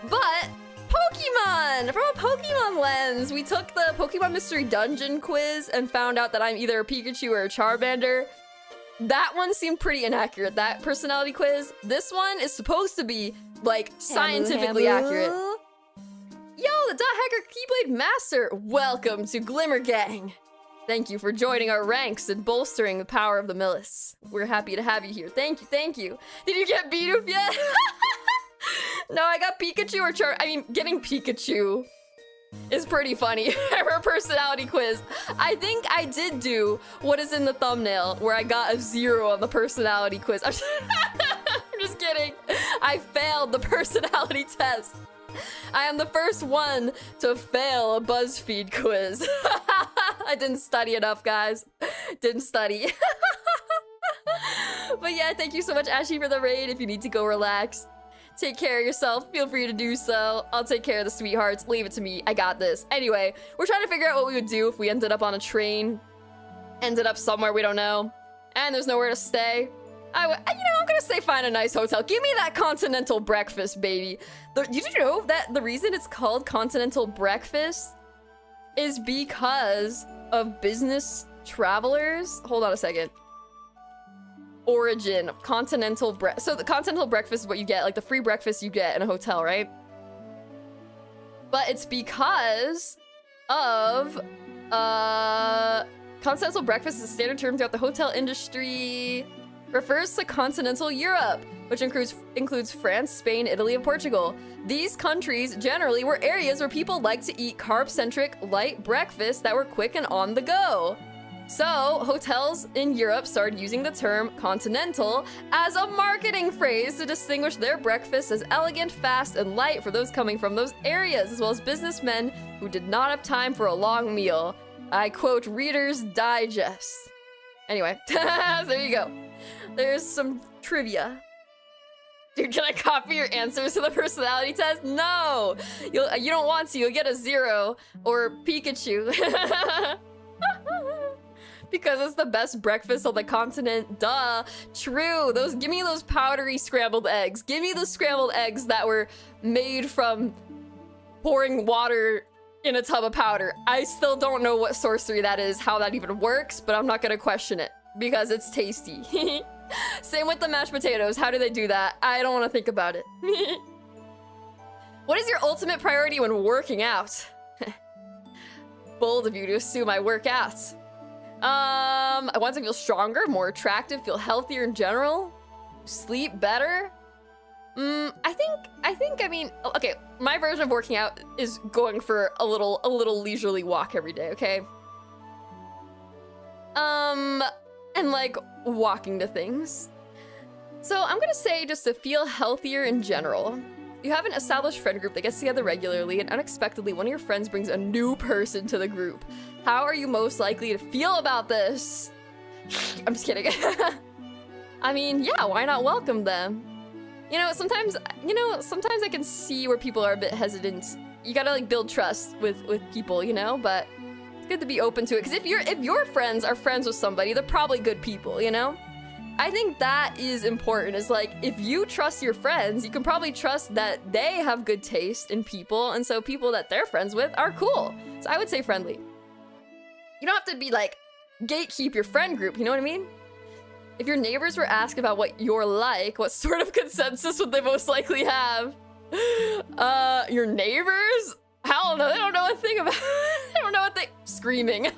But Pokemon! From a Pokemon lens, we took the Pokemon Mystery Dungeon quiz and found out that I'm either a Pikachu or a Charmander. That one seemed pretty inaccurate, that personality quiz. This one is supposed to be, like, scientifically accurate. Yo, the Dot Hacker Keyblade Master! Welcome to Glimmer Gang! Thank you for joining our ranks and bolstering the power of the Milz. We're happy to have you here. Thank you, thank you. Did you get Bidoof yet? No, I got Pikachu or getting Pikachu is pretty funny for a personality quiz. I think I did do what is in the thumbnail, where I got a 0 on the personality quiz. I'm just kidding. I failed the personality test. I am the first one to fail a BuzzFeed quiz. I didn't study enough, guys. Didn't study. But yeah, thank you so much, Ashy, for the raid. If you need to go relax, take care of yourself, feel free to do so. I'll take care of the sweethearts. Leave it to me. I got this. Anyway, we're trying to figure out what we would do if we ended up on a train, ended up somewhere we don't know, and there's nowhere to stay. I'm gonna say find a nice hotel. Give me that continental breakfast, baby. Did you know that the reason it's called continental breakfast is because of business travelers? Hold on a second. Origin of continental breakfast. So the continental breakfast is what you get, like the free breakfast you get in a hotel, right? But it's because of continental breakfast is a standard term throughout the hotel industry. Refers to continental Europe, which includes France, Spain, Italy, and Portugal. These countries generally were areas where people liked to eat carb-centric light breakfasts that were quick and on the go. So, hotels in Europe started using the term continental as a marketing phrase to distinguish their breakfasts as elegant, fast, and light for those coming from those areas, as well as businessmen who did not have time for a long meal. I quote Reader's Digest. Anyway, so there you go. There's some trivia. Dude, can I copy your answers to the personality test? No! You don't want to. You'll get a 0 or Pikachu. Because it's the best breakfast on the continent. Duh. True. Give me those powdery scrambled eggs. Give me the scrambled eggs that were made from pouring water in a tub of powder. I still don't know what sorcery that is, how that even works, but I'm not gonna question it because it's tasty. Same with the mashed potatoes. How do they do that? I don't want to think about it. What is your ultimate priority when working out? Bold of you to assume I work out. I want to feel stronger, more attractive, feel healthier in general, sleep better. I mean, okay, my version of working out is going for a little leisurely walk every day, okay? And like walking to things. So I'm gonna say just to feel healthier in general. You have an established friend group that gets together regularly, and unexpectedly one of your friends brings a new person to the group. How are you most likely to feel about this? I'm just kidding. I mean, yeah, why not welcome them? Sometimes I can see where people are a bit hesitant. You gotta like build trust with people, but it's good to be open to it. Because if your friends are friends with somebody, they're probably good people, I think that is important. Is like, if you trust your friends, you can probably trust that they have good taste in people, and so people that they're friends with are cool. So I would say friendly. You don't have to be like, gatekeep your friend group, you know what I mean? If your neighbors were asked about what you're like, what sort of consensus would they most likely have? Your neighbors? Hell no, they don't know a thing about they don't know what they screaming.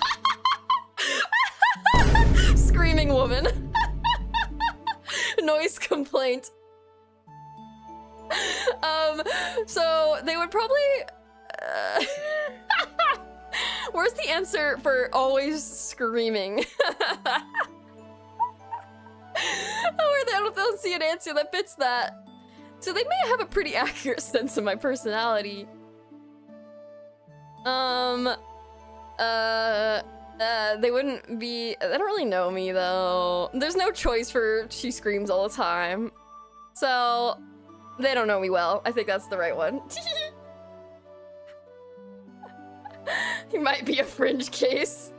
Screaming woman. Noise complaint. So they would probably where's the answer for always screaming? I don't see an answer that fits that. So they may have a pretty accurate sense of my personality. They wouldn't be, they don't really know me though. There's no choice for she screams all the time. So they don't know me well. I think that's the right one. He might be a fringe case.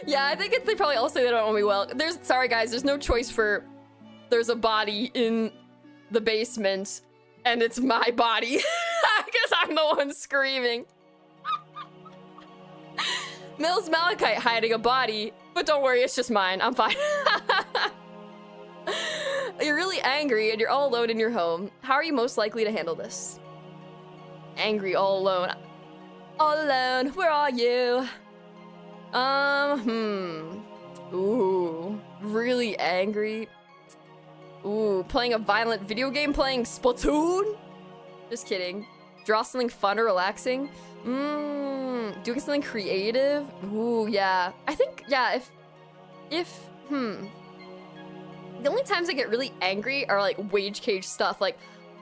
Yeah, I think they probably all say they don't know me well. Sorry guys, there's no choice for there's a body in the basement and it's my body because I'm the one screaming. Milz Malakite hiding a body, but don't worry, it's just mine. I'm fine. You're really angry and you're all alone in your home. How are you most likely to handle this? Angry, all alone. All alone, where are you? Ooh, really angry. Ooh, playing a violent video game, playing Splatoon? Just kidding. Draw something fun or relaxing? Doing something creative? Ooh, yeah. I think, yeah, the only times I get really angry are like wage cage stuff, like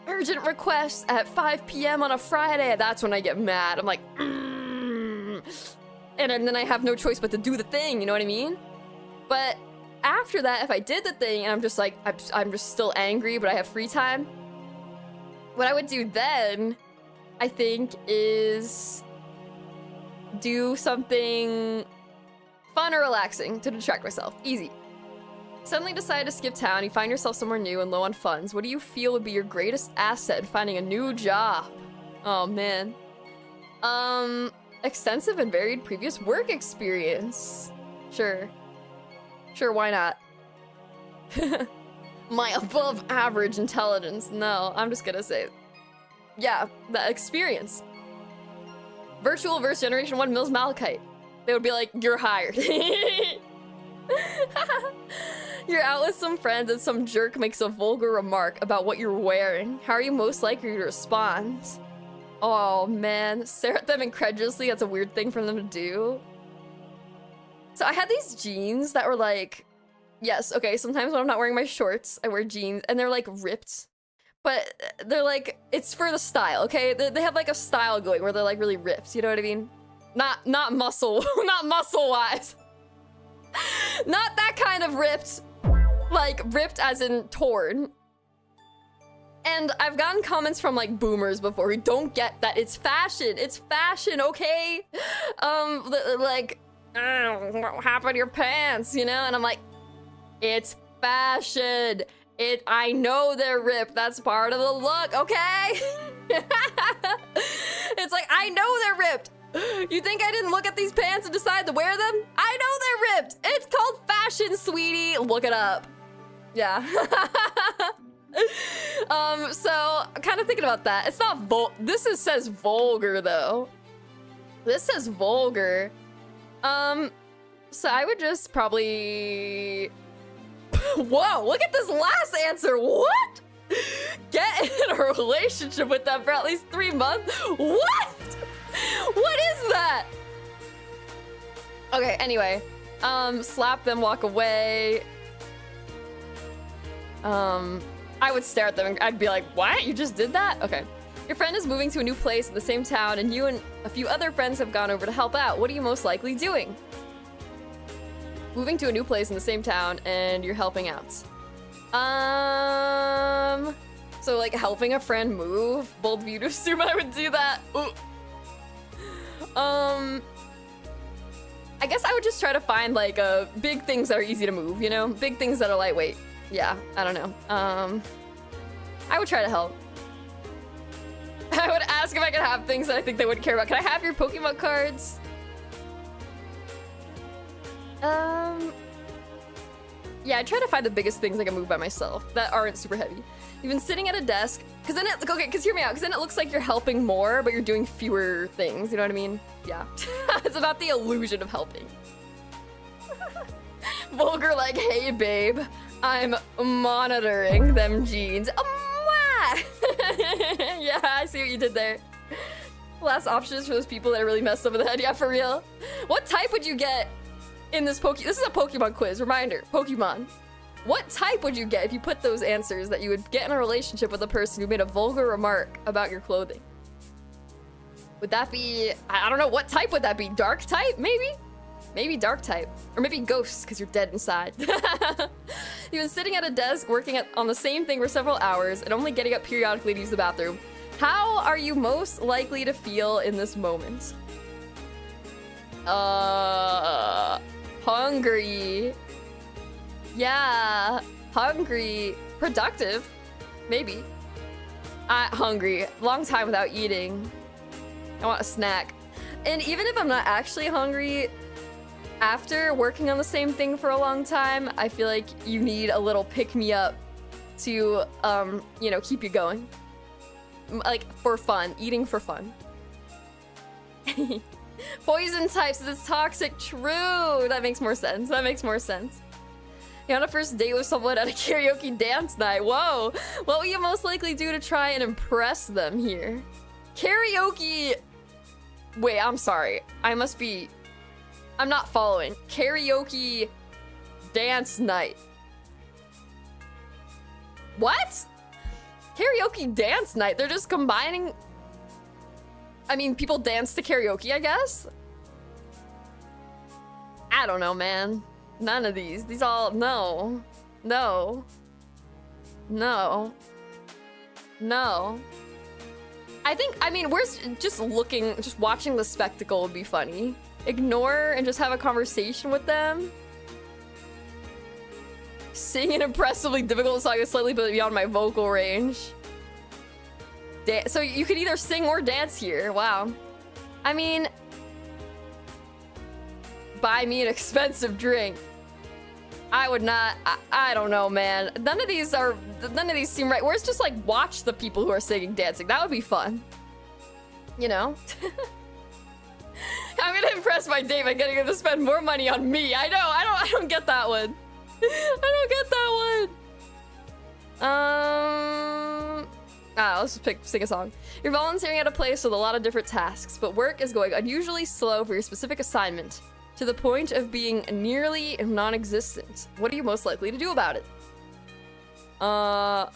urgent requests at 5 p.m. on a Friday. That's when I get mad. I'm like, and then I have no choice but to do the thing, you know what I mean? But after that, if I did the thing and I'm just like, I'm just still angry, but I have free time, what I would do then, I think, is do something fun or relaxing to distract myself. Easy. Suddenly decide to skip town, you find yourself somewhere new and low on funds. What do you feel would be your greatest asset in finding a new job? Oh man. Extensive and varied previous work experience. Sure. Sure, why not? My above average intelligence. No, I'm just gonna say, yeah, the experience. Vir2alVerse Generation 1 Milz Malakite. They would be like, you're hired. You're out with some friends and some jerk makes a vulgar remark about what you're wearing. How are you most likely to respond? Oh man, stare at them incredulously. That's a weird thing for them to do. So I had these jeans that were like, yes, okay, sometimes when I'm not wearing my shorts, I wear jeans and they're like ripped. But they're like, it's for the style, okay? They have like a style going where they're like really ripped, you know what I mean? Not muscle, not muscle-wise. Not that kind of ripped. Like, ripped as in torn. And I've gotten comments from like boomers before who don't get that it's fashion. It's fashion, okay? Like, what happened to your pants, you know? And I'm like, it's fashion. I know they're ripped. That's part of the look, okay? It's like, I know they're ripped. You think I didn't look at these pants and decide to wear them? I know they're ripped. It's called fashion, sweetie. Look it up. Yeah. So I'm kind of thinking about that. It's not says vulgar though. This says vulgar. So I would just probably whoa, look at this last answer. What? Get in a relationship with them for at least 3 months? What? What is that? Okay, anyway. Slap them, walk away. I would stare at them and I'd be like, what? You just did that? Okay. Your friend is moving to a new place in the same town and you and a few other friends have gone over to help out. What are you most likely doing? Moving to a new place in the same town and you're helping out. So like helping a friend move? Bold of you to assume I would do that. Ooh. I guess I would just try to find like big things that are easy to move, you know? Big things that are lightweight. Yeah, I don't know. I would try to help. I would ask if I could have things that I think they wouldn't care about. Can I have your Pokemon cards? Yeah, I try to find the biggest things I can move by myself that aren't super heavy. You've been sitting at a desk, because then it, okay, because hear me out, because then it looks like you're helping more, but you're doing fewer things, you know what I mean? Yeah. It's about the illusion of helping. Vulgar like, hey babe, I'm monitoring them jeans. Yeah, I see what you did there. Last options for those people that are really messed over the head. Yeah, for real. What type would you get in this This is a Pokemon quiz. Reminder, Pokemon. What type would you get if you put those answers that you would get in a relationship with a person who made a vulgar remark about your clothing? Would that be, I don't know, what type would that be? Dark type, maybe? Maybe dark type. Or maybe ghosts, because you're dead inside. You've been sitting at a desk working on the same thing for several hours and only getting up periodically to use the bathroom. How are you most likely to feel in this moment? Hungry. Yeah, hungry. Productive, maybe. Hungry. Long time without eating. I want a snack. And even if I'm not actually hungry, after working on the same thing for a long time, I feel like you need a little pick-me-up to, you know, keep you going. Like, for fun. Eating for fun. Poison types, it's toxic. True. That makes more sense. That makes more sense. You're on a first date with someone at a karaoke dance night. Whoa. What will you most likely do to try and impress them here? Karaoke. Wait, I'm sorry. I'm not following. Karaoke dance night. What? Karaoke dance night? They're just combining... I mean, people dance to karaoke, I guess? I don't know, man. None of these. These all... No. No. No. No. I mean, we're just looking... Just watching the spectacle would be funny. Ignore and just have a conversation with them. Sing an impressively difficult song is slightly beyond my vocal range. So you could either sing or dance here. Wow. I mean, buy me an expensive drink. I would not. I don't know, man. None of these seem right. Where's just like watch the people who are singing, dancing. That would be fun. You know. I'm gonna impress my date by getting him to spend more money on me. I know. I don't get that one. I don't get that one. Let's just sing a song. You're volunteering at a place with a lot of different tasks, but work is going unusually slow for your specific assignment, to the point of being nearly non-existent. What are you most likely to do about it? Huh?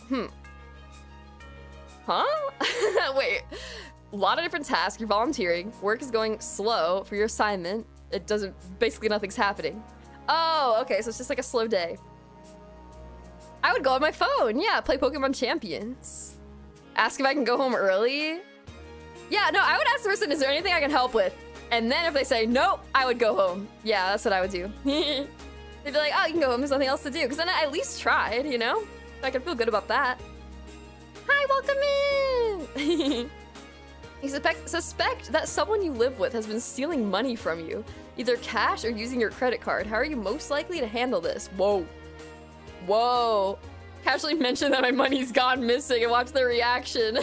Wait. A lot of different tasks. You're volunteering. Work is going slow for your assignment. It doesn't... Basically, nothing's happening. Oh, okay. So it's just like a slow day. I would go on my phone. Yeah, play Pokemon Champions. Ask if I can go home early. Yeah, no, I would ask the person, is there anything I can help with? And then if they say, nope, I would go home. Yeah, that's what I would do. They'd be like, oh, you can go home. There's nothing else to do. Because then I at least tried, you know? I can feel good about that. Hi, welcome in. You suspect that someone you live with has been stealing money from you, either cash or using your credit card. How are you most likely to handle this? Whoa. Whoa. Casually mention that my money's gone missing and watch their reaction.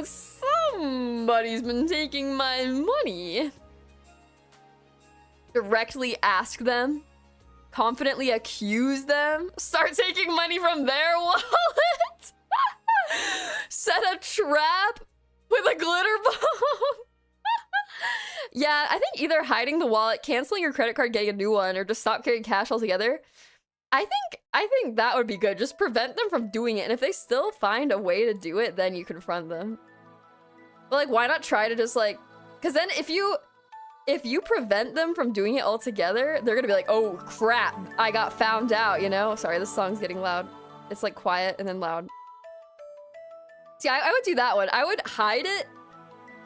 Somebody's been taking my money. Directly ask them. Confidently accuse them. Start taking money from their wallet. Set a trap with a glitter bomb. Yeah, I think either hiding the wallet, canceling your credit card, getting a new one, or just stop carrying cash altogether. I think that would be good. Just prevent them from doing it. And if they still find a way to do it, then you confront them. But like, why not try to just like... Because then if you prevent them from doing it altogether, they're gonna be like, oh crap, I got found out, you know? Sorry, this song's getting loud. It's like quiet and then loud. See, I would do that one. I would hide it,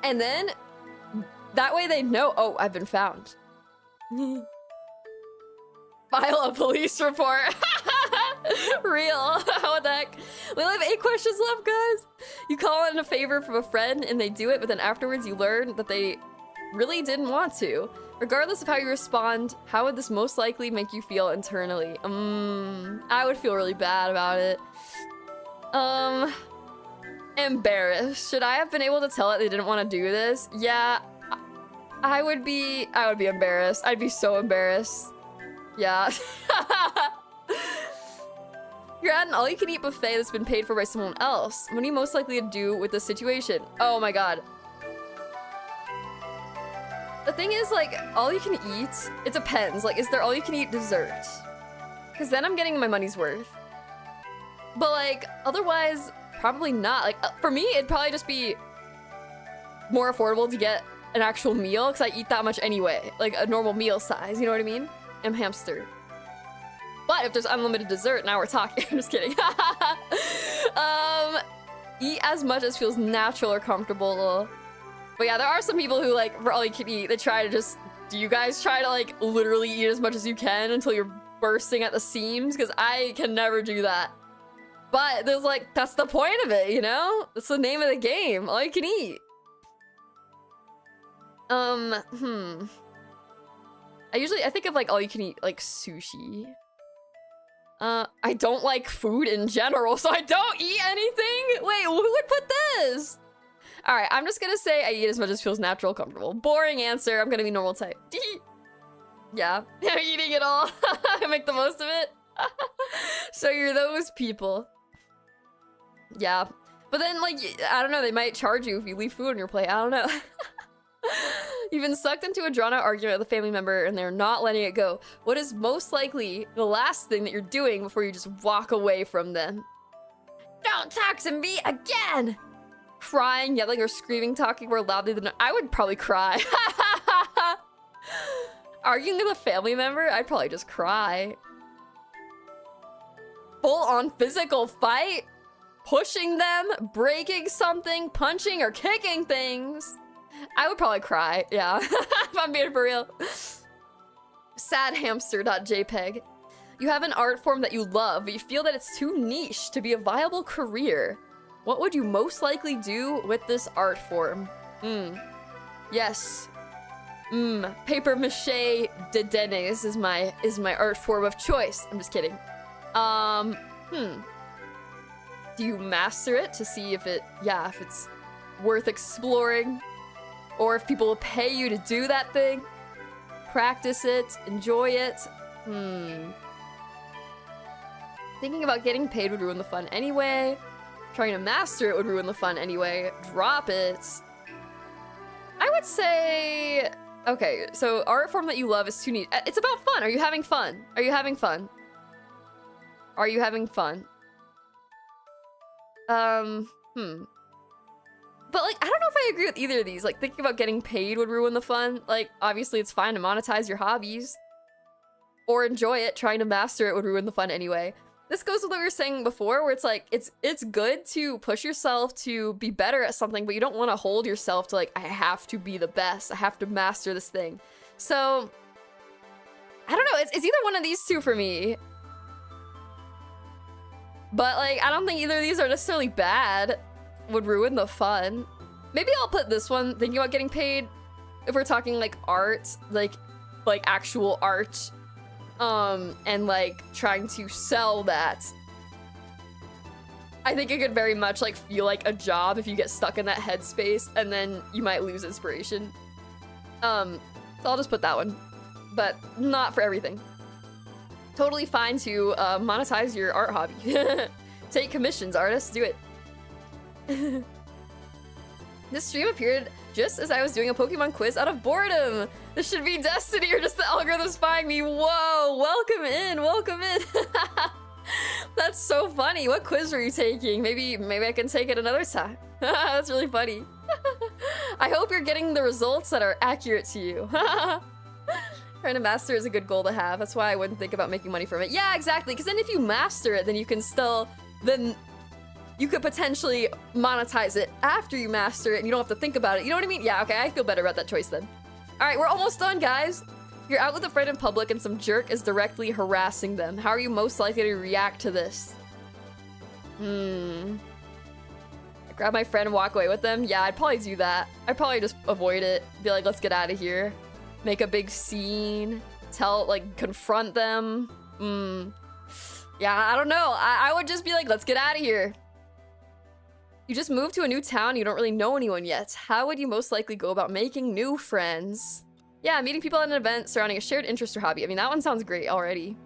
and then that way they know, oh, I've been found. File a police report. Real. What the heck? We only have 8 questions left, guys. You call in a favor from a friend and they do it, but then afterwards you learn that they really didn't want to. Regardless of how you respond, how would this most likely make you feel internally? I would feel really bad about it. Embarrassed. Should I have been able to tell it they didn't want to do this? Yeah, I would be embarrassed. I'd be so embarrassed. Yeah. You're at an all-you-can-eat buffet that's been paid for by someone else. What are you most likely to do with this situation? Oh my god. The thing is, like, all-you-can-eat, it depends. Like, is there all-you-can-eat dessert? Because then I'm getting my money's worth. But, like, otherwise, probably not. Like, for me, it'd probably just be more affordable to get an actual meal, because I eat that much anyway. Like, a normal meal size, you know what I mean? I'm hamster. But if there's unlimited dessert, now we're talking. I'm just kidding. Eat as much as feels natural or comfortable. But yeah, there are some people who, like, for all you can eat, they try to just... Do you guys try to, like, literally eat as much as you can until you're bursting at the seams? Because I can never do that. But there's, like, that's the point of it, you know? That's the name of the game. All you can eat. I think of, like, all you can eat, like, sushi. I don't like food in general, so I don't eat anything? Wait, who would put this? Alright, I'm just gonna say I eat as much as feels natural, comfortable. Boring answer, I'm gonna be normal type. Yeah, I'm eating it all. I make the most of it. So you're those people. Yeah, but then, like, I don't know, they might charge you if you leave food on your plate, I don't know. You've been sucked into a drawn-out argument with a family member and they're not letting it go. What is most likely the last thing that you're doing before you just walk away from them? Don't talk to me again! Crying, yelling, or screaming, talking more loudly than... I would probably cry. Arguing with a family member? I'd probably just cry. Full-on physical fight? Pushing them? Breaking something? Punching or kicking things? I would probably cry, yeah, if I'm being for real. Sadhamster.jpg. You have an art form that you love, but you feel that it's too niche to be a viable career. What would you most likely do with this art form? Yes. Paper mache de Denis is my art form of choice. I'm just kidding. Do you master it to see if it's worth exploring? Or if people will pay you to do that thing? Practice it, enjoy it. Thinking about getting paid would ruin the fun anyway. Trying to master it would ruin the fun anyway. Drop it. I would say... Okay, so art form that you love is too neat. It's about fun. Are you having fun? Are you having fun? Are you having fun? But, like, I don't know if I agree with either of these. Like, thinking about getting paid would ruin the fun. Like, obviously it's fine to monetize your hobbies. Or enjoy it. Trying to master it would ruin the fun anyway. This goes with what we were saying before, where it's like, it's good to push yourself to be better at something, but you don't want to hold yourself to, like, I have to be the best. I have to master this thing. So, I don't know. It's either one of these two for me. But, like, I don't think either of these are necessarily bad. Would ruin the fun. Maybe I'll put this one, thinking about getting paid, if we're talking like art, like actual art, and like trying to sell that. I think it could very much like feel like a job if you get stuck in that headspace, and then you might lose inspiration. So I'll just put that one, but not for everything. Totally fine to monetize your art hobby. Take commissions, artists, do it. This stream appeared just as I was doing a Pokemon quiz out of boredom. This should be destiny or just the algorithm spying me. Whoa, welcome in, welcome in. That's so funny. What quiz were you taking? Maybe I can take it another time. That's really funny. I hope you're getting the results that are accurate to you. Trying to master is a good goal to have. That's why I wouldn't think about making money from it. Yeah, exactly. Because then if you master it, then you can still... You could potentially monetize it after you master it and you don't have to think about it. You know what I mean? Yeah, okay, I feel better about that choice then. All right, we're almost done, guys. You're out with a friend in public and some jerk is directly harassing them. How are you most likely to react to this? Grab my friend and walk away with them. Yeah, I'd probably do that. I'd probably just avoid it. Be like, let's get out of here. Make a big scene. Confront them. Yeah, I don't know. I would just be like, let's get out of here. You just moved to a new town. You don't really know anyone yet. How would you most likely go about making new friends? Yeah, meeting people at an event surrounding a shared interest or hobby. I mean, that one sounds great already.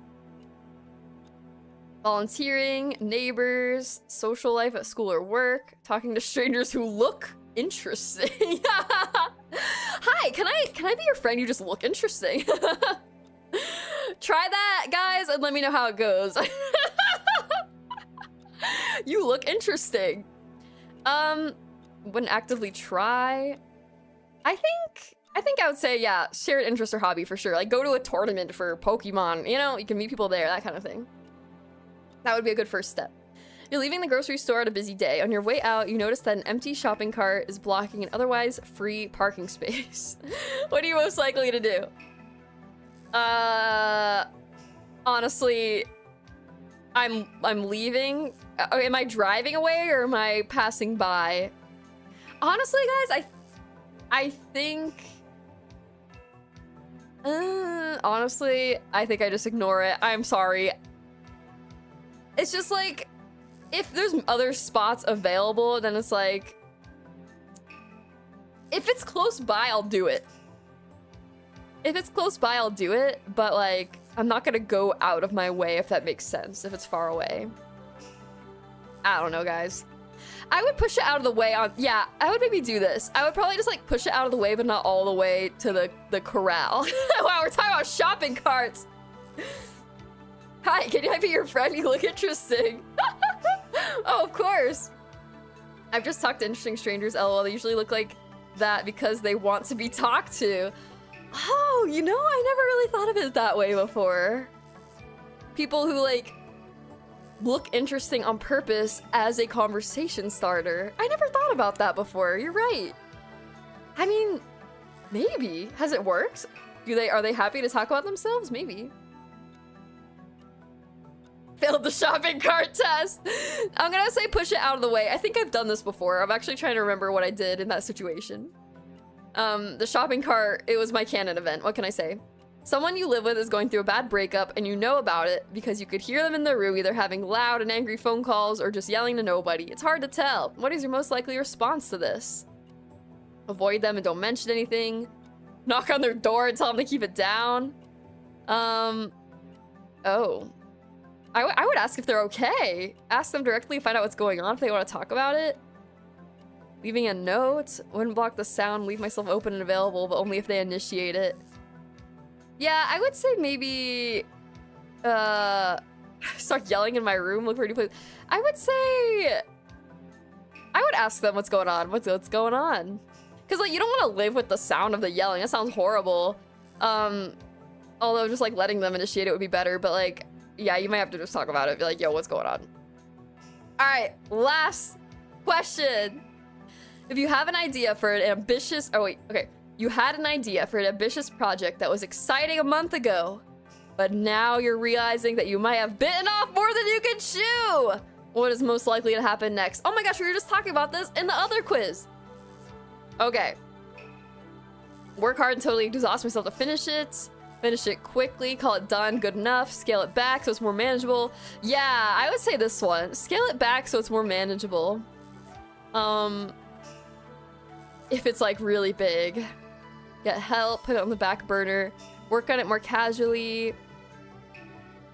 Volunteering, neighbors, social life at school or work, talking to strangers who look interesting. Hi, can I be your friend? You just look interesting. Try that, guys, and let me know how it goes. You look interesting. Wouldn't actively try. I think I would say, yeah, shared interest or hobby for sure. Like, go to a tournament for Pokemon. You know, you can meet people there, that kind of thing. That would be a good first step. You're leaving the grocery store on a busy day. On your way out, you notice that an empty shopping cart is blocking an otherwise free parking space. What are you most likely to do? Honestly, I'm leaving. Am I driving away or am I passing by? Honestly, guys, I think... honestly, I think I just ignore it. I'm sorry. It's just like, if there's other spots available, then it's like... If it's close by, I'll do it. If it's close by, I'll do it, but like, I'm not gonna go out of my way if that makes sense, if it's far away. I don't know, guys. I would push it out of the way on, yeah, I would maybe do this. I would probably just like push it out of the way, but not all the way to the corral. Wow, we're talking about shopping carts. Hi, can I be your friend? You look interesting. Oh, of course. I've just talked to interesting strangers, LOL. They usually look like that because they want to be talked to. Oh, you know, I never really thought of it that way before. People who, like, look interesting on purpose as a conversation starter. I never thought about that before. You're right. I mean, maybe. Has it worked? Are they happy to talk about themselves? Maybe. Failed the shopping cart test. I'm gonna say push it out of the way. I think I've done this before. I'm actually trying to remember what I did in that situation. The shopping cart, it was my canon event. What can I say? Someone you live with is going through a bad breakup and you know about it because you could hear them in their room either having loud and angry phone calls or just yelling to nobody. It's hard to tell. What is your most likely response to this? Avoid them and don't mention anything. Knock on their door and tell them to keep it down. Oh. I would ask if they're okay. Ask them directly, find out what's going on if they want to talk about it. Leaving a note. Wouldn't block the sound, leave myself open and available, but only if they initiate it. Yeah, I would say maybe... start yelling in my room, look for a new place. I would say... I would ask them what's going on. What's going on? Because, like, you don't want to live with the sound of the yelling. That sounds horrible. Although just, like, letting them initiate it would be better. But, like, yeah, you might have to just talk about it. Be like, yo, what's going on? All right, last question. If you have an idea for an ambitious... Oh, wait, okay. You had an idea for an ambitious project that was exciting a month ago, but now you're realizing that you might have bitten off more than you can chew. What is most likely to happen next? Oh my gosh, we were just talking about this in the other quiz. Okay. Work hard and totally exhaust myself to finish it. Finish it quickly, call it done, good enough. Scale it back so it's more manageable. Yeah, I would say this one. Scale it back so it's more manageable. If it's like really big. Get help, put it on the back burner. Work on it more casually.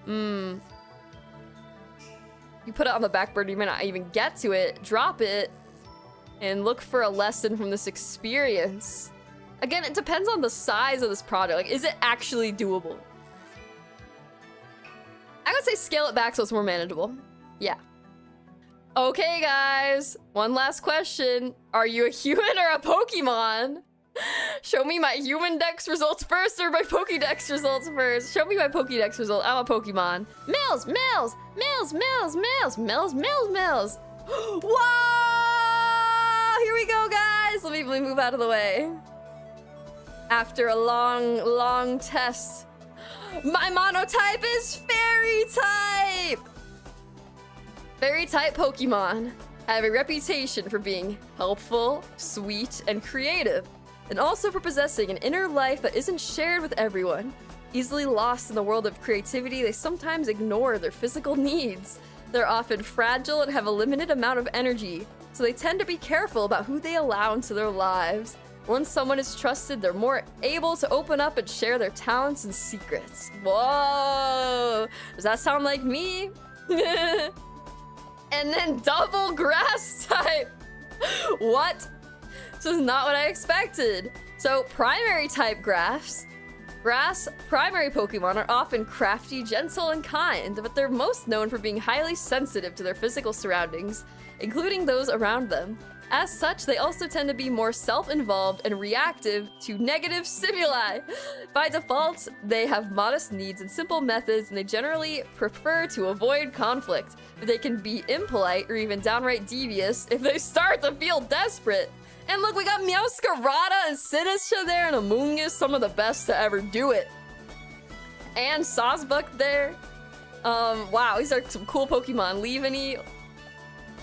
You put it on the back burner, you might not even get to it. Drop it and look for a lesson from this experience. Again, it depends on the size of this project. Like, is it actually doable? I would say scale it back so it's more manageable. Yeah. Okay, guys. One last question. Are you a human or a Pokemon? Show me my human dex results first or my Pokédex results first. Show me my Pokédex result. I'm a Pokemon. Milz, Milz, Milz, Milz, Milz, Milz, Milz, Milz. Whoa! Here we go, guys. Let me move out of the way. After a long, long test, my monotype is Fairy type. Fairy type Pokemon. have a reputation for being helpful, sweet, and creative, and also for possessing an inner life that isn't shared with everyone. Easily lost in the world of creativity, they sometimes ignore their physical needs. They're often fragile and have a limited amount of energy, so they tend to be careful about who they allow into their lives. Once someone is trusted, they're more able to open up and share their talents and secrets. Whoa! Does that sound like me? And then double grass type. What? This is not what I expected. So primary type grass primary Pokemon are often crafty, gentle, and kind, but they're most known for being highly sensitive to their physical surroundings, including those around them. As such, they also tend to be more self-involved and reactive to negative stimuli. By default, they have modest needs and simple methods, and they generally prefer to avoid conflict. But they can be impolite or even downright devious if they start to feel desperate. And look, we got Meowscarada and Sinistra there, and Amoonguss, some of the best to ever do it. And Sawsbuck there. Wow, these are some cool Pokemon. Leaveney.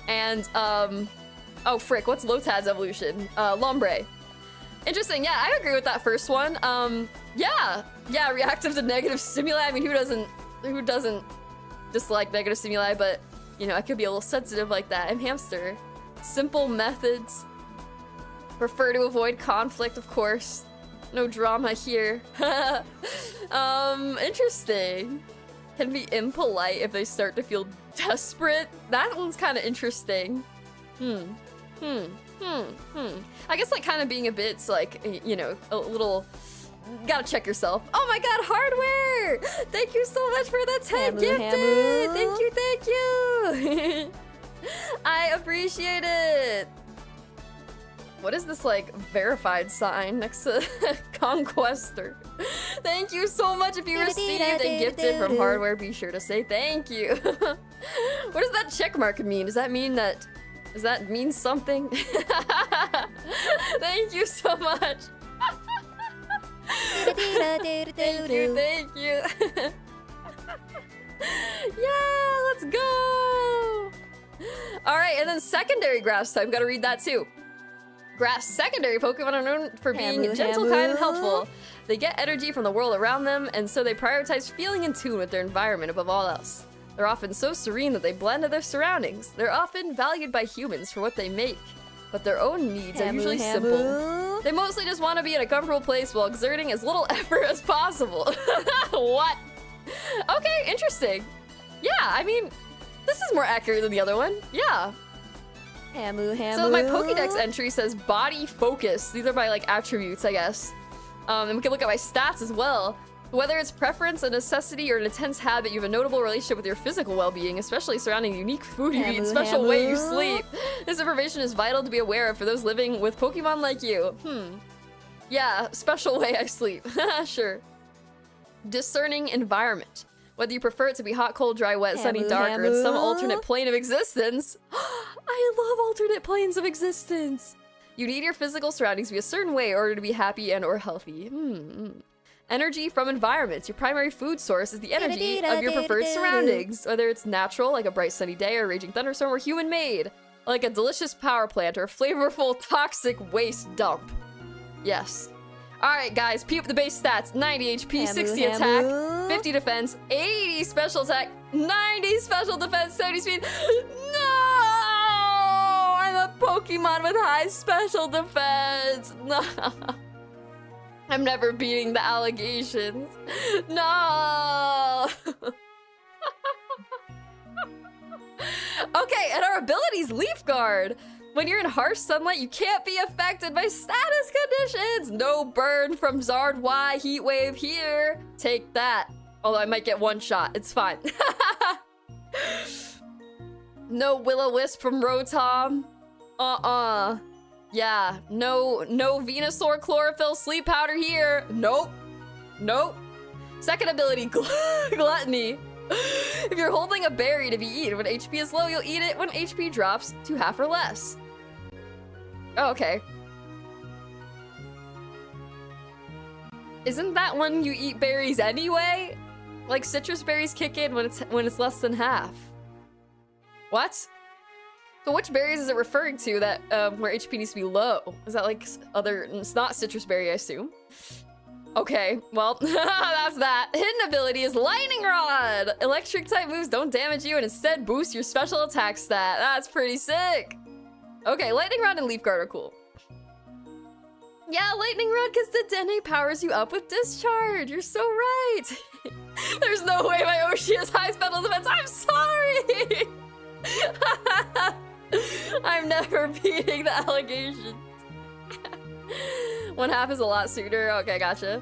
And, oh, frick, what's Lotad's evolution? Lombre. Interesting, yeah, I agree with that first one. Yeah, reactive to negative stimuli. I mean, who doesn't dislike negative stimuli, but, you know, I could be a little sensitive like that. I'm hamster. Simple methods. Prefer to avoid conflict, of course. No drama here. Interesting. Can be impolite if they start to feel desperate. That one's kind of interesting. I guess like kind of being a bit like, you know, a little, gotta check yourself. Oh my god, hardware! Thank you so much for the 10 gifted! Thank you! I appreciate it! What is this like verified sign next to Conquester? Thank you so much. If you received a gifted from hardware, be sure to say thank you. What does that check mark mean? Does that mean something? Thank you so much. Thank you. Yeah, let's go. All right, and then secondary grass type. Gotta read that too. Grass secondary Pokemon are known for being gentle, kind, and helpful. They get energy from the world around them, and so they prioritize feeling in tune with their environment above all else. They're often so serene that they blend to their surroundings. They're often valued by humans for what they make, but their own needs are usually simple. They mostly just want to be in a comfortable place while exerting as little effort as possible. What? Okay, interesting. Yeah, I mean, this is more accurate than the other one. Yeah. So my Pokédex entry says body focus. These are my like attributes, I guess. And we can look at my stats as well. Whether it's preference, a necessity, or an intense habit, you have a notable relationship with your physical well-being, especially surrounding the unique food you eat, special way you sleep. This information is vital to be aware of for those living with Pokemon like you. Yeah, special way I sleep. Sure. Discerning environment. Whether you prefer it to be hot, cold, dry, wet, sunny, dark, or in some alternate plane of existence. I love alternate planes of existence. You need your physical surroundings to be a certain way in order to be happy and or healthy. Energy from environments. Your primary food source is the energy of your preferred surroundings. Whether it's natural, like a bright sunny day, or a raging thunderstorm, or human-made, like a delicious power plant, or a flavorful toxic waste dump. Yes. Alright guys, peep the base stats. 90 HP, 60 attack, 50 defense, 80 special attack, 90 special defense, 70 speed. No! I'm a Pokemon with high special defense. No. I'm never beating the allegations. No! Okay, and our abilities, Leaf Guard. When you're in harsh sunlight, you can't be affected by status conditions. No burn from Zard Y heat wave here. Take that. Although I might get one shot. It's fine. No Will-O-Wisp from Rotom. Yeah, no Venusaur Chlorophyll Sleep Powder here. Nope. Second ability, Gluttony. If you're holding a berry to be eaten when HP is low, you'll eat it when HP drops to half or less. Oh, okay. Isn't that when you eat berries anyway? Like citrus berries kick in when it's less than half. What? So which berries is it referring to that where HP needs to be low? Is that like other? It's not citrus berry, I assume. Okay, well, that's that. Hidden ability is Lightning Rod. Electric type moves don't damage you and instead boost your special attack stat. That's pretty sick. Okay, Lightning Rod and Leaf Guard are cool. Yeah, Lightning Rod, because the Dene powers you up with Discharge. You're so right. There's no way my Oshi has high special defense. I'm sorry. I'm never beating the allegation. 1/2 is a lot sooner. Okay, gotcha.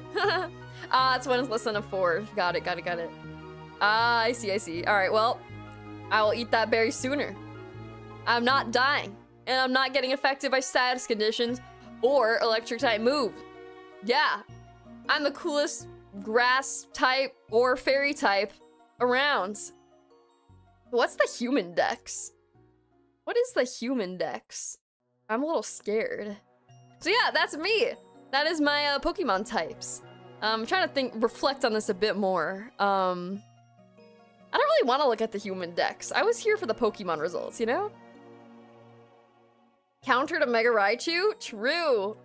That's when it's less than a 4. Got it. I see. All right, well, I will eat that berry sooner. I'm not dying, and I'm not getting affected by status conditions or electric type moves. Yeah, I'm the coolest grass type or fairy type around. What's the human dex? What is the human dex? I'm a little scared. So yeah, that's me. That is my Pokemon types. I'm trying to reflect on this a bit more. I don't really want to look at the human dex. I was here for the Pokemon results, you know? Counter to Mega Raichu? True.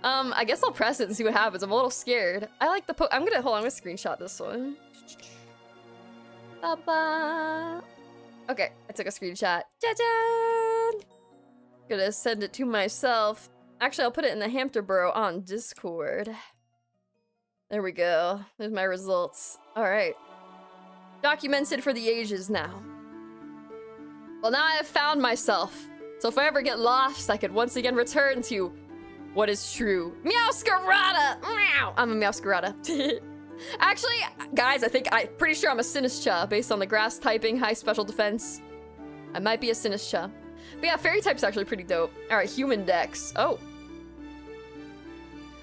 I guess I'll press it and see what happens. I'm a little scared. I like the I'm gonna screenshot this one. Ba-ba. Okay, I took a screenshot. Ja-ja! Gonna send it to myself. Actually, I'll put it in the hamster burrow on Discord. There we go. There's my results. All right. Documented for the ages now. Well, now I have found myself. So if I ever get lost, I could once again return to what is true. Meowscarada! Meow! I'm a Meowscarada. Actually, guys, I'm pretty sure I'm a Sinistcha based on the grass typing, high special defense. I might be a Sinistcha. But yeah, fairy type's actually pretty dope. All right, human dex. Oh.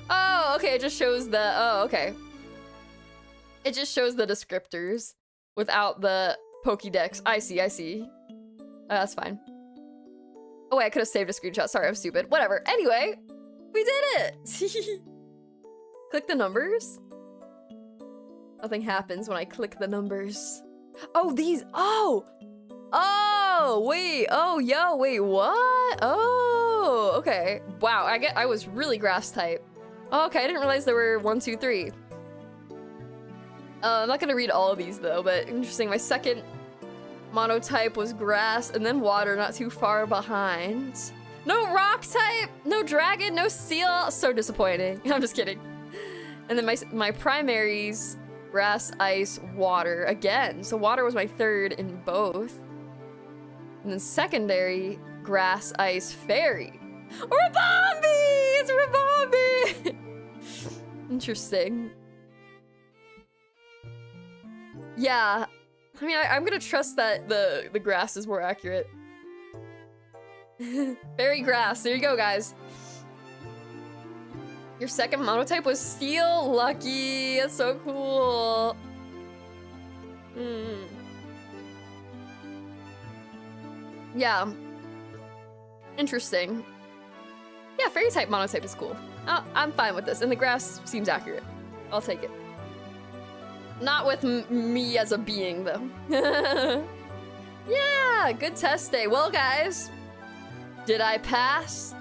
Oh, okay, it just shows the, oh, okay. It just shows the descriptors without the Pokédex. I see. That's fine. Oh wait, I could have saved a screenshot. Sorry, I'm stupid. Whatever. Anyway, we did it! Click the numbers. Nothing happens when I click the numbers. Oh, these, oh! Oh, wait, oh, yo, wait, what? Oh, okay. Wow, I was really grass type. Oh, okay, I didn't realize there were 1, 2, 3. I'm not gonna read all of these though, but interesting. My second monotype was grass and then water, not too far behind. No rock type, no dragon, no seal. So disappointing. I'm just kidding. And then my primaries, grass, ice, water again. So water was my third in both. And then secondary, grass, ice, fairy. Rabambi! It's Rabambi! Interesting. Yeah. I mean, I'm gonna trust that the grass is more accurate. Fairy grass. There you go, guys. Your second monotype was steel. Lucky. That's so cool. Yeah. Interesting. Yeah, fairy type monotype is cool. I'm fine with this, and the grass seems accurate. I'll take it. Not with me as a being, though. Yeah, good test day. Well, guys, did I pass?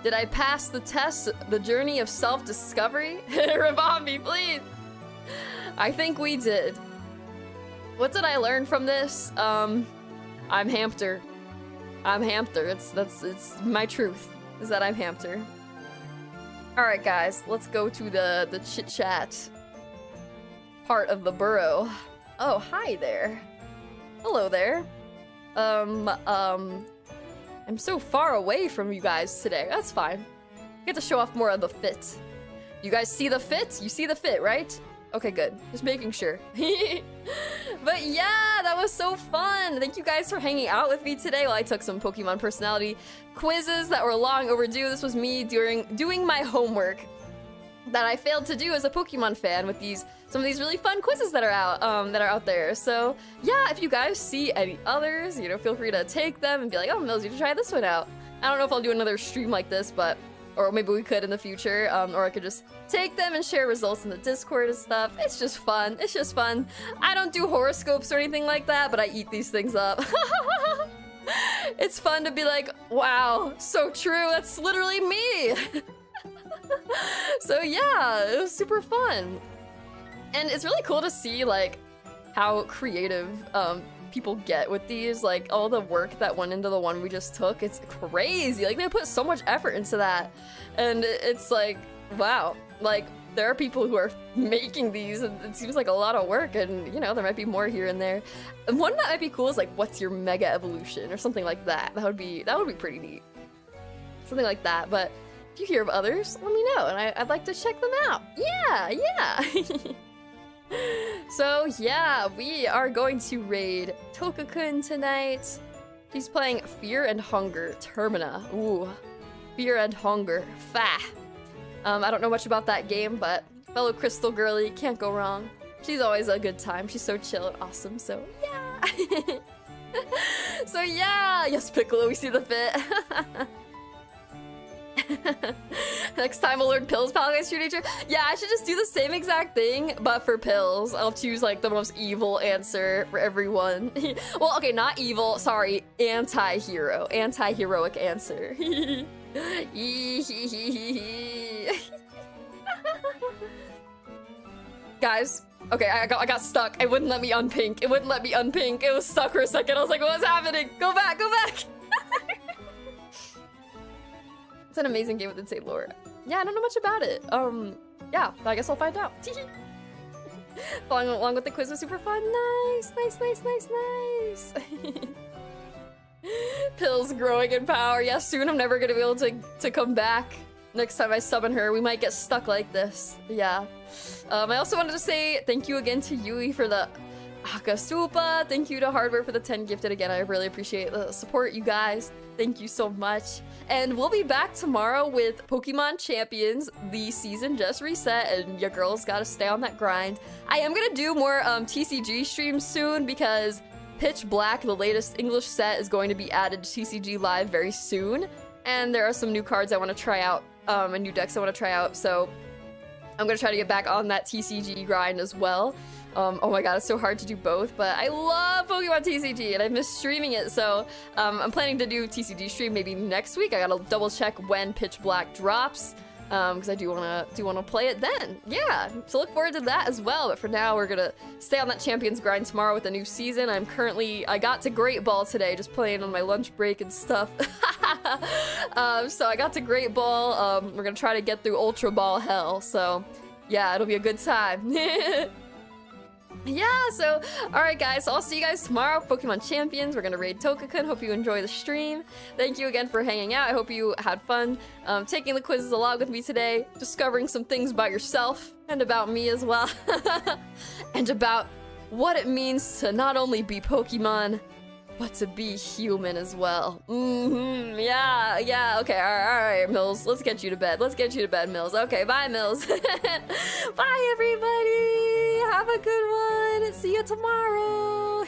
Did I pass the test, the journey of self-discovery? Rabambi, please. I think we did. What did I learn from this? I'm hamster. I'm hamster. It's my truth, is that I'm hamster. All right, guys, let's go to the chit-chat part of the burrow. Oh, hi there. Hello there. I'm so far away from you guys today. That's fine. I get to show off more of the fit. You guys see the fit? You see the fit, right? Okay, good. Just making sure. But yeah, that was so fun. Thank you guys for hanging out with me today while I took some Pokemon personality quizzes that were long overdue. This was me doing my homework that I failed to do as a Pokemon fan with some of these really fun quizzes that are out there. So yeah, if you guys see any others, you know, feel free to take them and be like, oh, Milz, you should try this one out. I don't know if I'll do another stream like this, or maybe we could in the future, or I could just take them and share results in the Discord and stuff. It's just fun. It's just fun. I don't do horoscopes or anything like that, but I eat these things up. It's fun to be like, wow, so true, that's literally me. So yeah, it was super fun. And it's really cool to see like how creative people get with these, like all the work that went into the one we just took. It's crazy. Like they put so much effort into that. And it's like, wow, like there are people who are making these and it seems like a lot of work, and you know, there might be more here and there. And one that might be cool is like, what's your mega evolution or something like that. That would be pretty neat. Something like that. But if you hear of others, let me know and I'd like to check them out. Yeah. So yeah, we are going to raid Toka-kun tonight. She's playing Fear and Hunger Termina. Ooh, Fear and Hunger. Fa. I don't know much about that game, but fellow Crystal girly, can't go wrong. She's always a good time. She's so chill and awesome, so yeah. So yeah, yes Piccolo, we see the fit. Next time we'll learn Pills Pal against True Nature. Yeah, I should just do the same exact thing, but for Pills. I'll choose like the most evil answer for everyone. Well, okay, not evil, sorry, anti-hero. Anti-heroic answer. Guys, okay, I got stuck. It wouldn't let me unpink. It wouldn't let me unpink. It was stuck for a second. I was like, what's happening? Go back, go back. It's an amazing game with insane lore. Yeah, I don't know much about it. Yeah, I guess I'll find out. Following along with the quiz was super fun. Nice. Pills growing in power. Yeah, soon I'm never gonna be able to come back. Next time I summon her, we might get stuck like this. Yeah. I also wanted to say thank you again to Yui for the Akasupa. Thank you to Hardware for the 10 gifted again. I really appreciate the support, you guys. Thank you so much. And we'll be back tomorrow with Pokemon Champions. The season just reset and your girls gotta stay on that grind. I am gonna do more TCG streams soon because Pitch Black, the latest English set, is going to be added to TCG Live very soon. And there are some new cards I want to try out, and new decks I want to try out. So I'm gonna try to get back on that TCG grind as well. Oh my god, it's so hard to do both, but I love Pokemon TCG and I miss streaming it, so I'm planning to do TCG stream maybe next week. I gotta double check when Pitch Black drops, because I do wanna play it then. Yeah, so look forward to that as well, but for now we're gonna stay on that Champions grind tomorrow with a new season. I got to Great Ball today, just playing on my lunch break and stuff. So I got to Great Ball. We're gonna try to get through Ultra Ball Hell, so yeah, it'll be a good time. Yeah, so alright guys, so I'll see you guys tomorrow. Pokemon Champions, we're gonna raid Toka-kun. Hope you enjoy the stream. Thank you again for hanging out. I hope you had fun taking the quizzes along with me today, discovering some things about yourself and about me as well. And about what it means to not only be Pokemon, but to be human as well. Yeah, okay, alright, Milz. Let's get you to bed. Milz. Okay, bye, Milz. Bye, everybody. Have a good one. See you tomorrow.